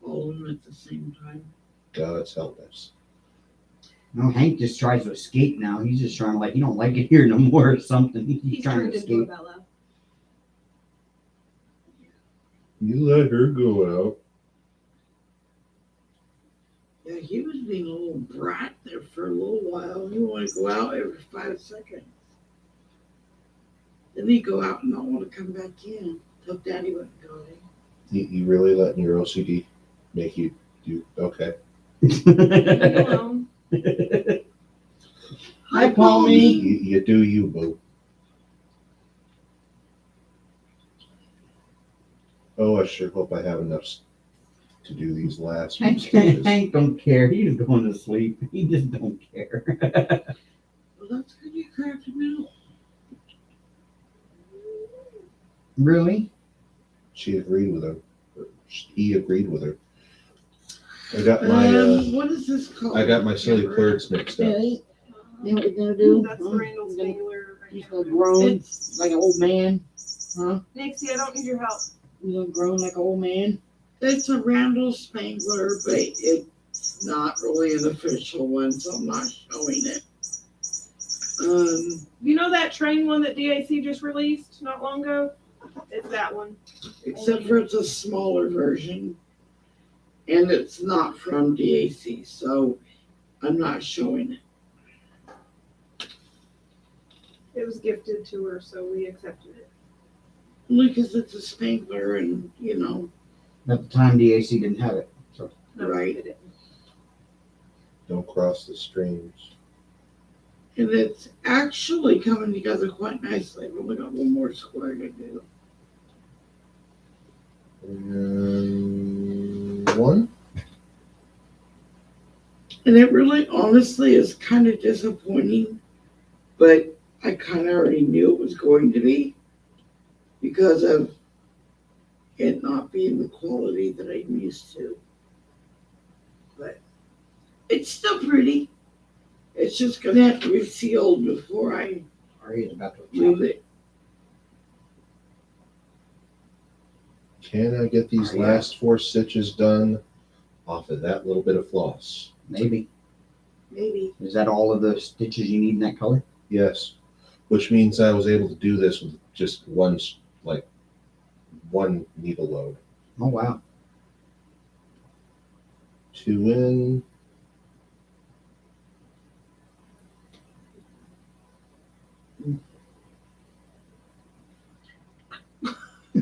Speaker 4: All of them at the same time.
Speaker 3: God's help us.
Speaker 2: No, Hank just tries to escape now. He's just trying to he don't like it here no more or something. He's
Speaker 1: He's
Speaker 2: trying
Speaker 1: turned
Speaker 2: to
Speaker 1: into a
Speaker 2: escape.
Speaker 1: Bella.
Speaker 3: You let her go out.
Speaker 4: Yeah, he was being a little brat there for a little while. He wanted to go out every 5 seconds. Then he'd go out and not want to come back in till Daddy went and got him.
Speaker 3: You really letting your OCD make you do okay?
Speaker 1: Leave me alone.
Speaker 2: Hi, Palmy.
Speaker 3: You do you, boo. Oh, I sure hope I have enough to do these last few sketches.
Speaker 2: Hank don't care. He's going to sleep. He just don't care.
Speaker 4: Well, that's good you cracked him out.
Speaker 2: Really?
Speaker 3: She agreed with her. He agreed with her. I got my
Speaker 4: What is this called?
Speaker 3: I got my silly clerks mixed up.
Speaker 4: Hey, you know what we're gonna do?
Speaker 1: That's the Randall Spangler.
Speaker 4: He's gonna groan like an old man.
Speaker 1: Nixie, I don't need your help.
Speaker 4: He's gonna groan like an old man. It's a Randall Spangler, but it's not really an official one, so I'm not showing it.
Speaker 1: You know that train one that DAC just released not long ago? It's that one.
Speaker 4: Except for it's a smaller version. And it's not from DAC, so I'm not showing it.
Speaker 1: It was gifted to her, so we accepted it.
Speaker 4: Only because it's a Spangler and, you know,
Speaker 2: At the time, DAC didn't have it.
Speaker 1: No,
Speaker 4: Right.
Speaker 1: it didn't.
Speaker 3: Don't cross the streams.
Speaker 4: and it's actually coming together quite nicely. I've only got one more square to do.
Speaker 3: And one.
Speaker 4: And it really, honestly, is kind of disappointing, but I kind of already knew it was going to be because of it not being the quality that I'm used to. But it's still pretty. It's just going to have to be sealed before I
Speaker 2: Arya's about to
Speaker 4: move it.
Speaker 3: Can I get these last 4 stitches done off of that little bit of floss?
Speaker 2: Maybe.
Speaker 4: Maybe.
Speaker 2: Is that all of the stitches you need in that color?
Speaker 3: Yes. Which means I was able to do this with just one needle load.
Speaker 2: Oh, wow.
Speaker 3: 2 in.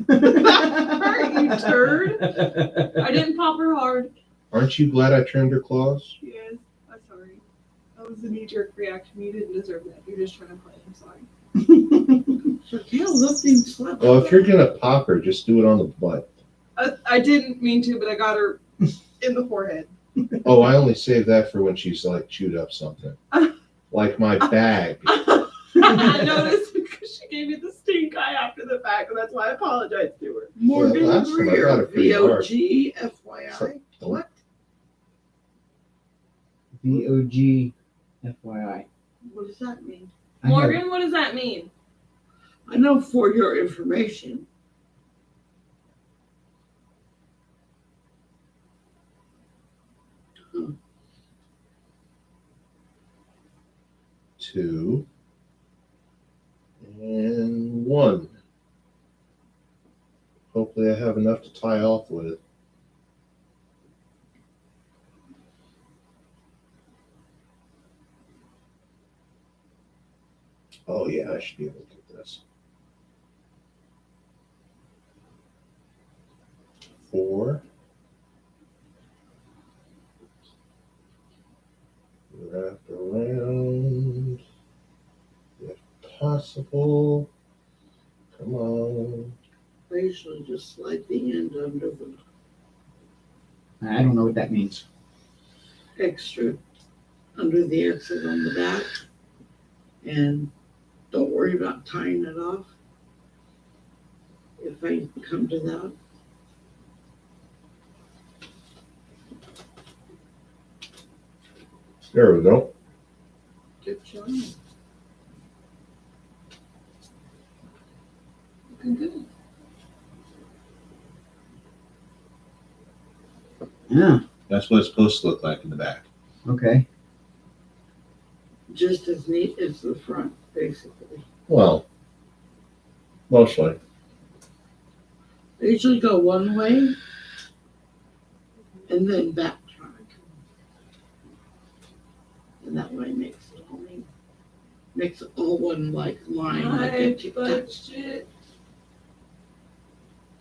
Speaker 1: Hurt, you turd. I didn't pop her hard.
Speaker 3: Aren't you glad I trimmed her claws?
Speaker 1: Yes, I'm sorry. That was a knee-jerk reaction. You didn't deserve that. You're just trying to play. I'm sorry.
Speaker 4: So Cal lifting slept.
Speaker 3: Well, if you're gonna pop her, just do it on the butt.
Speaker 1: I didn't mean to, but I got her in the forehead.
Speaker 3: Oh, I only save that for when she's like chewed up something. Like my bag.
Speaker 1: I noticed because she gave me the stink eye after the fact, and that's why I apologized to her.
Speaker 4: Morgan
Speaker 3: Well, last time I got
Speaker 4: Greer,
Speaker 3: it pretty hard.
Speaker 4: VOG, FYI. What?
Speaker 2: VOG FYI.
Speaker 4: What does that mean?
Speaker 2: I have-
Speaker 1: Morgan, what does that mean?
Speaker 4: I know for your information. Huh.
Speaker 3: 2 and 1. Hopefully I have enough to tie off with. Oh yeah, I should be able to get this. 4. Wrapped around, if possible. Come on.
Speaker 4: I usually just slide the end under the
Speaker 2: I don't know what that means.
Speaker 4: extra, under the exit on the back. And don't worry about tying it off. if I come to that.
Speaker 3: There we go.
Speaker 1: Good job. Looking good.
Speaker 2: Yeah,
Speaker 3: That's what it's supposed to look like in the back.
Speaker 2: okay.
Speaker 4: Just as neat as the front, basically.
Speaker 3: Well, mostly.
Speaker 4: I usually go one way and then backtrack. And that way makes it all one like line. Like
Speaker 1: My
Speaker 4: a tic-tac.
Speaker 1: budget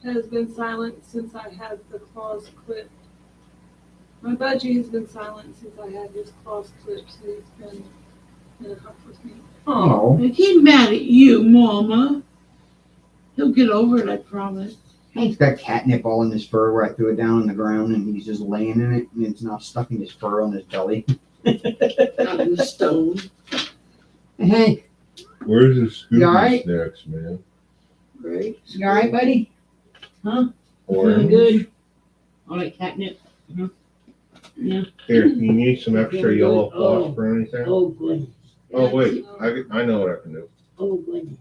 Speaker 1: has been silent since I had the claws clipped. My budgie has been silent since I had his claws clipped, so he's been in a huff with me.
Speaker 2: Oh,
Speaker 4: He's mad at you, Mama. He'll get over it, I promise.
Speaker 2: Hank's got catnip all in his fur where I threw it down on the ground and he's just laying in it and it's now stuck in his fur on his belly.
Speaker 4: Out in the stone.
Speaker 2: Hey, Hank,
Speaker 3: Where's the
Speaker 2: You all right?
Speaker 3: Scooby snacks, man?
Speaker 4: Right?
Speaker 2: you all right, buddy? Feeling
Speaker 3: Orange.
Speaker 2: good? All right, catnip.
Speaker 4: Yeah.
Speaker 3: Here, you need some extra
Speaker 2: Feeling
Speaker 3: yellow
Speaker 2: good? Oh.
Speaker 3: phosphor or anything?
Speaker 2: Oh, goodness.
Speaker 3: Oh, wait, I know what I can do.
Speaker 2: Oh, goodness.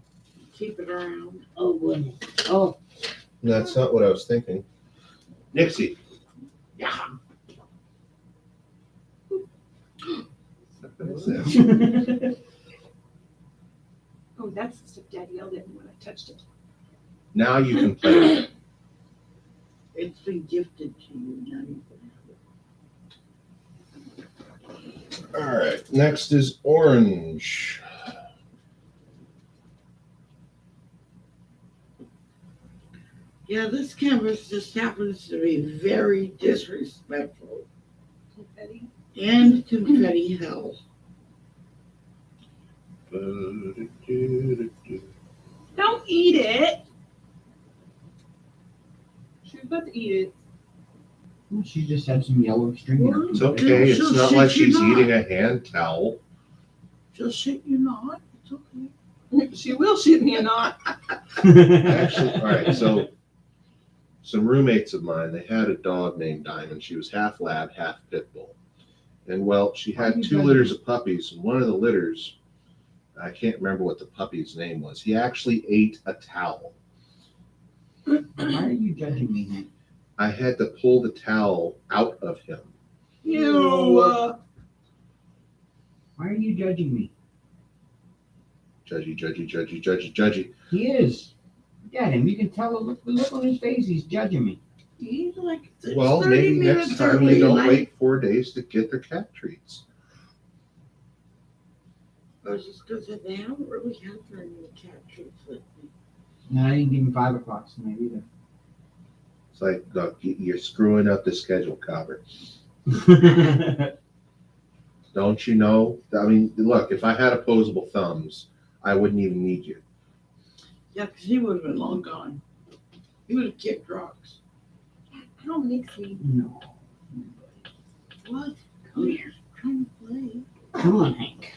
Speaker 4: Keep it around.
Speaker 2: Oh, goodness. Oh,
Speaker 3: That's not what I was thinking. Nixie.
Speaker 4: Yeah.
Speaker 3: What is that?
Speaker 1: Oh, that's the stuff Dad yelled at me when I touched it.
Speaker 3: Now you can play with it.
Speaker 4: It's been gifted to you. Now you can have it.
Speaker 3: All right, next is orange.
Speaker 4: Yeah, this canvas just happens to be very disrespectful
Speaker 1: Confetti.
Speaker 4: and confetti hell.
Speaker 1: Don't eat it. She was about to eat it.
Speaker 2: well, she just had some yellow string in her
Speaker 3: It's
Speaker 2: teeth.
Speaker 3: okay, it's
Speaker 4: She'll
Speaker 3: not
Speaker 4: shit
Speaker 3: like
Speaker 4: you
Speaker 3: she's
Speaker 4: not.
Speaker 3: eating a hand towel.
Speaker 4: She'll shit you not. It's okay.
Speaker 1: She will shit me or not.
Speaker 3: Actually, all right, so some roommates of mine, they had a dog named Diamond. She was half lab, half pit bull. And well, she
Speaker 2: Why
Speaker 3: had
Speaker 2: you
Speaker 3: 2
Speaker 2: judging?
Speaker 3: litters of puppies, and one of the litters, I can't remember what the puppy's name was. He actually ate a towel.
Speaker 2: Why are you judging me, Hank?
Speaker 3: I had to pull the towel out of him.
Speaker 1: You.
Speaker 2: Why are you judging me?
Speaker 3: Judgy, judgy, judgy, judgy, judgy.
Speaker 2: He is. Look at him. You can tell the look on his face. He's judging me.
Speaker 4: He's like, it's
Speaker 3: Well,
Speaker 4: 30
Speaker 3: maybe
Speaker 4: minutes
Speaker 3: next time
Speaker 4: early,
Speaker 3: you don't
Speaker 4: like-
Speaker 3: wait 4 days to get their cat treats.
Speaker 4: I was just gonna say, they haven't really had very many cat treats lately.
Speaker 2: No, I didn't give him 5 o'clock tonight either.
Speaker 3: It's like, look, you're screwing up the schedule, Copper. Don't you know? I mean, look, if I had opposable thumbs, I wouldn't even need you.
Speaker 4: Yeah, because he would have been long gone. He would have kicked rocks.
Speaker 1: How Nixie?
Speaker 2: No.
Speaker 4: What?
Speaker 2: Come here.
Speaker 4: Trying to play.
Speaker 2: Come on, Hank.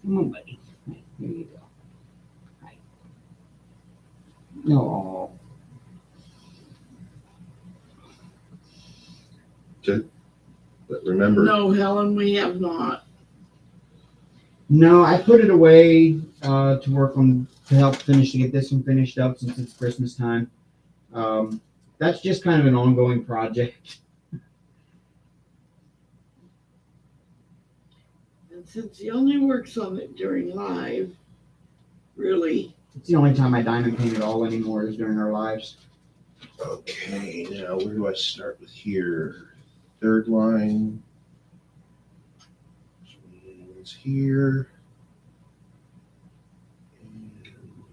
Speaker 2: Come on, buddy. Right, here you go. Hi. No.
Speaker 3: But remember,
Speaker 4: No, Helen, we have not.
Speaker 2: No, I put it away to work on to help finish to get this one finished up since it's Christmas time. That's just kind of an ongoing project.
Speaker 4: And since he only works on it during live, really,
Speaker 2: It's the only time I diamond paint at all anymore is during our lives.
Speaker 3: okay, now where do I start with here? Third line. It's here. And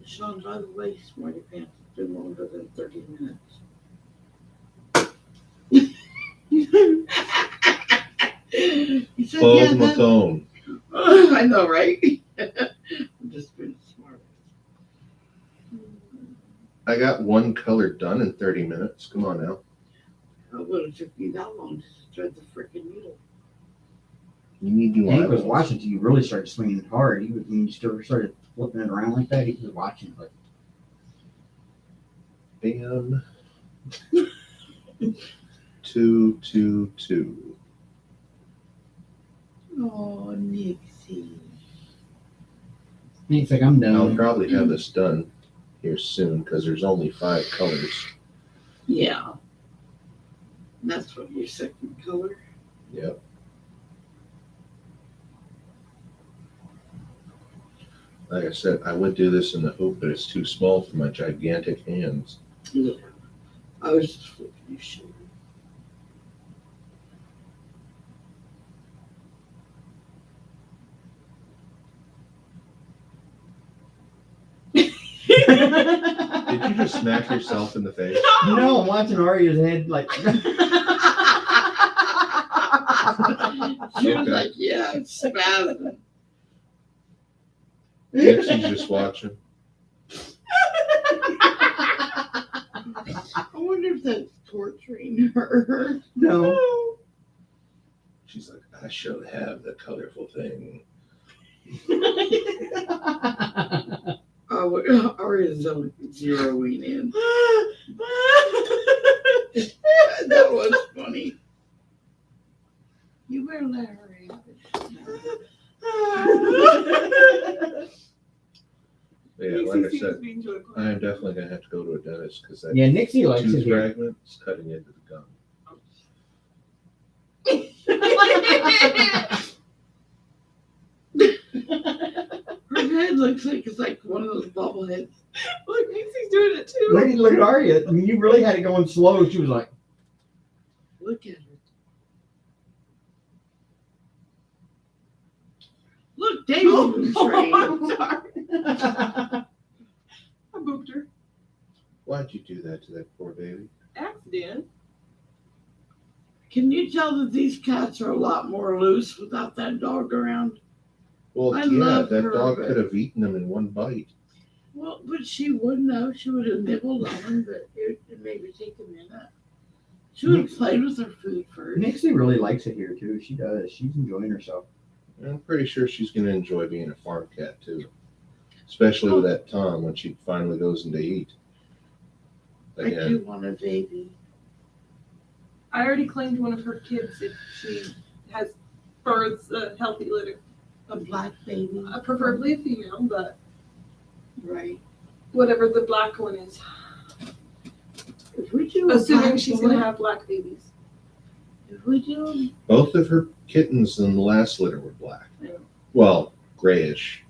Speaker 4: Sean, by the way, Smarty Pants has been longer than 30 minutes. He said,
Speaker 3: close
Speaker 4: yeah,
Speaker 3: my
Speaker 4: that,
Speaker 3: phone.
Speaker 4: I know, right? I'm just being smart.
Speaker 3: I got one color done in 30 minutes. Come on now.
Speaker 4: How would it took you that long to thread the freaking needle?
Speaker 3: You need new
Speaker 2: Hank was
Speaker 3: eyeballs.
Speaker 2: watching till you really started swinging it hard. He was when you started flipping it around like that. He was watching, but
Speaker 3: Bam. 222.
Speaker 4: Oh, Nixie.
Speaker 2: He's like, I'm
Speaker 3: I'll
Speaker 2: done.
Speaker 3: probably have this done here soon because there's only 5 colors.
Speaker 4: Yeah. That's what your second color.
Speaker 3: Yep. Like I said, I would do this in the hoop, but it's too small for my gigantic hands.
Speaker 4: Yeah. I was just flipping your shirt.
Speaker 3: Did you just smack yourself in the face?
Speaker 2: No, I'm watching Arya's head like.
Speaker 4: She was
Speaker 3: Okay.
Speaker 4: like, yeah, it's spazzing.
Speaker 3: Nixie's just watching.
Speaker 4: I wonder if that's torturing her.
Speaker 2: No.
Speaker 3: She's like, I shall have the colorful thing.
Speaker 4: Oh, Aria's zeroing in. That was funny. You better let her have it.
Speaker 3: Yeah, like I said, I am definitely gonna have to go to a dentist because that
Speaker 2: Yeah, Nixie likes it
Speaker 3: tooth
Speaker 2: here.
Speaker 3: fragment is cutting into the gum.
Speaker 4: Her head looks like it's like one of those bobbleheads.
Speaker 1: Look, Nixie's doing it too.
Speaker 2: Look at Arya. I mean, you really had it going slow. She was like,
Speaker 4: Look at her. Look, David's been trained.
Speaker 1: I'm sorry. I booped her.
Speaker 3: Why'd you do that to that poor baby?
Speaker 1: Accident.
Speaker 4: Can you tell that these cats are a lot more loose without that dog around?
Speaker 3: Well,
Speaker 4: I
Speaker 3: yeah,
Speaker 4: love
Speaker 3: that
Speaker 4: her,
Speaker 3: dog
Speaker 4: but-
Speaker 3: could have eaten them in one bite.
Speaker 4: Well, but she wouldn't have. She would have nibbled on them, but it maybe take a minute. She would have played with her food first.
Speaker 2: Nixie really likes it here too. She does. She's enjoying herself.
Speaker 3: I'm pretty sure she's gonna enjoy being a farm cat too. Especially with that Tom when she finally goes in to eat.
Speaker 4: I
Speaker 3: Again,
Speaker 4: do want a baby.
Speaker 1: I already claimed one of her kids if she has births a healthy litter.
Speaker 4: A black baby.
Speaker 1: Preferably a female, but
Speaker 4: Right.
Speaker 1: whatever the black one is.
Speaker 4: If we do a
Speaker 1: Assuming
Speaker 4: black
Speaker 1: she's
Speaker 4: boy-
Speaker 1: gonna have black babies.
Speaker 4: If we do
Speaker 3: both of her kittens in the last litter were black.
Speaker 1: Yeah.
Speaker 3: Well, grayish.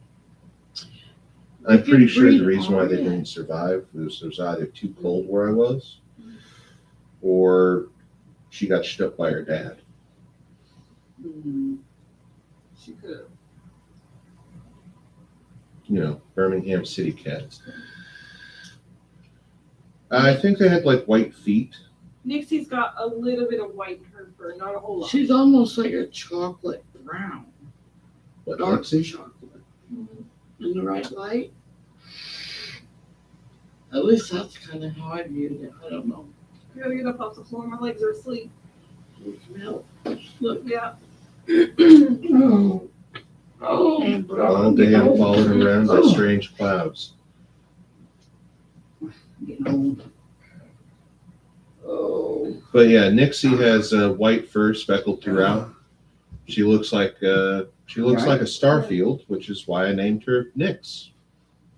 Speaker 3: I'm
Speaker 4: We
Speaker 3: pretty
Speaker 4: could
Speaker 3: sure the
Speaker 4: breed
Speaker 3: reason why they
Speaker 4: Aria.
Speaker 3: didn't survive was either too cold where I was, or she got stuck by her dad.
Speaker 1: She could have.
Speaker 3: You know, Birmingham City cats. I think they had like white feet.
Speaker 1: Nixie's got a little bit of white in her fur, not a whole lot.
Speaker 4: she's almost like a chocolate brown.
Speaker 3: What,
Speaker 4: Dark
Speaker 3: Lexi?
Speaker 4: chocolate.
Speaker 1: Mhm.
Speaker 4: In the right light. At least that's kind of how I viewed it. I don't know.
Speaker 1: I gotta get up off the floor. My legs are asleep.
Speaker 4: Need some help.
Speaker 1: Look, yeah.
Speaker 4: Oh,
Speaker 3: All day I'm followed around by strange clouds.
Speaker 4: Getting old. Oh.
Speaker 3: But yeah, Nixie has white fur speckled throughout. She looks like a starfield, which is why I named her Nyx.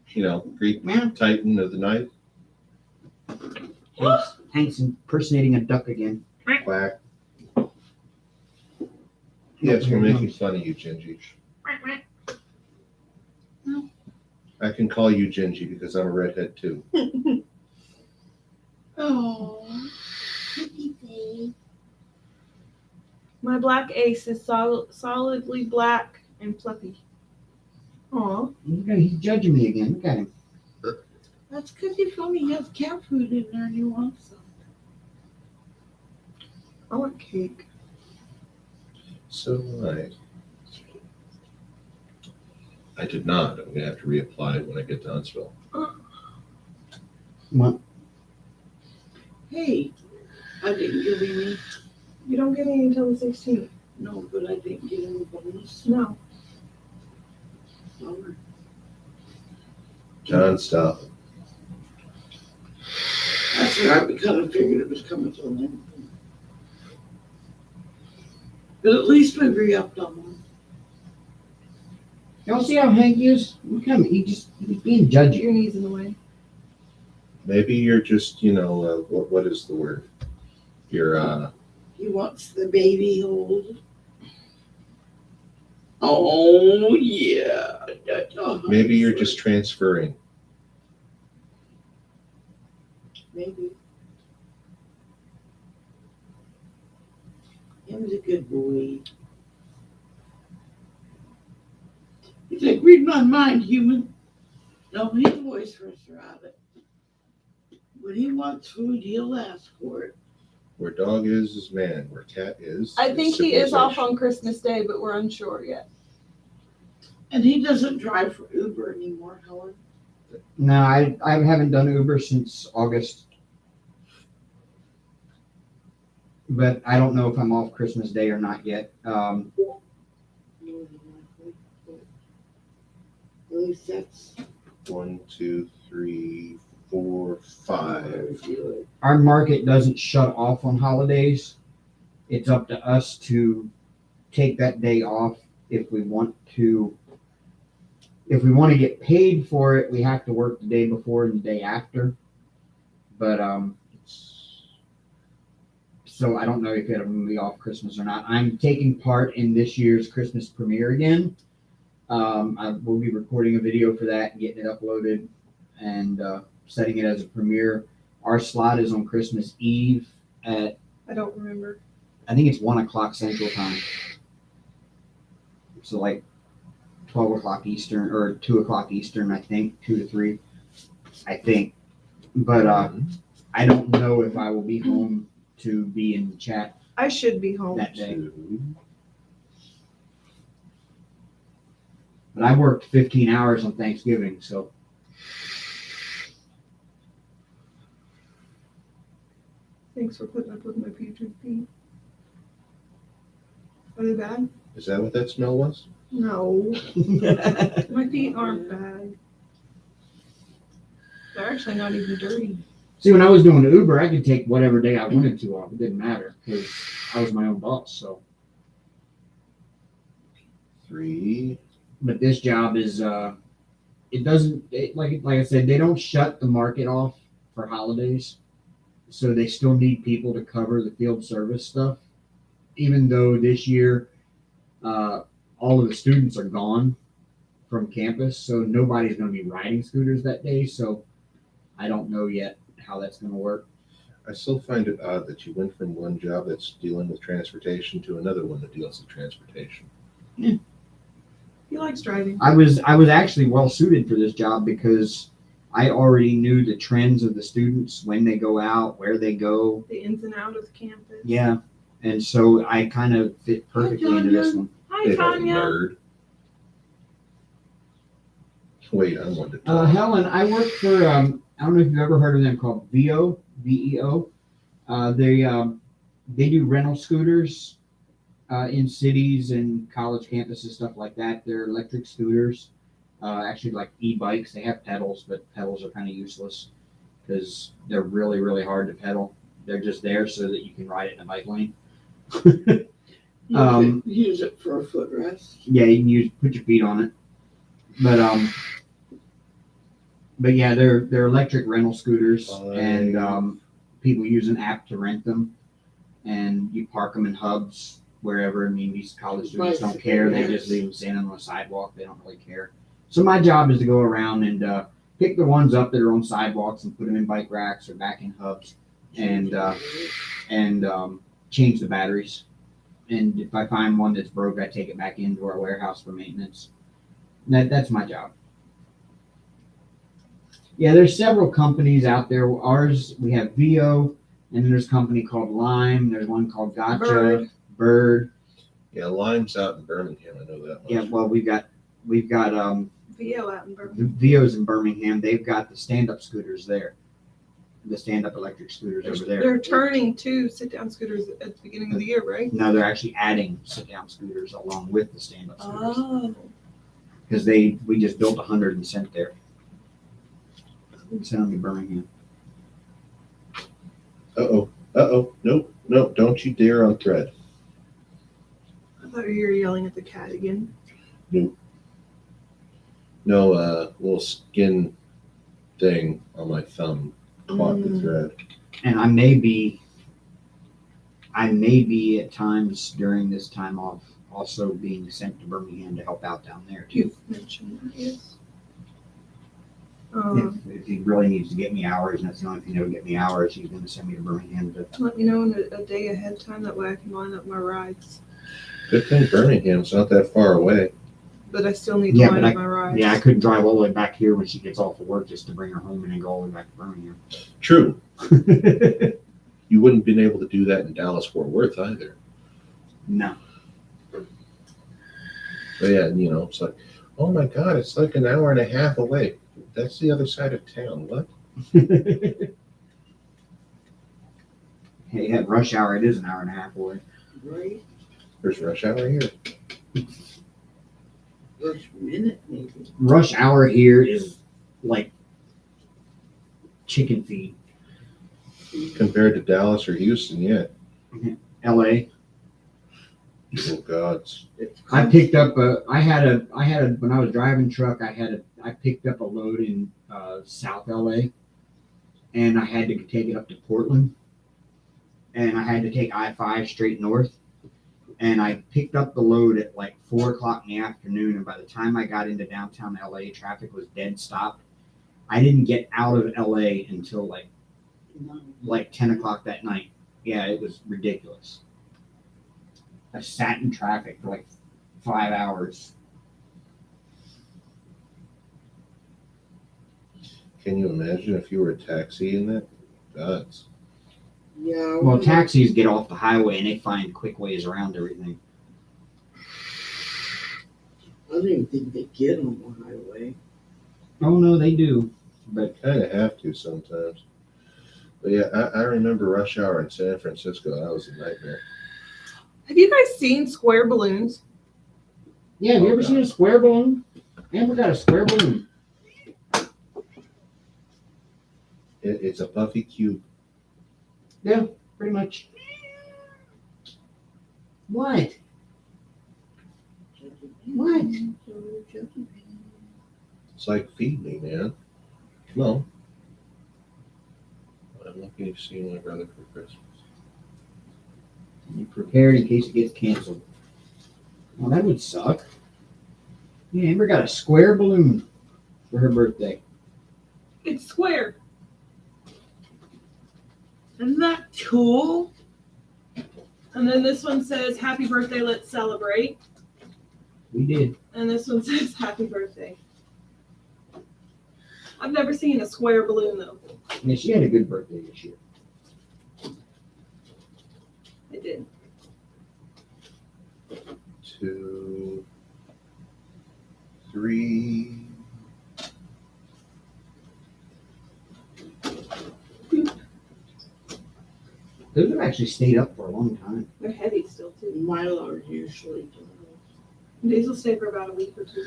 Speaker 3: You know, Greek titan of the night.
Speaker 2: Hank's impersonating a duck again.
Speaker 3: Quack. Yes, we're making fun of you, Gingy. I can call you Gingy because I'm a redhead too.
Speaker 4: Oh. Pretty babe.
Speaker 1: My black ace is solidly black and fluffy. Aw.
Speaker 2: He's judging me again. Look at him.
Speaker 4: That's because he only has cat food in there and you want some.
Speaker 1: I want cake.
Speaker 3: So I did not. I'm gonna have to reapply it when I get to Huntsville.
Speaker 2: What?
Speaker 4: Hey, I didn't give him any.
Speaker 1: You don't get any until the 16th.
Speaker 4: No, but I didn't get him a bonus.
Speaker 1: No.
Speaker 4: Bummer.
Speaker 3: John, stop.
Speaker 4: That's right, we kind of figured it was coming to an end. But at least we re-upped on one.
Speaker 2: Y'all see how Hank is? He's being judgy.
Speaker 1: Your knees in the way.
Speaker 3: Maybe you're just, what is the word? You're,
Speaker 4: He wants the baby hold. Oh, yeah.
Speaker 3: maybe you're just transferring.
Speaker 4: Maybe. Him's a good boy. He's like, read my mind, human. No, he's always for us rabbit. When he wants food, he'll ask for it.
Speaker 3: Where dog is man. Where cat is.
Speaker 1: I think he is off
Speaker 3: civilization.
Speaker 1: on Christmas Day, but we're unsure yet.
Speaker 4: And he doesn't drive for Uber anymore, Helen.
Speaker 2: No, I haven't done Uber since August. But I don't know if I'm off Christmas Day or not yet.
Speaker 4: More than likely. At least that's
Speaker 3: 1, 2, 3, 4, 5.
Speaker 2: Our market doesn't shut off on holidays. It's up to us to take that day off if we want to. If we want to get paid for it, we have to work the day before and the day after. But so I don't know if it'll be off Christmas or not. I'm taking part in this year's Christmas premiere again. I will be recording a video for that, getting it uploaded, and setting it as a premiere. Our slot is on Christmas Eve at,
Speaker 1: I don't remember.
Speaker 2: I think it's 1:00 Central Time. So like 12:00 Eastern or 2:00 Eastern, I think, 2 to 3, I think. But I don't know if I will be home to be in the chat
Speaker 1: I should be home.
Speaker 2: that day.
Speaker 3: 2.
Speaker 2: But I worked 15 hours on Thanksgiving, so
Speaker 1: Thanks for putting up with my putrid feet. Are they bad?
Speaker 3: Is that what that smell was?
Speaker 1: No, my feet aren't bad. They're actually not even dirty.
Speaker 2: see, when I was doing the Uber, I could take whatever day I wanted to off. It didn't matter because I was my own boss. So,
Speaker 3: 3.
Speaker 2: but this job is it doesn't like I said, they don't shut the market off for holidays, so they still need people to cover the field service stuff. Even though this year all of the students are gone from campus, so nobody's going to be riding scooters that day. So I don't know yet how that's going to work.
Speaker 3: I still find it odd that you went from one job that's dealing with transportation to another one that deals with transportation.
Speaker 1: He likes driving.
Speaker 2: I was actually well suited for this job because I already knew the trends of the students, when they go out, where they go.
Speaker 1: The ins and outs of the campus.
Speaker 2: Yeah. And so I kind of fit perfectly into this one.
Speaker 1: Hi,
Speaker 3: Big old
Speaker 1: Tanya.
Speaker 3: nerd. Wait, I wanted to talk.
Speaker 2: Helen, I work for, I don't know if you've ever heard of them, called VEO, VEO. They do rental scooters in cities and college campuses, stuff like that. They're electric scooters, actually like e-bikes. They have pedals, but pedals are kind of useless because they're really, really hard to pedal. They're just there so that you can ride it in a bike lane.
Speaker 4: Use it for a footrest.
Speaker 2: Yeah, you can put your feet on it. But yeah, they're electric rental scooters, and people use an app to rent them, and you park them in hubs wherever. I mean, these college students don't care; they just leave them standing on the sidewalk. They don't really care. So my job is to go around and pick the ones up that are on sidewalks and put them in bike racks or back in hubs, and change the batteries. And if I find one that's broke, I take it back into our warehouse for maintenance. That's my job. Yeah, there's several companies out there. Ours, we have VEO, and then there's a company called Lime. There's one called Gotcha, Bird.
Speaker 3: Yeah, Lime's out in Birmingham. I know that much.
Speaker 2: Yeah, well, we've got
Speaker 1: VO out in Birmingham.
Speaker 2: VEO's in Birmingham. They've got the stand-up scooters there, the stand-up electric scooters over there.
Speaker 1: They're turning to sit-down scooters at the beginning of the year, right?
Speaker 2: No, they're actually adding sit-down scooters along with the stand-up scooters
Speaker 1: Oh.
Speaker 2: because we just built 100 and sent there. We sent them to Birmingham.
Speaker 3: Nope, nope, don't you dare on thread.
Speaker 1: I thought you were yelling at the cat again.
Speaker 3: No, little skin thing on my thumb caught the thread.
Speaker 2: And I may be at times during this time off also being sent to Birmingham to help out down there too.
Speaker 1: You've mentioned that, yes.
Speaker 2: If he really needs to get me hours, and that's the only thing that would get me hours, he's going to send me to Birmingham to.
Speaker 1: Let me know in a day ahead of time. That way I can line up my rides.
Speaker 3: Good thing Birmingham's not that far away.
Speaker 1: But I still need to
Speaker 2: Yeah,
Speaker 1: line
Speaker 2: but
Speaker 1: up my rides.
Speaker 2: Yeah, I couldn't drive all the way back here when she gets off of work just to bring her home and then go all the way back to Birmingham.
Speaker 3: True. You wouldn't have been able to do that in Dallas Fort Worth either.
Speaker 2: No.
Speaker 3: But yeah, it's like, oh my God, it's like an hour and a half away. That's the other side of town. What?
Speaker 2: Hey, at rush hour, it is an hour and a half away.
Speaker 4: Right?
Speaker 3: There's rush hour here.
Speaker 4: First minute, maybe.
Speaker 2: Rush hour here is like chicken feed.
Speaker 3: Compared to Dallas or Houston, yeah.
Speaker 2: LA.
Speaker 3: Oh God.
Speaker 2: I picked up when I was driving truck, I picked up a load in South LA, and I had to take it up to Portland, and I had to take I-5 straight north, and I picked up the load at like 4:00 in the afternoon, and by the time I got into downtown LA, traffic was dead stopped. I didn't get out of LA until like 10 o'clock that night. Yeah, it was ridiculous. I sat in traffic for like 5 hours.
Speaker 3: Can you imagine if you were a taxi in that? Gods.
Speaker 4: Yeah.
Speaker 2: Well, taxis get off the highway and they find quick ways around everything.
Speaker 4: I don't even think they get on the highway.
Speaker 2: Oh no, they do. But
Speaker 3: Kind of have to sometimes. But yeah, I remember rush hour in San Francisco. That was a nightmare.
Speaker 1: Have you guys seen square balloons?
Speaker 2: yeah, have you ever seen a square balloon? Amber got a square balloon.
Speaker 3: It's a puffy cube.
Speaker 2: Yeah, pretty much. What? What?
Speaker 3: It's like, feed me, man. No. I'm looking to see my brother for Christmas.
Speaker 2: You prepared in case it gets canceled. Well, that would suck. Yeah, Amber got a square balloon for her birthday.
Speaker 1: It's square.
Speaker 4: Isn't that cool?
Speaker 1: And then this one says, "Happy birthday, let's celebrate."
Speaker 2: We did.
Speaker 1: And this one says, "Happy birthday." I've never seen a square balloon though.
Speaker 2: Yeah, she had a good birthday this year.
Speaker 1: I did.
Speaker 3: 2, 3.
Speaker 2: Those have actually stayed up for a long time.
Speaker 1: They're heavy still too.
Speaker 4: Mylar usually does.
Speaker 1: These will stay for about a week or two.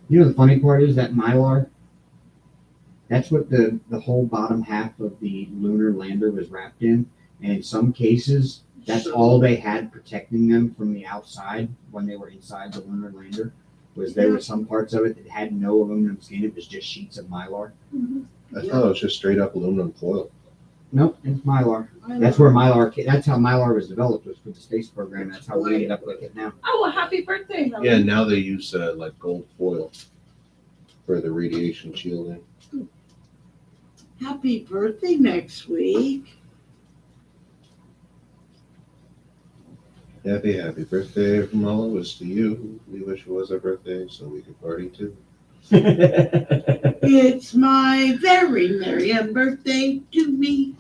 Speaker 2: You know the funny part is that Mylar, that's what the whole bottom half of the lunar lander was wrapped in. And in some cases, that's all they had protecting them from the outside when they were inside the lunar lander. Was there were some parts of it that had no aluminum skin. It was just sheets of Mylar.
Speaker 3: I thought it was just straight up aluminum foil.
Speaker 2: Nope, it's Mylar. That's where that's how Mylar was developed, was for the space program. That's how we ended up with it now.
Speaker 1: Oh, well, happy birthday, Helen.
Speaker 3: Yeah, now they use like gold foil for the radiation shielding.
Speaker 4: Happy birthday next week.
Speaker 3: Happy birthday from all of us to you. We wish it was our birthday so we could party too.
Speaker 4: It's my very merry birthday to me.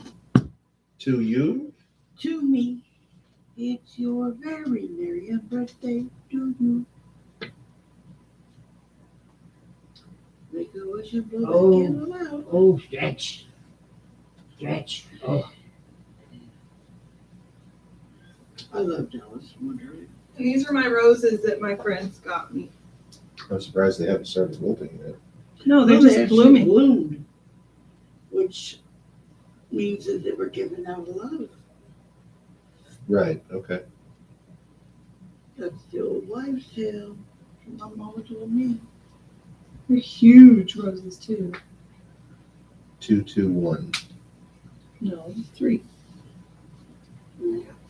Speaker 3: To you?
Speaker 4: To me. It's your very merry birthday to you. Make a wish and blow
Speaker 2: Oh.
Speaker 4: the candle out.
Speaker 2: Oh, stretch. Stretch. Oh.
Speaker 4: I love Dallas Wonderland.
Speaker 1: These are my roses that my friends got me.
Speaker 3: I'm surprised they haven't started wilting yet.
Speaker 1: No, they're
Speaker 4: No,
Speaker 1: just
Speaker 4: actually
Speaker 1: blooming.
Speaker 4: bloomed, which means that they were giving out a lot of.
Speaker 3: Right, okay.
Speaker 4: That's the old wives' tale. My mama told me.
Speaker 1: They're huge roses too.
Speaker 3: 221.
Speaker 1: No, 3.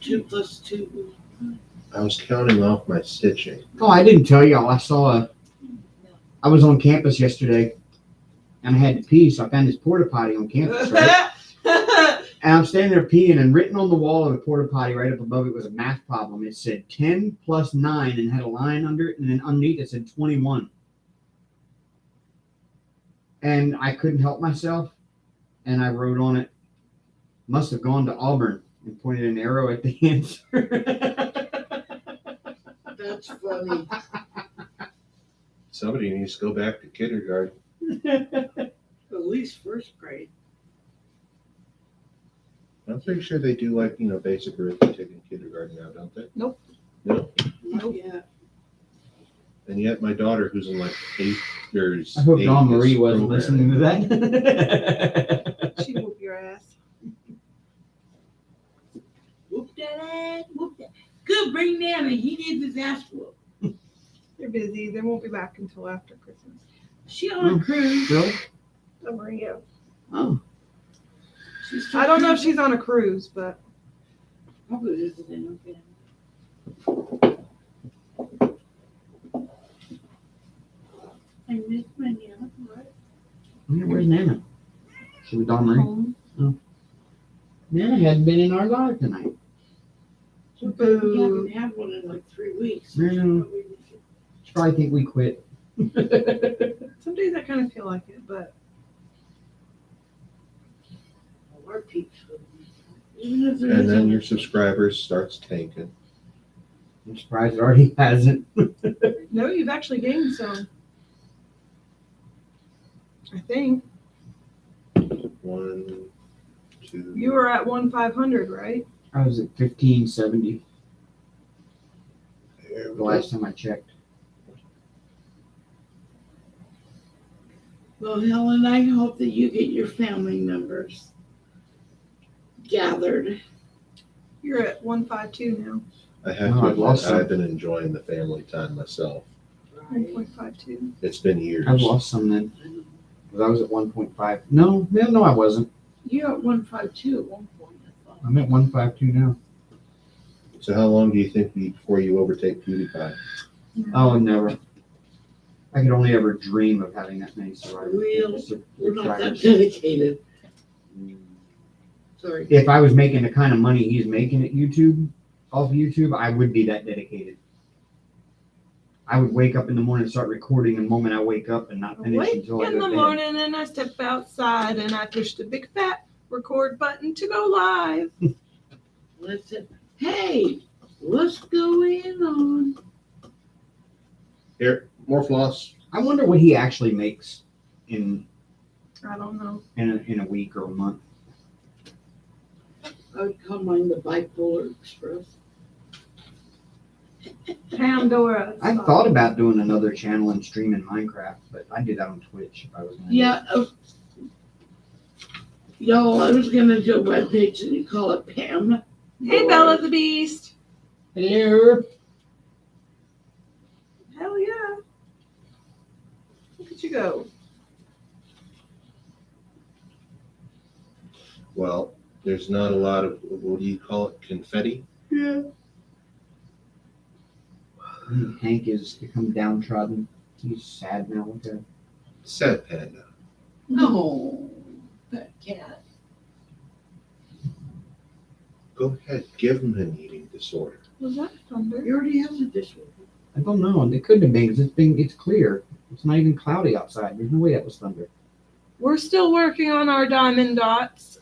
Speaker 4: 2 plus 2.
Speaker 3: I was counting off my stitching.
Speaker 2: Oh, I didn't tell y'all. I was on campus yesterday and I had to pee, so I found this porta potty on campus, right? And I'm standing there peeing, and written on the wall of the porta potty right up above it was a math problem. It said 10 plus 9 and had a line under it, and then underneath it said 21. And I couldn't help myself, and I wrote on it, must have gone to Auburn, and pointed an arrow at the answer.
Speaker 4: That's funny.
Speaker 3: Somebody needs to go back to kindergarten.
Speaker 4: At least first grade.
Speaker 3: I'm pretty sure they do like, basic arithmetic in kindergarten now, don't they?
Speaker 1: Nope.
Speaker 3: No?
Speaker 1: Nope.
Speaker 4: Yeah.
Speaker 3: And yet my daughter, who's in like 8th or
Speaker 2: I hope
Speaker 3: 8th
Speaker 2: Dawn Marie
Speaker 3: is
Speaker 2: wasn't listening to that.
Speaker 1: She whoop your ass.
Speaker 4: Whoop that ass. Whoop that. Good, bring Nana. He needs his ass whooped.
Speaker 1: They're busy. They won't be back until after Christmas.
Speaker 4: She on a cruise.
Speaker 2: Really?
Speaker 1: Don't worry, yeah.
Speaker 2: Oh,
Speaker 4: She's still
Speaker 1: I don't know if
Speaker 4: cruising.
Speaker 1: she's on a cruise, but
Speaker 4: Probably visiting her family. I miss my Nana. What?
Speaker 2: where's Nana? She was Dawn Marie.
Speaker 1: home.
Speaker 2: Nana hadn't been in our life tonight.
Speaker 4: We
Speaker 1: Boo.
Speaker 4: haven't had one in like 3 weeks.
Speaker 2: Yeah. She probably think we quit.
Speaker 1: Some days I kind of feel like it, but
Speaker 4: Our peeps. Even if there
Speaker 3: And
Speaker 4: is
Speaker 3: then
Speaker 4: a-
Speaker 3: your subscribers starts tanking.
Speaker 2: I'm surprised it already hasn't.
Speaker 1: no, you've actually gained some. I think
Speaker 3: 1, 2.
Speaker 1: you were at 1,500, right?
Speaker 2: I was at 1570
Speaker 3: There
Speaker 2: the
Speaker 3: we go.
Speaker 2: last time I checked.
Speaker 4: Well, Helen, I hope that you get your family members gathered.
Speaker 1: You're at 152 now.
Speaker 3: I have
Speaker 2: No,
Speaker 3: to
Speaker 2: I've lost
Speaker 3: admit,
Speaker 2: some.
Speaker 3: I've been enjoying the family time myself.
Speaker 1: 1.52.
Speaker 3: It's been years.
Speaker 2: I've lost some then. Because I was at 1.5. No, I wasn't.
Speaker 4: You're at 152 at one point, I thought.
Speaker 2: I'm at 152 now.
Speaker 3: So how long do you think before you overtake PewDiePie?
Speaker 2: Oh, never. I could only ever dream of having that many survivors.
Speaker 4: We're not that dedicated. Sorry.
Speaker 2: If I was making the kind of money he's making at YouTube, off YouTube, I would be that dedicated. I would wake up in the morning and start recording the moment I wake up and not finish
Speaker 1: Wake
Speaker 2: until I
Speaker 1: in
Speaker 2: go
Speaker 1: the
Speaker 2: to bed.
Speaker 1: morning and I step outside and I push the big fat record button to go live.
Speaker 4: Listen, hey, what's going on?
Speaker 3: Here, more floss.
Speaker 2: I wonder what he actually makes in
Speaker 1: I don't know.
Speaker 2: in a week or a month.
Speaker 4: I would call mine the Bipolar Express.
Speaker 1: Pandora.
Speaker 2: I thought about doing another channel and streaming Minecraft, but I'd do that on Twitch if I was going to.
Speaker 4: Yeah. Y'all, I was going to do a webpage and you call it Pam.
Speaker 1: Hey, Bella the Beast.
Speaker 2: Hello.
Speaker 1: Hell yeah. Look at you go.
Speaker 3: Well, there's not a lot of, what do you call it, confetti?
Speaker 1: Yeah.
Speaker 2: Hank is become downtrodden. He's sad now with that.
Speaker 3: Sad panda.
Speaker 4: No, that cat.
Speaker 3: Go ahead, give him an eating disorder.
Speaker 1: Was that thunder?
Speaker 4: He already has a dishwasher.
Speaker 2: I don't know. It couldn't have been because this thing it's clear. It's not even cloudy outside. There's no way that was thunder.
Speaker 1: We're still working on our diamond dots.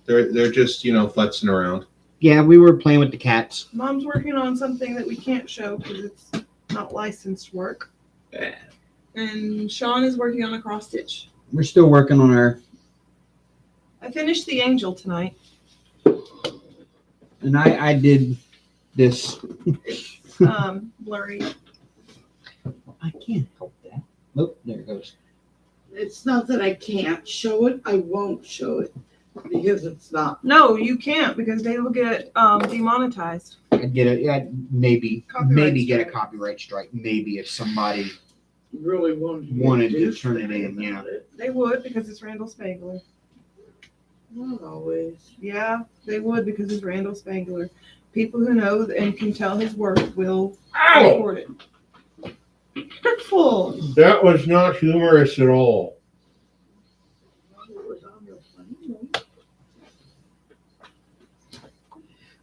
Speaker 3: They're just, futzing around.
Speaker 2: Yeah, we were playing with the cats.
Speaker 1: Mom's working on something that we can't show because it's not licensed work.
Speaker 3: Yeah.
Speaker 1: And Sean is working on a cross stitch.
Speaker 2: We're still working on our.
Speaker 1: I finished the angel tonight.
Speaker 2: And I did this.
Speaker 1: Blurry.
Speaker 2: I can't help that. Nope, there it goes.
Speaker 4: It's not that I can't show it, I won't show it. Because it's not.
Speaker 1: No, you can't because they will get demonetized.
Speaker 2: I'd get a, yeah, maybe
Speaker 1: Copyright
Speaker 2: get a
Speaker 1: strike.
Speaker 2: copyright strike. Maybe if somebody
Speaker 4: Really
Speaker 2: wanted to turn it in, yeah.
Speaker 1: They would because it's Randall Spangler.
Speaker 4: Not always.
Speaker 1: Yeah, they would because it's Randall Spangler. People who know and can tell his work will report it. Hurtful.
Speaker 3: That was not humorous at all.
Speaker 4: It was on your phone.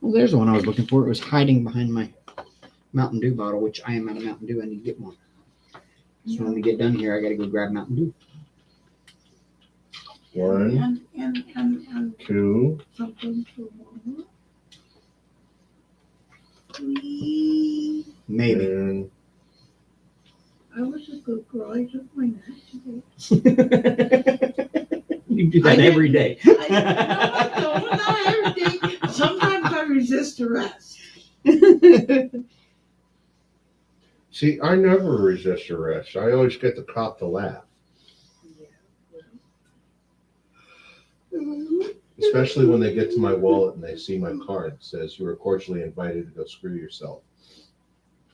Speaker 2: Well, there's the one I was looking for. It was hiding behind my Mountain Dew bottle, which I am out of Mountain Dew. I need to get one. So when we get done here, I got to go grab Mountain Dew.
Speaker 3: One,
Speaker 4: And
Speaker 3: two,
Speaker 4: something for one.
Speaker 2: Maybe.
Speaker 3: and
Speaker 4: I was a good girl. I took my nap today.
Speaker 2: You do that every day.
Speaker 4: Not every day. Sometimes I resist arrest.
Speaker 3: see, I never resist arrest. I always get the cop to laugh, especially when they get to my wallet and they see my card. It says, "You are cordially invited to go screw yourself."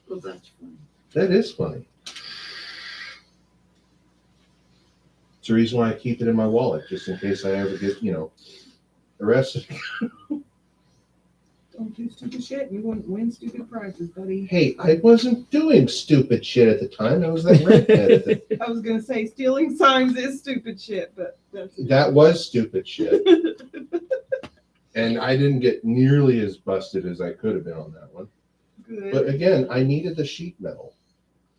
Speaker 4: Well, that's funny.
Speaker 3: That is funny. It's the reason why I keep it in my wallet, just in case I ever get, arrested.
Speaker 1: Don't do stupid shit. You won't win stupid prizes, buddy.
Speaker 3: Hey, I wasn't doing stupid shit at the time. I was that redhead at the
Speaker 1: I was gonna say stealing signs is stupid shit, but that's
Speaker 3: That was stupid shit. And I didn't get nearly as busted as I could have been on that one.
Speaker 1: good.
Speaker 3: But again, I needed the sheet metal.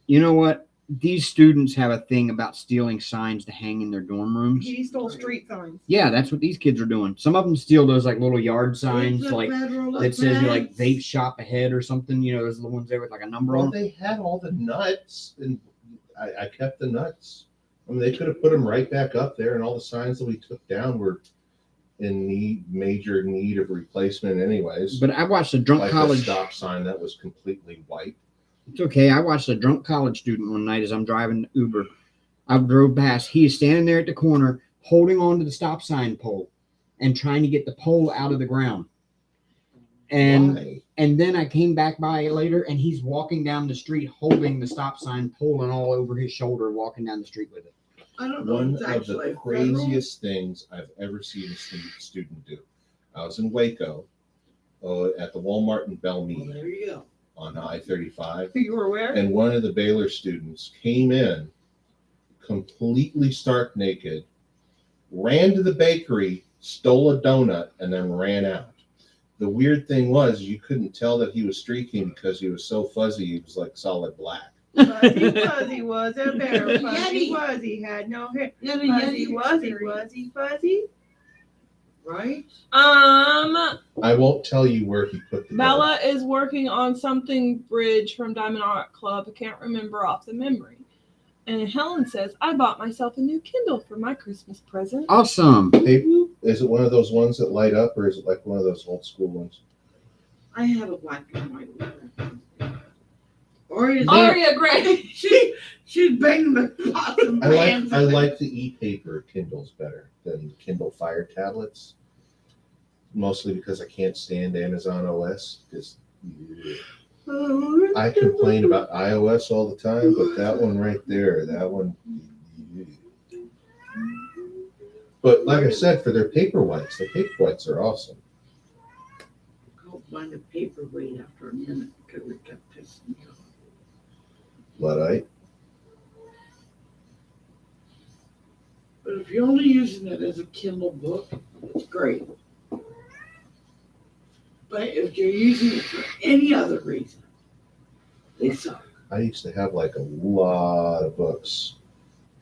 Speaker 2: You know what? These students have a thing about stealing signs to hang in their dorm rooms.
Speaker 1: He stole street signs.
Speaker 2: Yeah, that's what these kids are doing. Some of them steal those like little yard signs,
Speaker 4: It's a
Speaker 2: like
Speaker 4: federal
Speaker 2: that says like
Speaker 4: offense.
Speaker 2: vape shop ahead or something. You know, those are the ones there with like a number
Speaker 3: Well,
Speaker 2: on.
Speaker 3: they had all the nuts, and I kept the nuts. I mean, they could have put them right back up there, and all the signs that we took down were in major need of replacement anyways.
Speaker 2: But I watched a drunk
Speaker 3: Like
Speaker 2: college.
Speaker 3: the stop sign that was completely white.
Speaker 2: It's okay. I watched a drunk college student one night as I'm driving Uber. I drove past. He is standing there at the corner holding on to the stop sign pole and trying to get the pole out of the ground. And
Speaker 3: Why?
Speaker 2: and then I came back by later and he's walking down the street holding the stop sign, pulling all over his shoulder, walking down the street with it.
Speaker 4: I don't know.
Speaker 3: One
Speaker 4: It's
Speaker 3: of
Speaker 4: actually
Speaker 3: the
Speaker 4: federal.
Speaker 3: craziest things I've ever seen a student do. I was in Waco at the Walmart in
Speaker 4: Well,
Speaker 3: Belmead
Speaker 4: there you go.
Speaker 3: on I-35.
Speaker 1: You were aware?
Speaker 3: And one of the Baylor students came in completely stark naked, ran to the bakery, stole a donut, and then ran out. The weird thing was you couldn't tell that he was streaking because he was so fuzzy, he was like solid black.
Speaker 1: Fuzzy was a bear.
Speaker 4: Yeti.
Speaker 1: Fuzzy was he had no hair.
Speaker 4: Yeah, the
Speaker 1: Fuzzy
Speaker 4: Yeti
Speaker 1: was he
Speaker 4: experience,
Speaker 1: fuzzy.
Speaker 4: right?
Speaker 3: I won't tell you where he put the
Speaker 1: Bella is working on something bridge from Diamond Art Club. I can't remember off the memory. And Helen says, I bought myself a new Kindle for my Christmas present.
Speaker 2: Awesome.
Speaker 3: donut. Is it one of those ones that light up, or is it like one of those old school ones?
Speaker 4: I have a black and white one. Or
Speaker 1: Aria Gray.
Speaker 4: she's banging the possum
Speaker 3: I like the e-paper Kindles better than the Kindle Fire tablets, mostly because I can't stand Amazon OS. Because I complain about iOS all the time, but that one right there, that one. But like I said, for their paperweights, the paperweights are awesome.
Speaker 4: I'll find a paperweight after a minute because it kept pissing me off.
Speaker 3: Luddite.
Speaker 4: But if you're only using it as a Kindle book, it's great. But if you're using it for any other reason, they suck.
Speaker 3: I used to have like a lot of books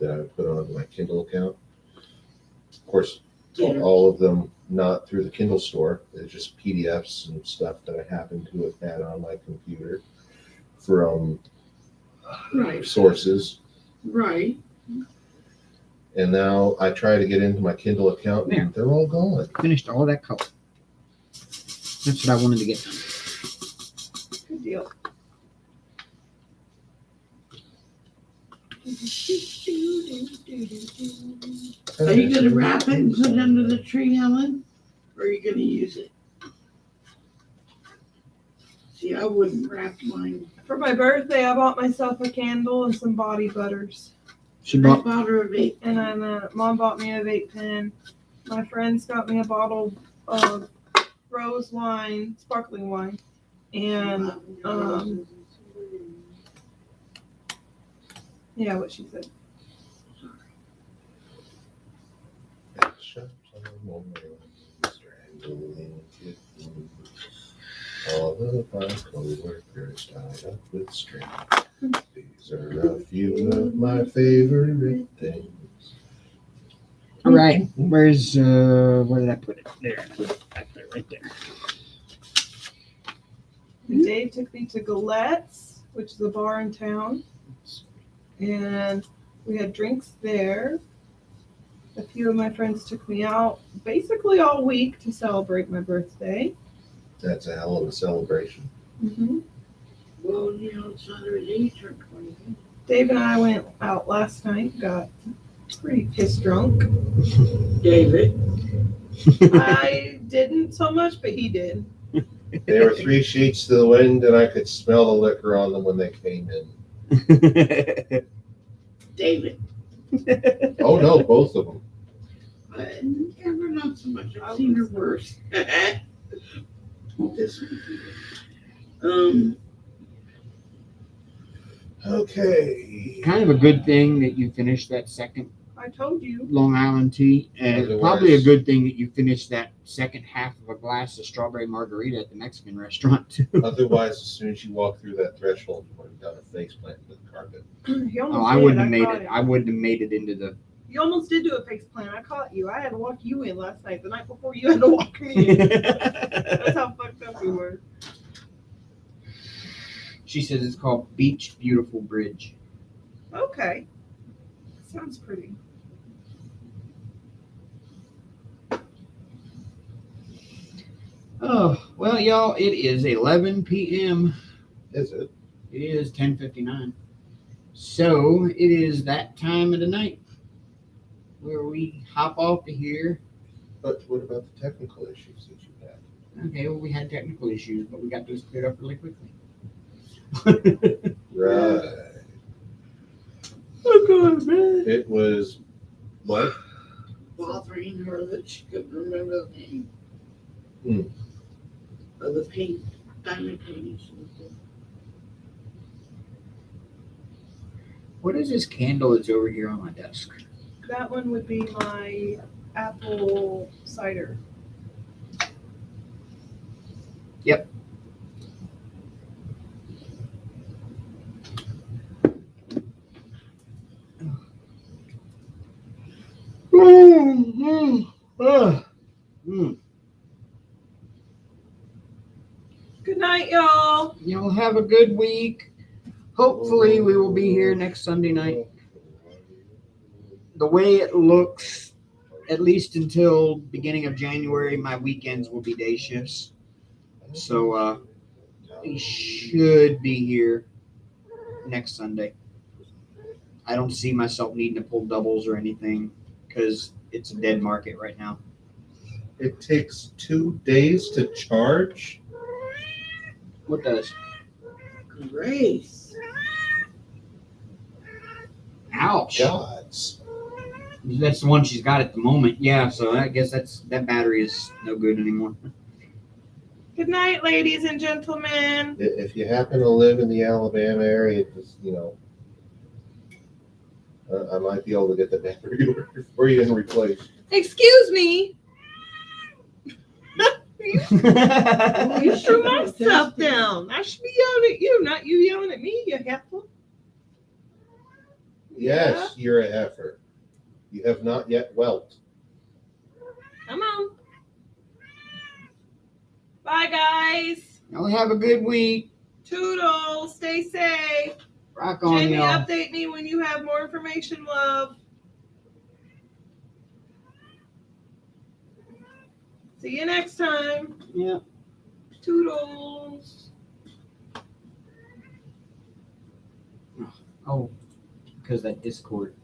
Speaker 3: that I would put on my Kindle account. Of course,
Speaker 4: Yeah.
Speaker 3: all of them not through the Kindle store. They're just PDFs and stuff that I happen to have had on my computer from
Speaker 4: Right,
Speaker 3: sources.
Speaker 4: right.
Speaker 3: And now I try to get into my Kindle account and
Speaker 2: Yeah.
Speaker 3: they're all gone.
Speaker 2: Finished all that color. That's what I wanted to get done.
Speaker 1: Good deal.
Speaker 4: Are you gonna wrap it and put it under the tree, Helen? Or are you gonna use it? See, I wouldn't wrap mine.
Speaker 1: For my birthday, I bought myself a candle and some body butters.
Speaker 2: She
Speaker 4: I
Speaker 2: bought.
Speaker 4: bought her a vape.
Speaker 1: And then Mom bought me a vape pen. My friends got me a bottle of rose wine, sparkling wine. And, yeah, what she said.
Speaker 3: All of my co-workers tied up with string. These are a few of my favorite things.
Speaker 2: All right. Where's where did I put it? There. Back there, right there.
Speaker 1: And Dave took me to Galette's, which is a bar in town. And we had drinks there. A few of my friends took me out basically all week to celebrate my birthday.
Speaker 3: That's a hell of a celebration.
Speaker 1: Mm-hmm.
Speaker 4: Well, you know, it's not every day you turn 20.
Speaker 1: Dave and I went out last night, got pretty pissed drunk.
Speaker 4: David.
Speaker 1: I didn't so much, but he did.
Speaker 3: They were 3 sheets to the wind, and I could smell the liquor on them when they came in.
Speaker 4: David.
Speaker 3: Oh no, both of them.
Speaker 4: Never not so much. I've seen her worse. This one.
Speaker 3: Okay.
Speaker 2: Kind of a good thing that you finished that second
Speaker 1: I told you.
Speaker 2: Long Island tea, and
Speaker 3: Otherwise-
Speaker 2: probably a good thing that you finished that second half of a glass of strawberry margarita at the Mexican restaurant too.
Speaker 3: Otherwise, as soon as you walk through that threshold, you would have done a face plant into the carpet.
Speaker 1: He almost
Speaker 2: Oh, I
Speaker 1: did.
Speaker 2: wouldn't have made
Speaker 1: caught
Speaker 2: it.
Speaker 1: him.
Speaker 2: I wouldn't have made it into the.
Speaker 1: You almost did do a face plant. I caught you. I had to walk you in last night. The night before, you had to walk me in. That's how fucked up we were.
Speaker 2: She says it's called Beach Beautiful Bridge.
Speaker 1: Okay. Sounds pretty.
Speaker 2: Oh well, y'all. It is 11 p.m.
Speaker 3: Is it?
Speaker 2: It is 10:59. So it is that time of the night where we hop off to here.
Speaker 3: But what about the technical issues that you had?
Speaker 2: Okay, well, we had technical issues, but we got those cleared up really quickly.
Speaker 3: Right.
Speaker 2: Oh God, man.
Speaker 3: It was what?
Speaker 4: Bothering her that she couldn't remember the name.
Speaker 3: Hmm.
Speaker 4: Of the paint, diamond paintings.
Speaker 2: What is this candle that's over here on my desk?
Speaker 1: That one would be my apple cider.
Speaker 2: Yep.
Speaker 1: Good night, y'all.
Speaker 2: Y'all have a good week. Hopefully, we will be here next Sunday night. The way it looks, at least until beginning of January, my weekends will be day shifts. So we should be here next Sunday. I don't see myself needing to pull doubles or anything because it's a dead market right now.
Speaker 3: It takes 2 days to charge.
Speaker 2: What does?
Speaker 4: Grace.
Speaker 2: Ouch.
Speaker 3: Gods.
Speaker 2: That's the one she's got at the moment. Yeah, so I guess that battery is no good anymore.
Speaker 1: Good night, ladies and gentlemen.
Speaker 3: If you happen to live in the Alabama area, just, I might be able to get the battery ordered for you and replaced.
Speaker 1: Excuse me. You threw my stuff down. I should be yelling at you, not you yelling at me, you heifer.
Speaker 3: Yes, you're a heifer. You have not yet whelped.
Speaker 1: Come on. Bye, guys.
Speaker 2: Y'all have a good week.
Speaker 1: Toodles. Stay safe.
Speaker 2: Rock on,
Speaker 1: Jamie,
Speaker 2: y'all.
Speaker 1: update me when you have more information, love. See you next time.
Speaker 2: Yeah.
Speaker 1: Toodles.
Speaker 2: Oh, because that Discord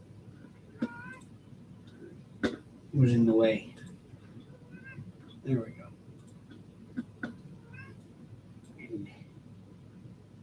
Speaker 2: was in the way. There we go.